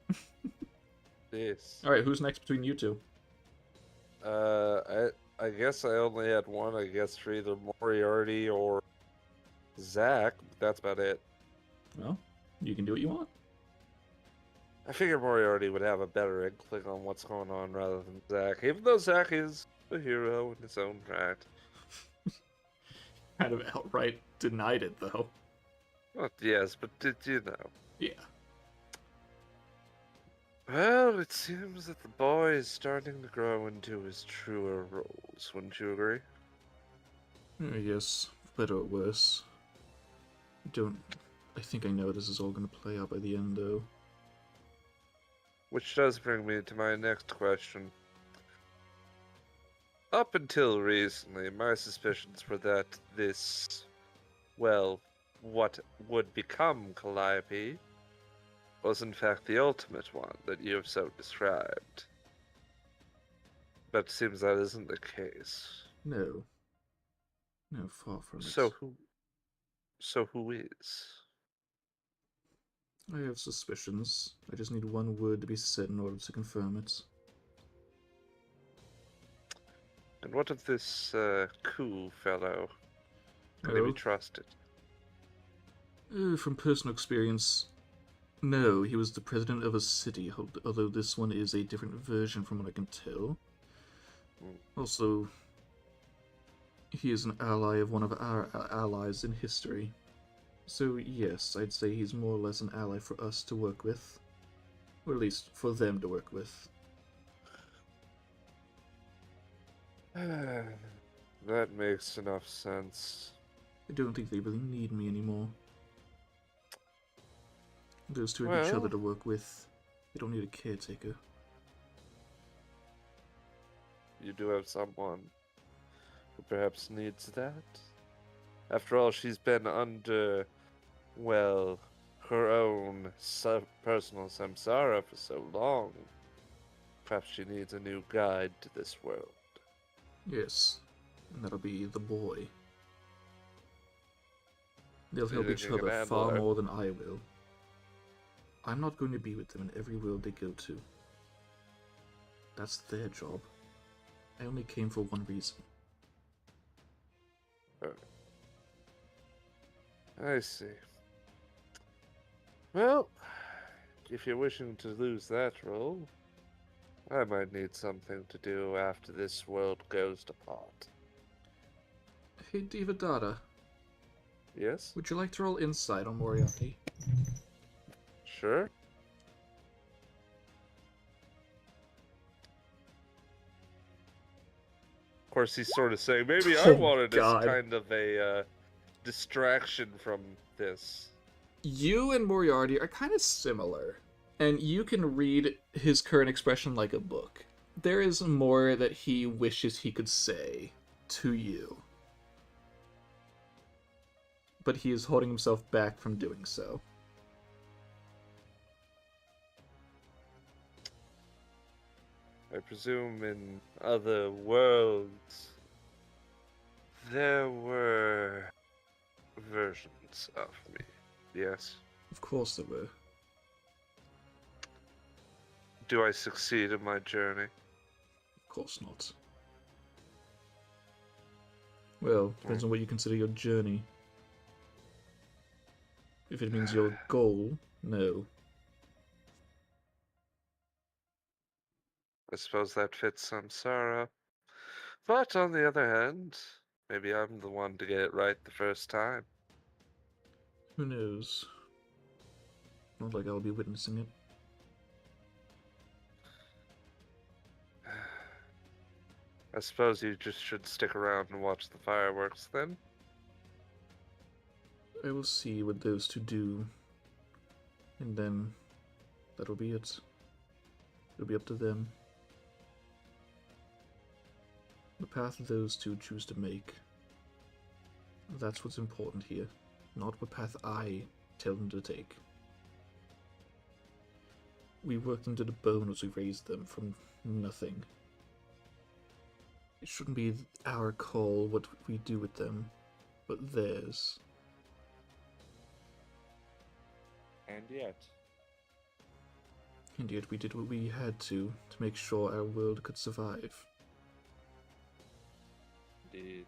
This. All right, who's next between you two? I guess I only had one. I guess for either Moriarty or Zach. But that's about it. Well, you can do what you want. I figure Moriarty would have a better inkling on what's going on rather than Zach, even though Zach is a hero in his own right. Kind of outright denied it, though. Well, yes, but did you know? Yeah. Well, it seems that the boy is starting to grow into his truer roles, wouldn't you agree? Yes, for better or worse. I think I know this is all going to play out by the end, though. Which does bring me to my next question. Up until recently, my suspicions were that this, well, what would become Calliope, was in fact the ultimate one that you have so described. But it seems that isn't the case. No. No, far from it. So who is? I have suspicions. I just need one word to be said in order to confirm it. And what of this cool fellow? Can he Oh. be trusted? From personal experience, no, he was the president of a city, although this one is a different version from what I can tell. Also, he is an ally of one of our allies in history. So yes, I'd say he's more or less an ally for us to work with. Or at least for them to work with. That makes enough sense. I don't think they really need me anymore. Those two have each Well- other to work with. They don't need a caretaker. You do have someone who perhaps needs that. After all, she's been under, well, her own personal samsara for so long. Perhaps she needs a new guide to this world. Yes, and that'll be the boy. They'll help each Feeling an other far handler. more than I will. I'm not going to be with them in every world they go to. That's their job. I only came for one reason. I see. Well, if you're wishing to lose that role, I might need something to do after this world goes to pot. Hey, Devadatta, Yes? would you like to roll insight on Moriarty? Sure. Of course, he's sort of saying, maybe I Oh, wanted God. as kind of a distraction from this. You and Moriarty are kind of similar, and you can read his current expression like a book. There is more that he wishes he could say to you, but he is holding himself back from doing so. I presume in other worlds, there were versions of me. Yes? Of course there were. Do I succeed in my journey? Of course not. Well, depends on what you consider your journey. If it means your goal, no. I suppose that fits samsara. But on the other hand, maybe I'm the one to get it right the first time. Who knows? Not like I'll be witnessing it. I suppose you just should stick around and watch the fireworks then. I will see what those two do. And then that'll be it. It'll be up to them. The path those two choose to make. That's what's important here, not what path I tell them to take. We worked them to the bone as we raised them from nothing. It shouldn't be our call what we do with them, but theirs. And yet, And yet we did what we had to make sure our world could survive. indeed.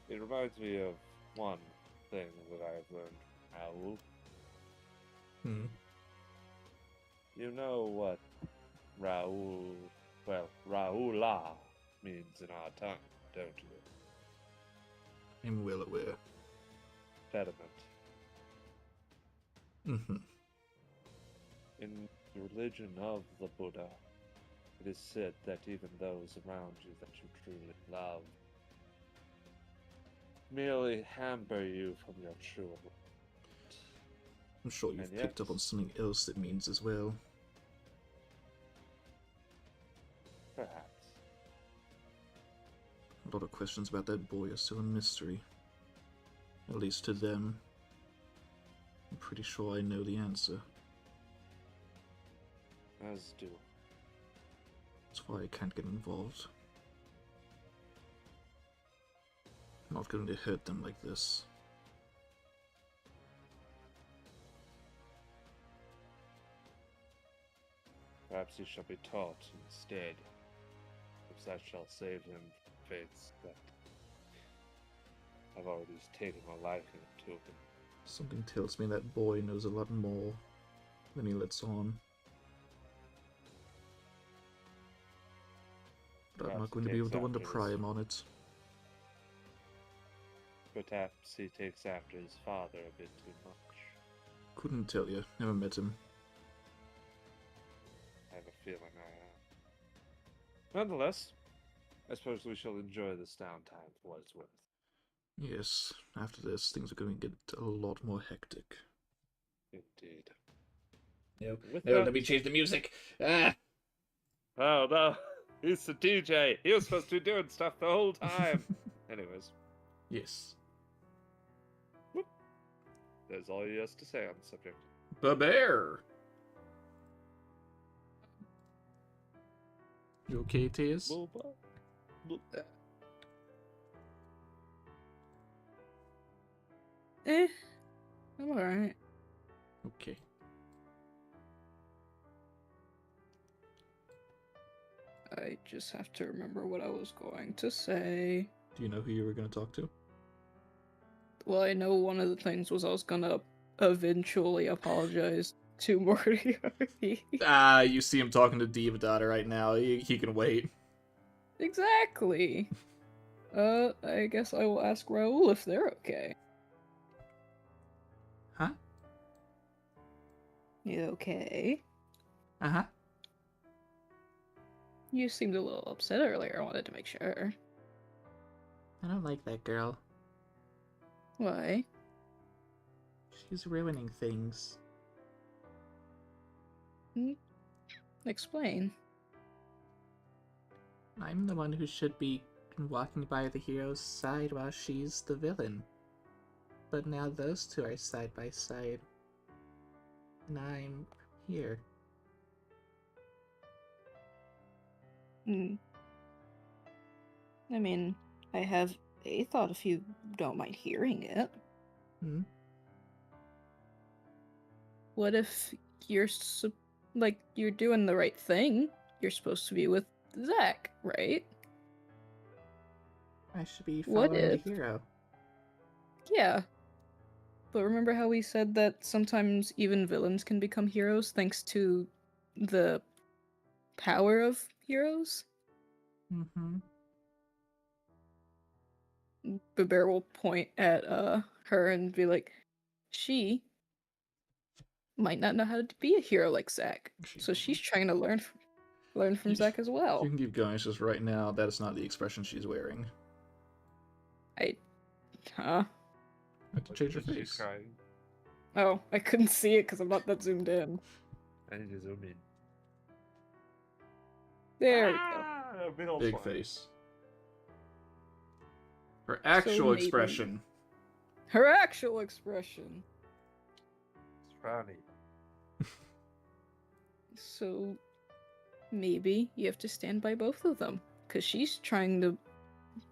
It reminds me of one thing that I've learned, Raoul. You know what Raula means in our tongue, don't you? I'm well aware. Pediment. Mm-hmm. In the religion of the Buddha, it is said that even those around you that you truly love merely hamper you from your true enlightenment. I'm sure you've And picked yet- up on something else it means as well. Perhaps. A lot of questions about that boy are still a mystery. At least to them. I'm pretty sure I know the answer. As do. That's why I can't get involved. I'm not going to hurt them like this. Perhaps he shall be taught instead. If that shall save him from fates that have already taken a liking to him. Something tells me that boy knows a lot more than he lets on. But I'm not Perhaps going he to be takes the one to after pry his- him on it. Perhaps he takes after his father a bit too much. Couldn't tell you. Never met him. I have a feeling I am. Nonetheless, I suppose we shall enjoy this downtime for what it's worth. Yes, after this, things are going to get a lot more hectic. Indeed. No, With no, that- let me change the music. Ah! Oh no, he's the DJ. He was supposed to be doing stuff the whole time. Anyways, Yes. there's all he has to say on the subject. Bear. You okay, Tears? Boba. I'm alright. Okay. I just have to remember what I was going to say. Do you know who you were going to talk to? Well, I know one of the things was I was gonna eventually apologize to Moriarty. You see him talking to Diva Daughter right now. He can wait. Exactly. I guess I will ask Raoul if they're okay. Huh? You okay? Uh-huh. You seemed a little upset earlier. I wanted to make sure. I don't like that girl. Why? She's ruining things. Explain. I'm the one who should be walking by the hero's side while she's the villain. But now those two are side by side. And I'm here. I mean, I have a thought if you don't mind hearing it. Hmm? What if you're you're doing the right thing? You're supposed to be with Zach, right? I should be What following if- the hero. Yeah. But remember how we said that sometimes even villains can become heroes thanks to the power of heroes? Mm-hmm. The bear will point at her and be like, she might not know how to be a hero like Zack. So she's trying to learn from Zack as well. You can keep going, it's just right now, that is not the expression she's wearing. Huh? I have to change her She's face. crying. Oh, I couldn't see it because I'm not that zoomed in. I need to zoom in. There we go. Middle Big smile. face. Her actual maybe- expression. Her actual expression. It's frowny. So maybe you have to stand by both of them. Because she's trying to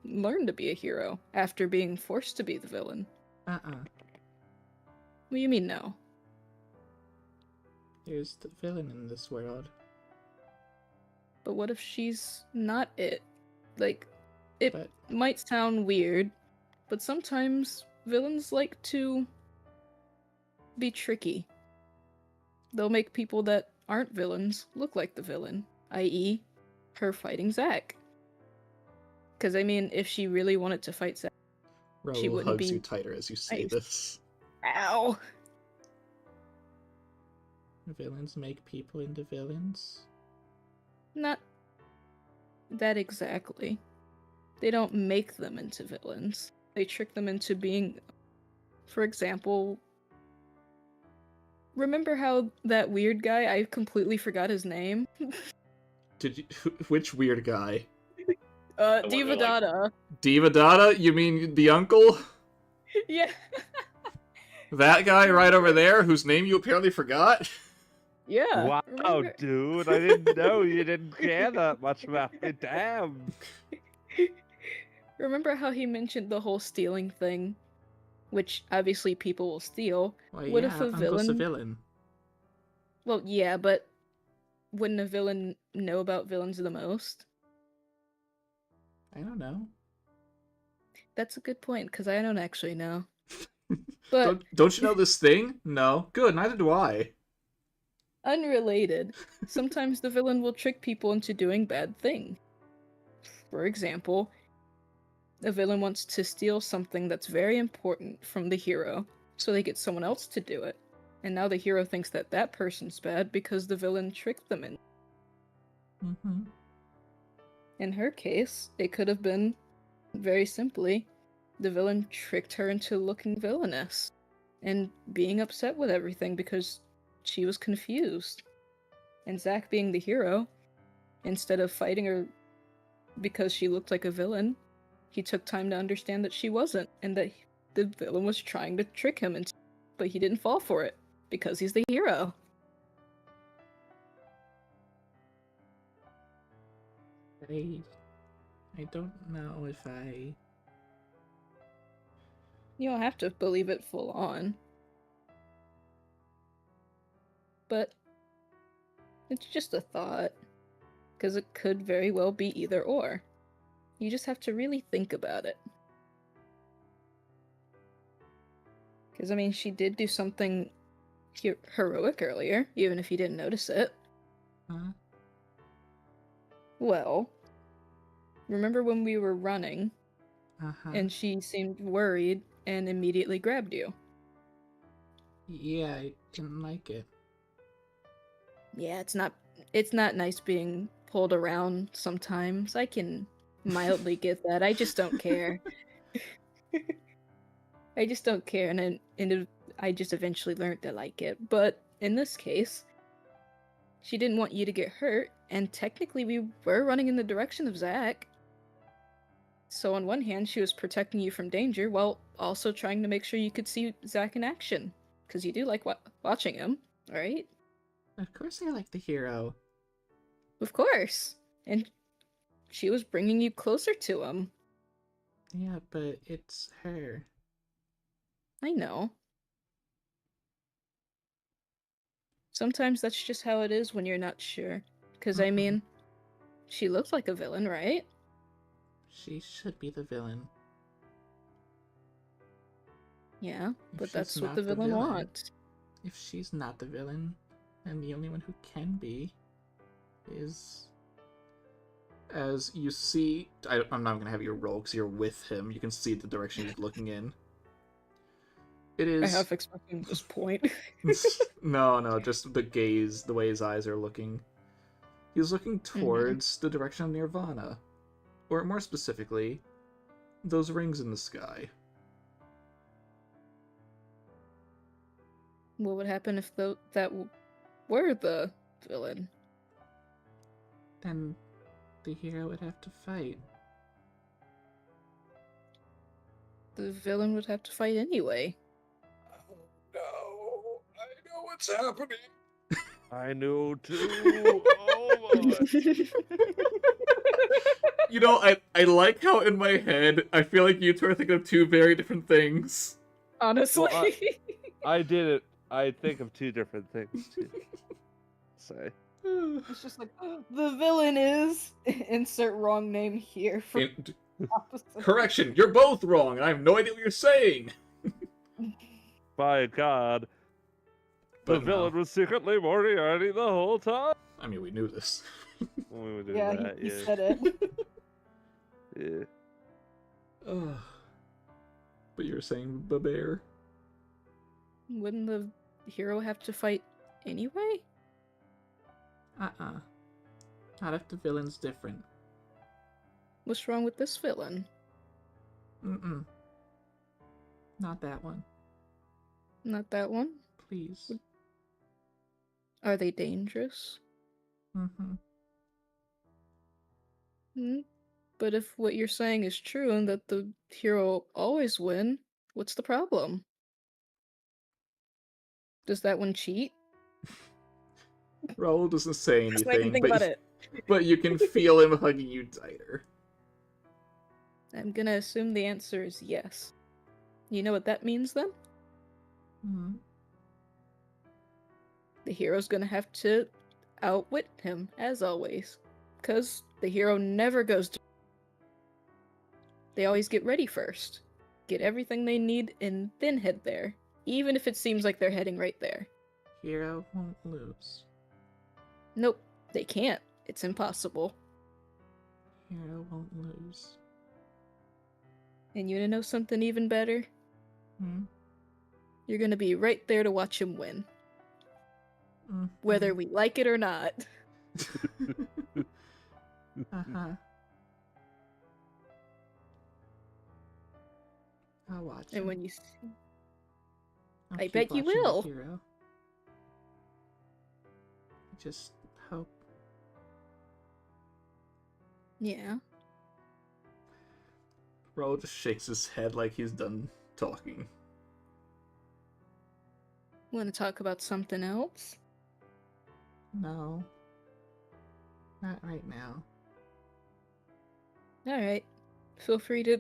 learn to be a hero after being forced to be the villain. Uh-uh. What do you mean no? There's the villain in this world. But what if she's not it? Like, it But might sound weird, but sometimes villains like to be tricky. They'll make people that aren't villains look like the villain, i.e., her fighting Zack. Because, I mean, if she really wanted to fight Zack, she Raoul wouldn't hugs be you tighter as you say nice. this. ow! Villains make people into villains. Not that exactly. They don't make them into villains. They trick them into being, for example, remember how that weird guy, I completely forgot his name? Did you? Which weird guy? one who, Diva like- Dada. Diva Dada? You mean the uncle? Yeah. That guy right over there, whose name you apparently forgot? Yeah. Wow, remember- dude! I didn't know you didn't care that much about me. Damn. Remember how he mentioned the whole stealing thing? Which obviously people will steal. Well, What yeah, if a Uncle's a villain- villain. Well, yeah, but wouldn't a villain know about villains the most? I don't know. That's a good point, because I don't actually know. But Don't you know this thing? No. Good, neither do I. unrelated, sometimes the villain will trick people into doing bad things. For example, a villain wants to steal something that's very important from the hero, so they get someone else to do it. And now the hero thinks that that person's bad because the villain tricked them in. Mm-hmm. In her case, it could have been, very simply, the villain tricked her into looking villainous and being upset with everything because she was confused. And Zack, being the hero, instead of fighting her because she looked like a villain, he took time to understand that she wasn't, and that the villain was trying to trick him, but he didn't fall for it because he's the hero. I don't know if I... You don't have to believe it full on. But it's just a thought, because it could very well be either or. You just have to really think about it. Because, I mean, she did do something heroic earlier, even if you didn't notice it. Huh? Well, remember when we were running, Uh-huh. and she seemed worried and immediately grabbed you? Yeah, I didn't like it. Yeah, it's not nice being pulled around sometimes. I can mildly get that. I just don't care. I just don't care, I just eventually learned to like it. But in this case, she didn't want you to get hurt, and technically we were running in the direction of Zack. So on one hand, she was protecting you from danger, while also trying to make sure you could see Zack in action. Because you do like watching him, right? Of course I like the hero. Of course. And she was bringing you closer to him. Yeah, but it's her. I know. Sometimes that's just how it is when you're not sure. Because, I Mhm. mean, she looks like a villain, right? She should be the villain. Yeah, If but she's that's what not the villain villain- wants. If she's not the villain, then the only one who can be is... As you see... I'm not going to have you roll because you're with him. You can see the direction he's looking in. It I is... half expecting this point. No, just the gaze, the way his eyes are looking. He's looking towards the direction of Nirvana. Or more specifically, those rings in the sky. What would happen if were the villain? Then the hero would have to fight. the villain would have to fight anyway. Oh no, I know what's happening. I know too. Oh my. You know, I like how in my head I feel like you two are thinking of two very different things. Honestly. Well, I did it. I think of two different things too. Say. It's just like, the villain is... Insert wrong name here for opposite. Correction, you're both wrong, and I have no idea what you're saying. By God. The But no. villain was secretly Moriarty the whole time. I mean, we knew this. We would do Yeah, that, he yeah. said it. Yeah. Ugh. But you were saying Babear? Wouldn't the hero have to fight anyway? Not if the villain's different. What's wrong with this villain? Mm-mm. Not that one. Not that one? Please. Are they dangerous? Mm-hmm. Hmm? But if what you're saying is true and that the hero always win, what's the problem? Does that one cheat? Raul doesn't say That's what I can anything, think about it. but you can feel him hugging you tighter. I'm gonna assume the answer is yes. You know what that means then? Mm-hmm. The hero's gonna have to outwit him, as always. Because the hero never goes to... They always get ready first. Get everything they need and then head there. Even if it seems like they're heading right there. Hero won't lose. Nope, they can't. It's impossible. Hero won't lose. And you wanna know something even better? Hmm? You're gonna be right there to watch him win. Mm-hmm. Whether we like it or not. Uh-huh. I'll watch And him. when you see... I'll I keep bet you watching the will. Hero. I just hope. Yeah. Raul just shakes his head like he's done talking. Wanna talk about something else? No. Not right now. Alright. Feel free to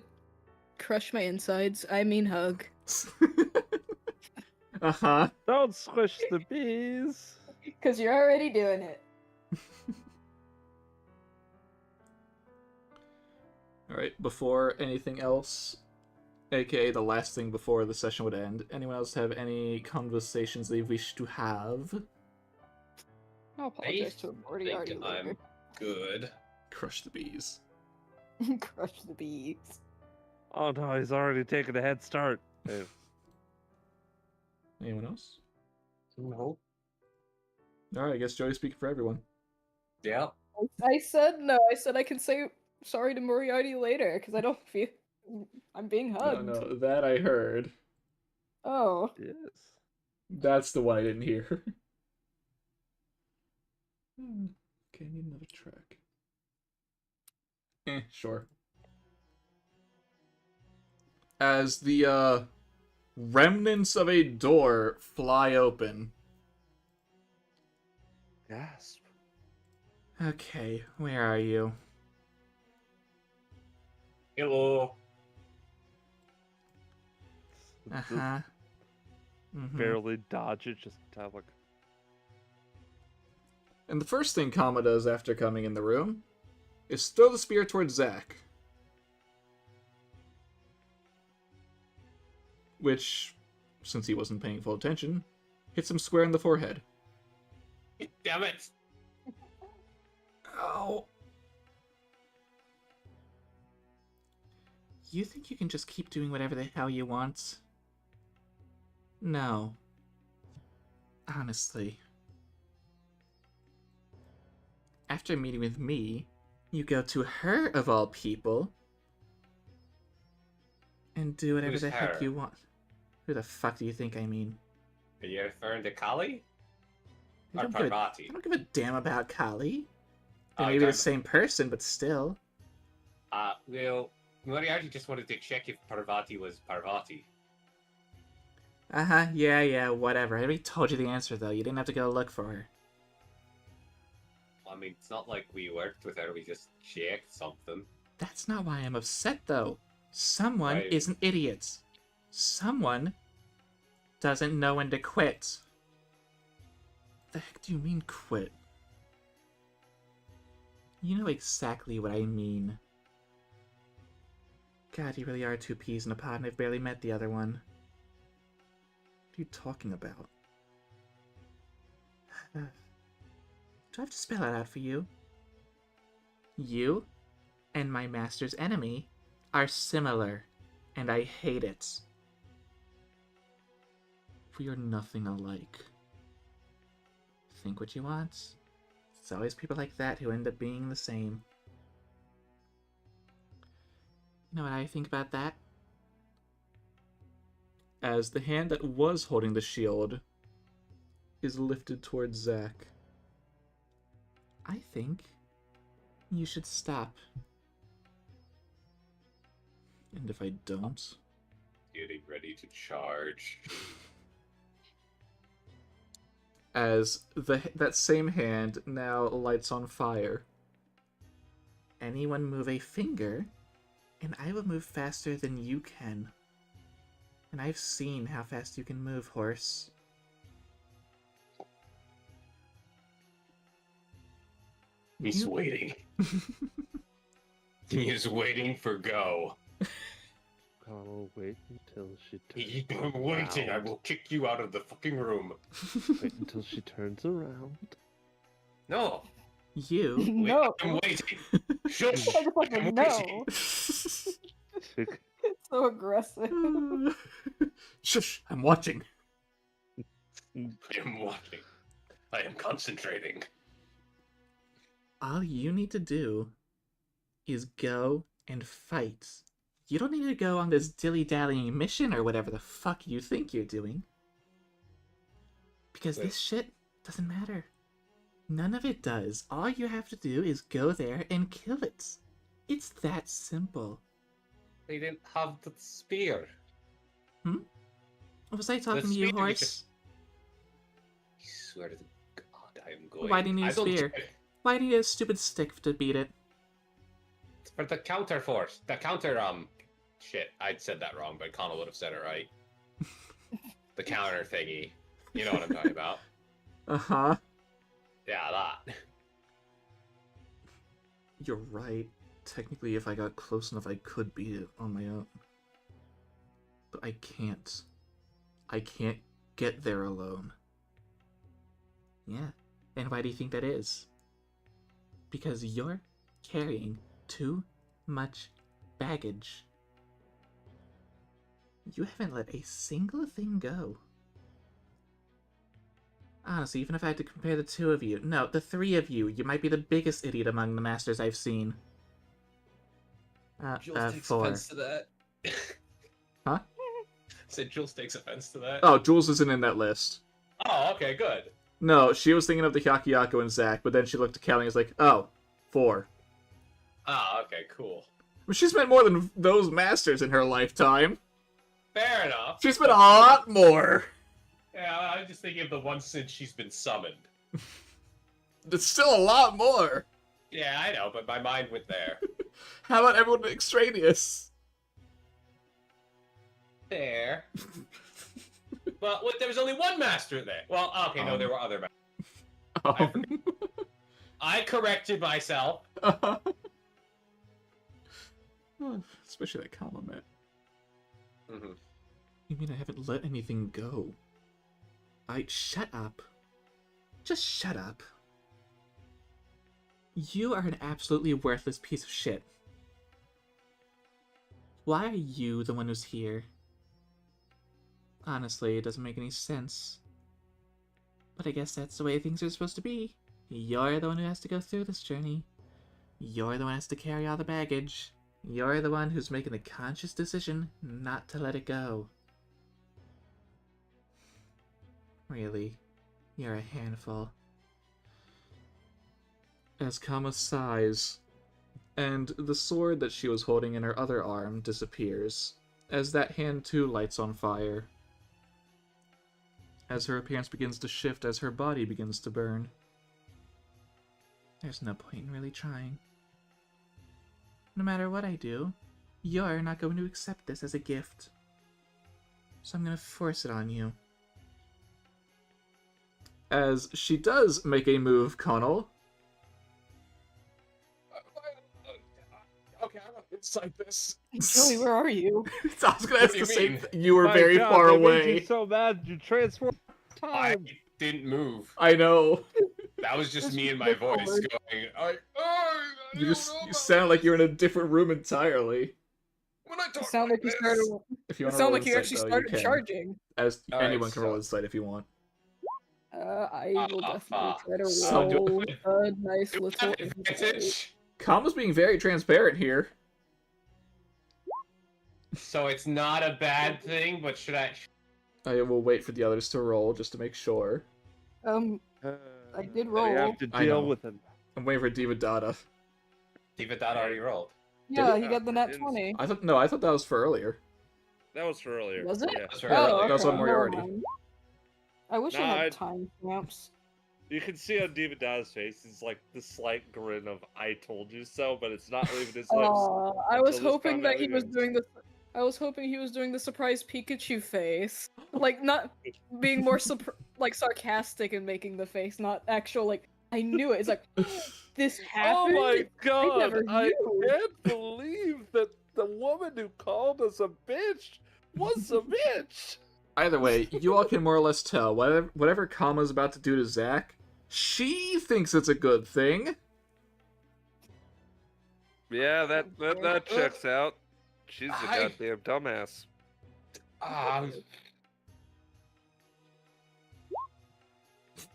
crush my insides. I mean hug. Uh-huh. Don't squish the bees. Because you're already doing it. Alright, before anything else, aka the last thing before the session would end, anyone else have any conversations they wish to have? I'll apologize to Moriarty think later. I'm good. Crush the bees. Crush the bees. Oh no, he's already taken a head start. Hey, Anyone else? No. Alright, I guess Joey's speaking for everyone. Yeah. I said no. I said I can say sorry to Moriarty later because I don't feel I'm being hugged. No, that I heard. Oh. yes. That's the one I didn't hear. Okay, I need another track. Sure. As the remnants of a door fly open. Gasp. Okay, where are you? Hello. Uh-huh. Barely dodge it, just have like. And the first thing Kama does after coming in the room is throw the spear towards Zack. Which, since he wasn't paying full attention, hits him square in the forehead. Damn it. Ow. You think you can just keep doing whatever the hell you want? No. Honestly. After meeting with me, you go to her, of all people, and do whatever Who's the heck her? you want. Who the fuck do you think I mean? Are you referring to Kali? I Or don't give a- Parvati? I don't give a damn about Kali. They Oh, may be you're the talking same person, but still. Well, Moriarty just wanted to check if Parvati was Parvati. Uh-huh, yeah, whatever. I already told you the answer, though. You didn't have to go look for her. I mean, it's not like we worked with her, we just checked something. That's not why I'm upset, though. Someone Right. is an idiot. Someone doesn't know when to quit. The heck do you mean, quit? You know exactly what I mean. God, you really are two peas in a pod, and I've barely met the other one. What are you talking about? Do I have to spell it out for you? You and my master's enemy are similar, and I hate it. We are nothing alike. Think what you want. It's always people like that who end up being the same. You know what I think about that? As the hand that was holding the shield is lifted towards Zach, I think you should stop. And if I don't... Getting ready to charge. As that same hand now lights on fire. Anyone move a finger, and I will move faster than you can. And I've seen how fast you can move, horse. He's waiting. He's waiting for go. I'll wait until she turns He's been waiting. I around. will kick you out of the fucking room. Wait until she turns around. No. You... No. I'm waiting. Shush. I just like I'm to waiting. know. So aggressive. Shush! I'm watching. I am watching. I am concentrating. All you need to do is go and fight. You don't need to go on this dilly-dallying mission or whatever the fuck you think you're doing. Because Wait. this shit doesn't matter. None of it does. All you have to do is go there and kill it. It's that simple. They didn't have the spear. Was I talking to spear you, you horse? just- I swear to God, I am going. Why do you need I a don't spear? care. Why do you need a stupid stick to beat it? It's for the counter force. The counter, shit, I said that wrong, but Connell would have said it right. The counter thingy. You know what I'm talking about. Uh-huh. Yeah, that. You're right. Technically, if I got close enough, I could beat it on my own. But I can't. I can't get there alone. Yeah. And why do you think that is? Because you're carrying too much baggage. You haven't let a single thing go. Honestly, even if I had to compare the two of you, no, the three of you, you might be the biggest idiot among the masters I've seen. Jules takes four. offense to that. Huh? Said Jules takes offense to that. Oh, Jules isn't in that list. Oh, okay, good. No, she was thinking of the Hyakuyaku and Zack, but then she looked at Kelly and was like, oh, 4. Ah, okay, cool. Well, she's met more than those masters in her lifetime. Fair enough. She's met a lot more. Yeah, I'm just thinking of the one since she's been summoned. It's still a lot more. Yeah, I know, but my mind went there. How about everyone extraneous? Fair. But what, there was only one master there. Well, okay, no, there were other masters. I corrected myself. Especially that compliment. Mm-hmm. You mean I haven't let anything go? Shut up. Just shut up. You are an absolutely worthless piece of shit. Why are you the one who's here? Honestly, it doesn't make any sense. But I guess that's the way things are supposed to be. You're the one who has to go through this journey. You're the one who has to carry all the baggage. You're the one who's making the conscious decision not to let it go. Really, you're a handful. As Kama sighs and the sword that she was holding in her other arm disappears, as that hand too lights on fire, as her appearance begins to shift as her body begins to burn. There's no point in really trying. No matter what I do, you're not going to accept this as a gift. So I'm going to force it on you. As she does make a move, Connell. Okay, I'm gonna incite this. Joey, where are you? I was going to ask What do you the same mean? thing. You were My very God, far that made away. you so mad you transformed I time. didn't move. I know. That was just Just me and my voice record. going, You sound like you're in a different room entirely. When I You talk sound like you this. started. If you It want to sound roll like you insight, actually though, you started can. charging. As Alright, anyone can roll so- insight if you want. I will definitely try to So- roll a nice Do I little have insight. advantage? Kama's being very transparent here. So it's not a bad thing, but should I? I will wait for the others to roll just to make sure. I did You roll. have to I deal know. with it. I'm waiting for Diva Dada. Diva Dot already rolled. Yeah, it? he got the nat It's- 20. I thought that was for earlier. That was for earlier. Was it? Yeah. That's for Yeah, earlier. that's okay, one more never already. mind. I wish I Nah, had time stamps. You can see on Diva Dada's face is like the slight grin of "I told you so," but it's not leaving his lips. I was until this hoping combat that he was begins. doing the. I was hoping he was doing the surprise Pikachu face, like not being more like sarcastic and making the face, not actual like. I knew it. It's like this Oh happened. my God! never I knew. can't believe that the woman who called us a bitch was a bitch. Either way, you all can more or less tell whatever Kama's about to do to Zach, she thinks it's a good thing. Yeah, that checks out. She's a I- goddamn dumbass.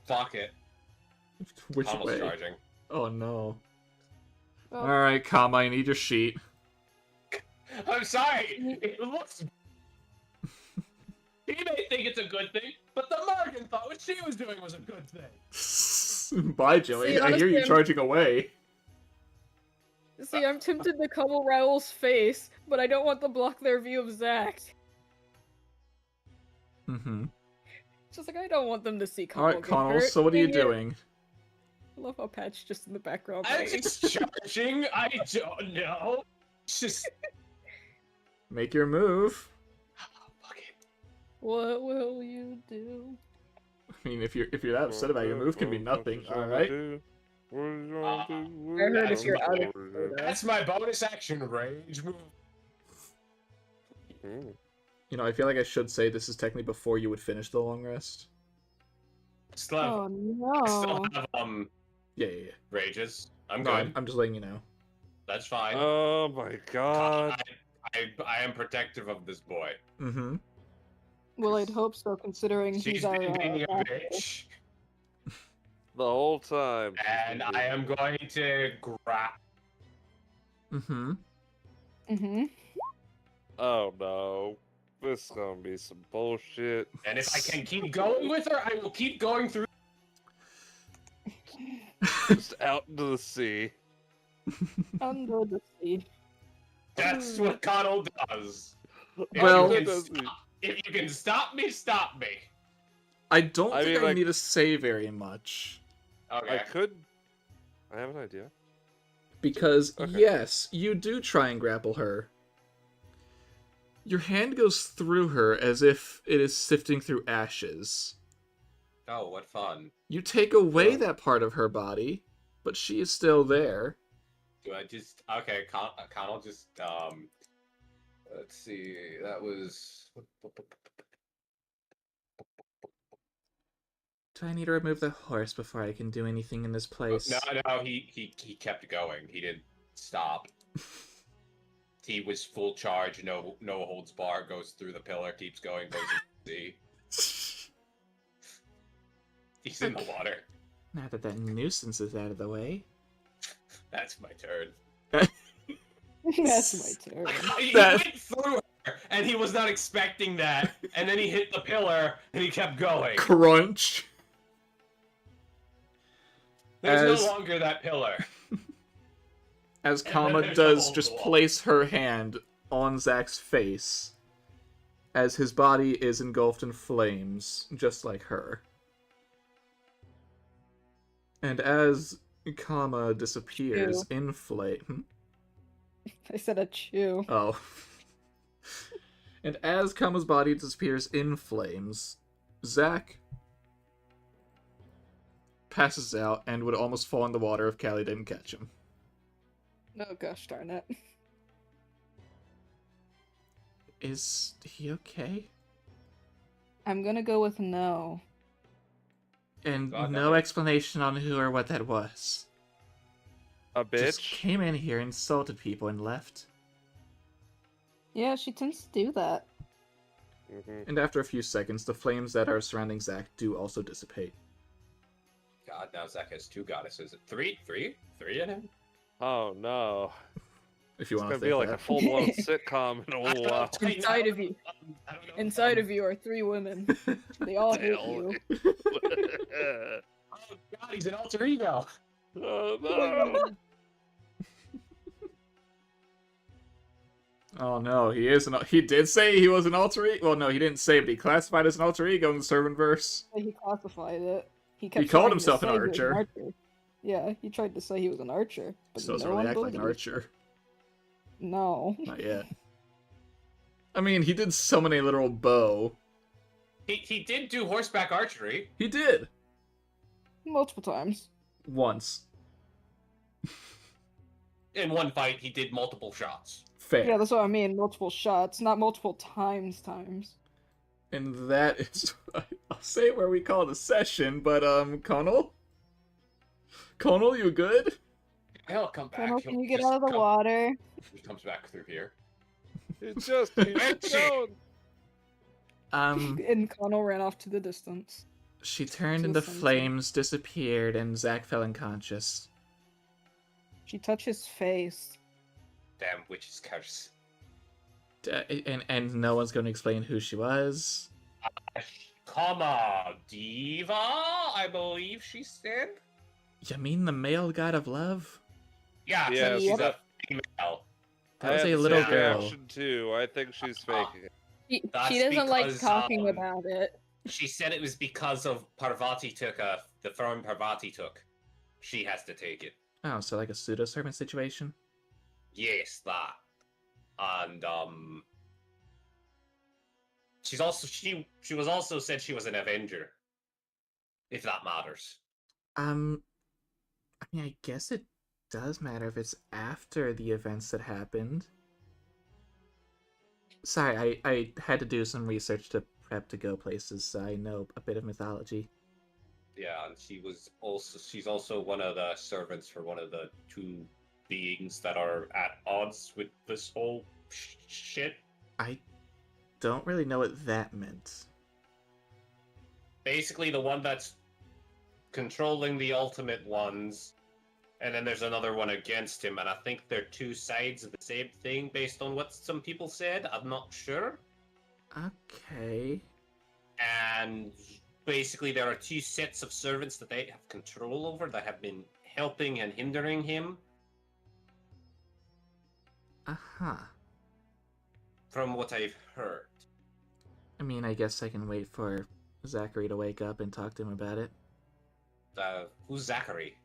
Fuck it. Which Almost way? charging. Oh no. Oh. Alright, Kama, I need your sheet. I'm sorry. It looks. He may think it's a good thing, but the Morgan thought what she was doing was a good thing. Bye, Joey. See, I hear honestly, you I'm- charging away. See, I'm tempted to cuddle Raoul's face, but I don't want to block their view of Zach. Mm-hmm. Just like I don't want them to see Connell Alright, get Connell, hurt. so what are you Dang it. doing? I love how Pat's just in the background. I'm playing. just charging. I don't know. It's just. Make your move. Fuck it. What will you do? I mean, if you're that upset about your move, can be nothing. Alright. I heard if you're out of That's my bonus action range move. You know, I feel like I should say this is technically before you would finish the long rest. Still have, Oh no. still have Yeah. rages. I'm No, good. I'm just letting you know. That's fine. Oh my God! I am protective of this boy. Mm-hmm. Well, I'd hope so, considering She's he's our. been being a actor. bitch, The whole time. and I am going to grab. Mm-hmm. Mm-hmm. Oh no, this is gonna be some bullshit. And if I can keep going with her, I will keep going through. Just out into the sea. Under the sea. That's what Connell does. Well- If you can stop me, stop me. I don't I think mean, I like- need to say very much. Okay. I have an idea. Because, Okay. yes, you do try and grapple her. Your hand goes through her as if it is sifting through ashes. Oh, what fun. You take away Yeah. that part of her body, but she is still there. Do I just okay? Connell just let's see. That was Do I need to remove the horse before I can do anything in this place? no. He kept going. He didn't stop. He was full charge. No holds bar. Goes through the pillar. Keeps going. Goes in the sea. He's in the water. Now that that nuisance is out of the way. That's my turn. That's my turn. He That- went through her, and he was not expecting that. And then he hit the pillar, and he kept going. Crunch! There's As- no longer that pillar. as And then Kama there's a does hole in just the wall. place her hand on Zach's face as his body is engulfed in flames, just like her. And as Kama disappears in flame... I said a chew. Oh. And as Kama's body disappears in flames, Zach passes out and would almost fall in the water if Callie didn't catch him. Oh gosh darn it. Is he okay? I'm gonna go with no. And God, no that- explanation on who or what that was. A Just bitch. came in here, insulted people, and left. Yeah, she tends to do that. Mhm. And after a few seconds, the flames that are surrounding Zach do also dissipate. God, now Zach has 2 goddesses. 3 in him? Oh no. If you It's want gonna to be think like that. a full-blown sitcom in a I don't know, while. Titan, Inside of you. I don't know. Inside of you are 3 women. They all hate Hell. you. Oh god, he's an alter ego. Oh no. Oh no, he did say he was an alter ego. Well, no, he didn't say, but he classified as an alter ego in the Servantverse. He classified it. He kept He called trying to himself an say he was archer. Yeah, he tried to say he was an archer, but Still doesn't no really one act like an believed. archer. No. Not yet. I mean, he did summon a literal bow. He did do horseback archery. He did. Multiple times. Once. In one fight, he did multiple shots. Fair. Yeah, that's what I mean. Multiple shots, not multiple times. And that is, I'll say where we call the session, but, Connell? Connell, you good? He'll come back. Colonel, He'll can you get just out of the come- water? He comes back through here. It just keeps going. And Connell ran off to the distance. She turned To into the sunset. flames, disappeared, and Zach fell unconscious. She touched his face. Damn witch's curse. And no one's going to explain who she was. Comma diva, I believe she said. You mean the male god of love? Yeah, Yeah, she's Yep. a female. That was I a had the little same girl. reaction too. I think she's faking it. She That's doesn't like because, talking about it. She said it was because of Parvati took the form Parvati took. She has to take it. Oh, so like a pseudo-servant situation? Yes, that. And she's also she was also said she was an Avenger. If that matters. I mean, I guess it does matter if it's after the events that happened. Sorry, I had to do some research to prep to go places, so I know a bit of mythology. Yeah, and she's also one of the servants for one of the 2 beings that are at odds with this whole shit. I don't really know what that meant. Basically, the one that's controlling the ultimate ones, and then there's another one against him, and I think they're 2 sides of the same thing based on what some people said. I'm not sure. Okay. And basically, there are 2 sets of servants that they have control over that have been helping and hindering him, Uh-huh. from what I've heard. I mean, I guess I can wait for Zachary to wake up and talk to him about it. Who's Zachary?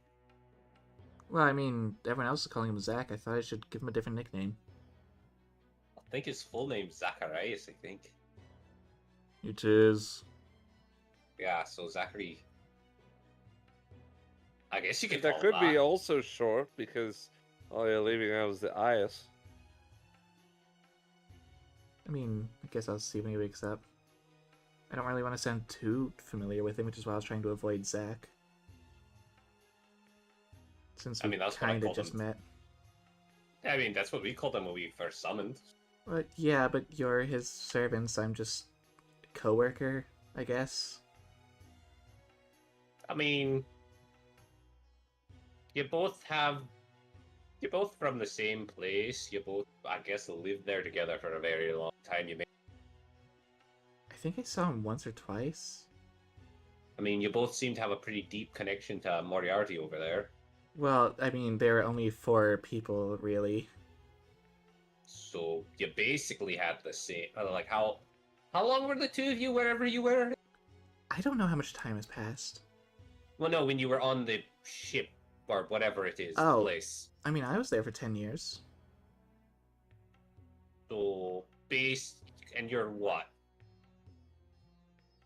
Well, I mean, everyone else is calling him Zach. I thought I should give him a different nickname. I think his full name's Zacharias, I think. It is. Yeah, so Zachary. I guess you could That call could him be also short because all you're leaving out is the IS. I mean, I guess I'll see when he wakes up. I don't really want to sound too familiar with him, which is why I was trying to avoid Zach. Since I we mean, that's what I kind of called just him. met. I mean, that's what we called him when we first summoned. But yeah, but you're his servants. I'm just a coworker, I guess. I mean, you're both from the same place. You both, I guess, lived there together for a very long time. I think I saw him once or twice. I mean, you both seem to have a pretty deep connection to Moriarty over there. Well, I mean, there were only 4 people, really. So you basically had the same. Like how long were the two of you wherever you were? I don't know how much time has passed. Well, no, when you were on the ship or whatever it is, the Oh. place. I mean, I was there for 10 years. So and you're what?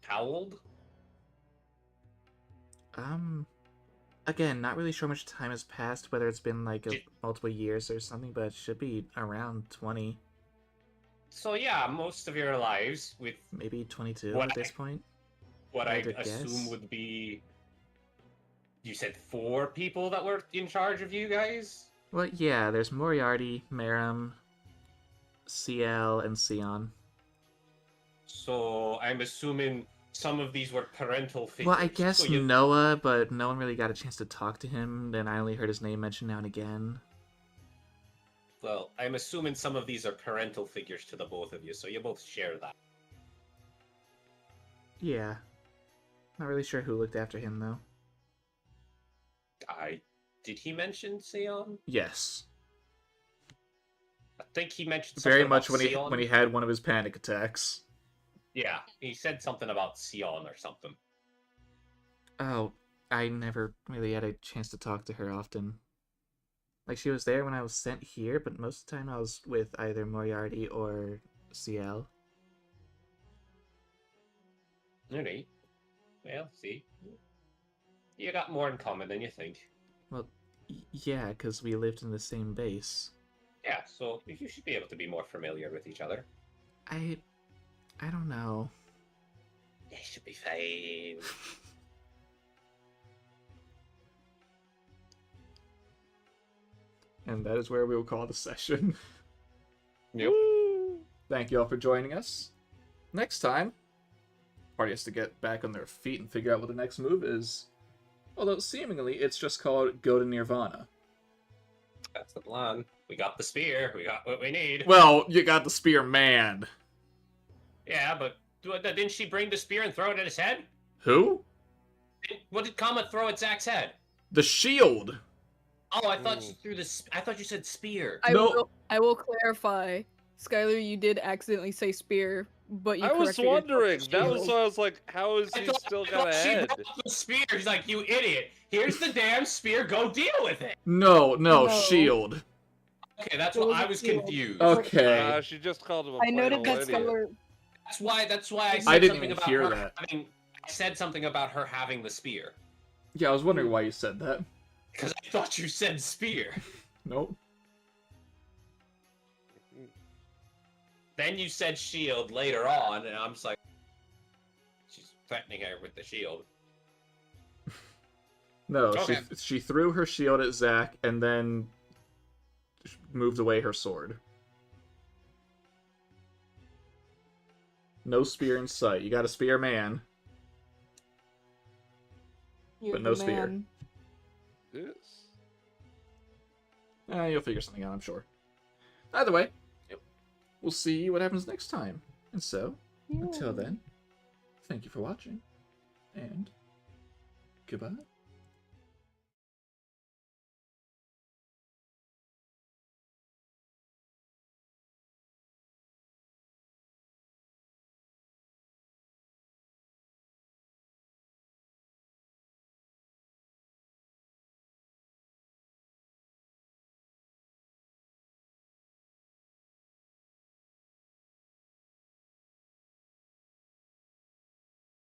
How old? Again, not really sure how much time has passed, whether it's been like Did- multiple years or something, but it should be around 20, So yeah, most of your lives with maybe 22 What at this I- point. what I I'd would assume guess. would be. You said 4 people that were in charge of you guys? Well, yeah, there's Moriarty, Meram, CL, and Sion. So I'm assuming some of these were parental figures. Well, I guess So you, Noah, but no one really got a chance to talk to him, and I only heard his name mentioned now and again. well, I'm assuming some of these are parental figures to the both of you, so you both share that. Yeah. Not really sure who looked after him, though. Did he mention Sion? Yes. I think he mentioned something Very about much Sion. when he had one of his panic attacks. Yeah, he said something about Sion or something. Oh, I never really had a chance to talk to her often. Like, she was there when I was sent here, but most of the time I was with either Moriarty or CL. Alright. Well, see. You got more in common than you think. Well, yeah, because we lived in the same base. Yeah, so you should be able to be more familiar with each other. I don't know. You should be fine. And that is where we will call the session. Yep. Thank you all for joining us. Next time, party has to get back on their feet and figure out what the next move is. Although seemingly it's just called Go to Nirvana. That's the plan. We got the spear. We got what we need. Well, you got the spear man. Yeah, but didn't she bring the spear and throw it at his head? Who? What did Kama throw at Zack's head? The shield. Oh, I thought she threw the. I thought you said spear. No. I will clarify. Skylar, you did accidentally say spear, but you I was corrected yourself wondering. to That was shield. why I was like, how is he still got a she head? brought the spear. He's like, you idiot. Here's the damn spear. Go deal with it. No, No. shield. Okay, that's It what was I a was shield. confused. Okay. She just called him a I plain noted old that idiot. Skylar. That's why I said I didn't something even about hear her that. having. I said something about her having the spear Yeah, I was wondering why you said that. because I thought you said spear. Nope. Then you said shield later on, and I'm just like, she's threatening her with the shield. No, Okay. she threw her shield at Zack and then moved away her sword. No spear in sight. You got a spear man. You're But no the spear. man. Yes. You'll figure something out, I'm sure. Either way, we'll see what happens next time. And so, until then, thank you for watching, and goodbye.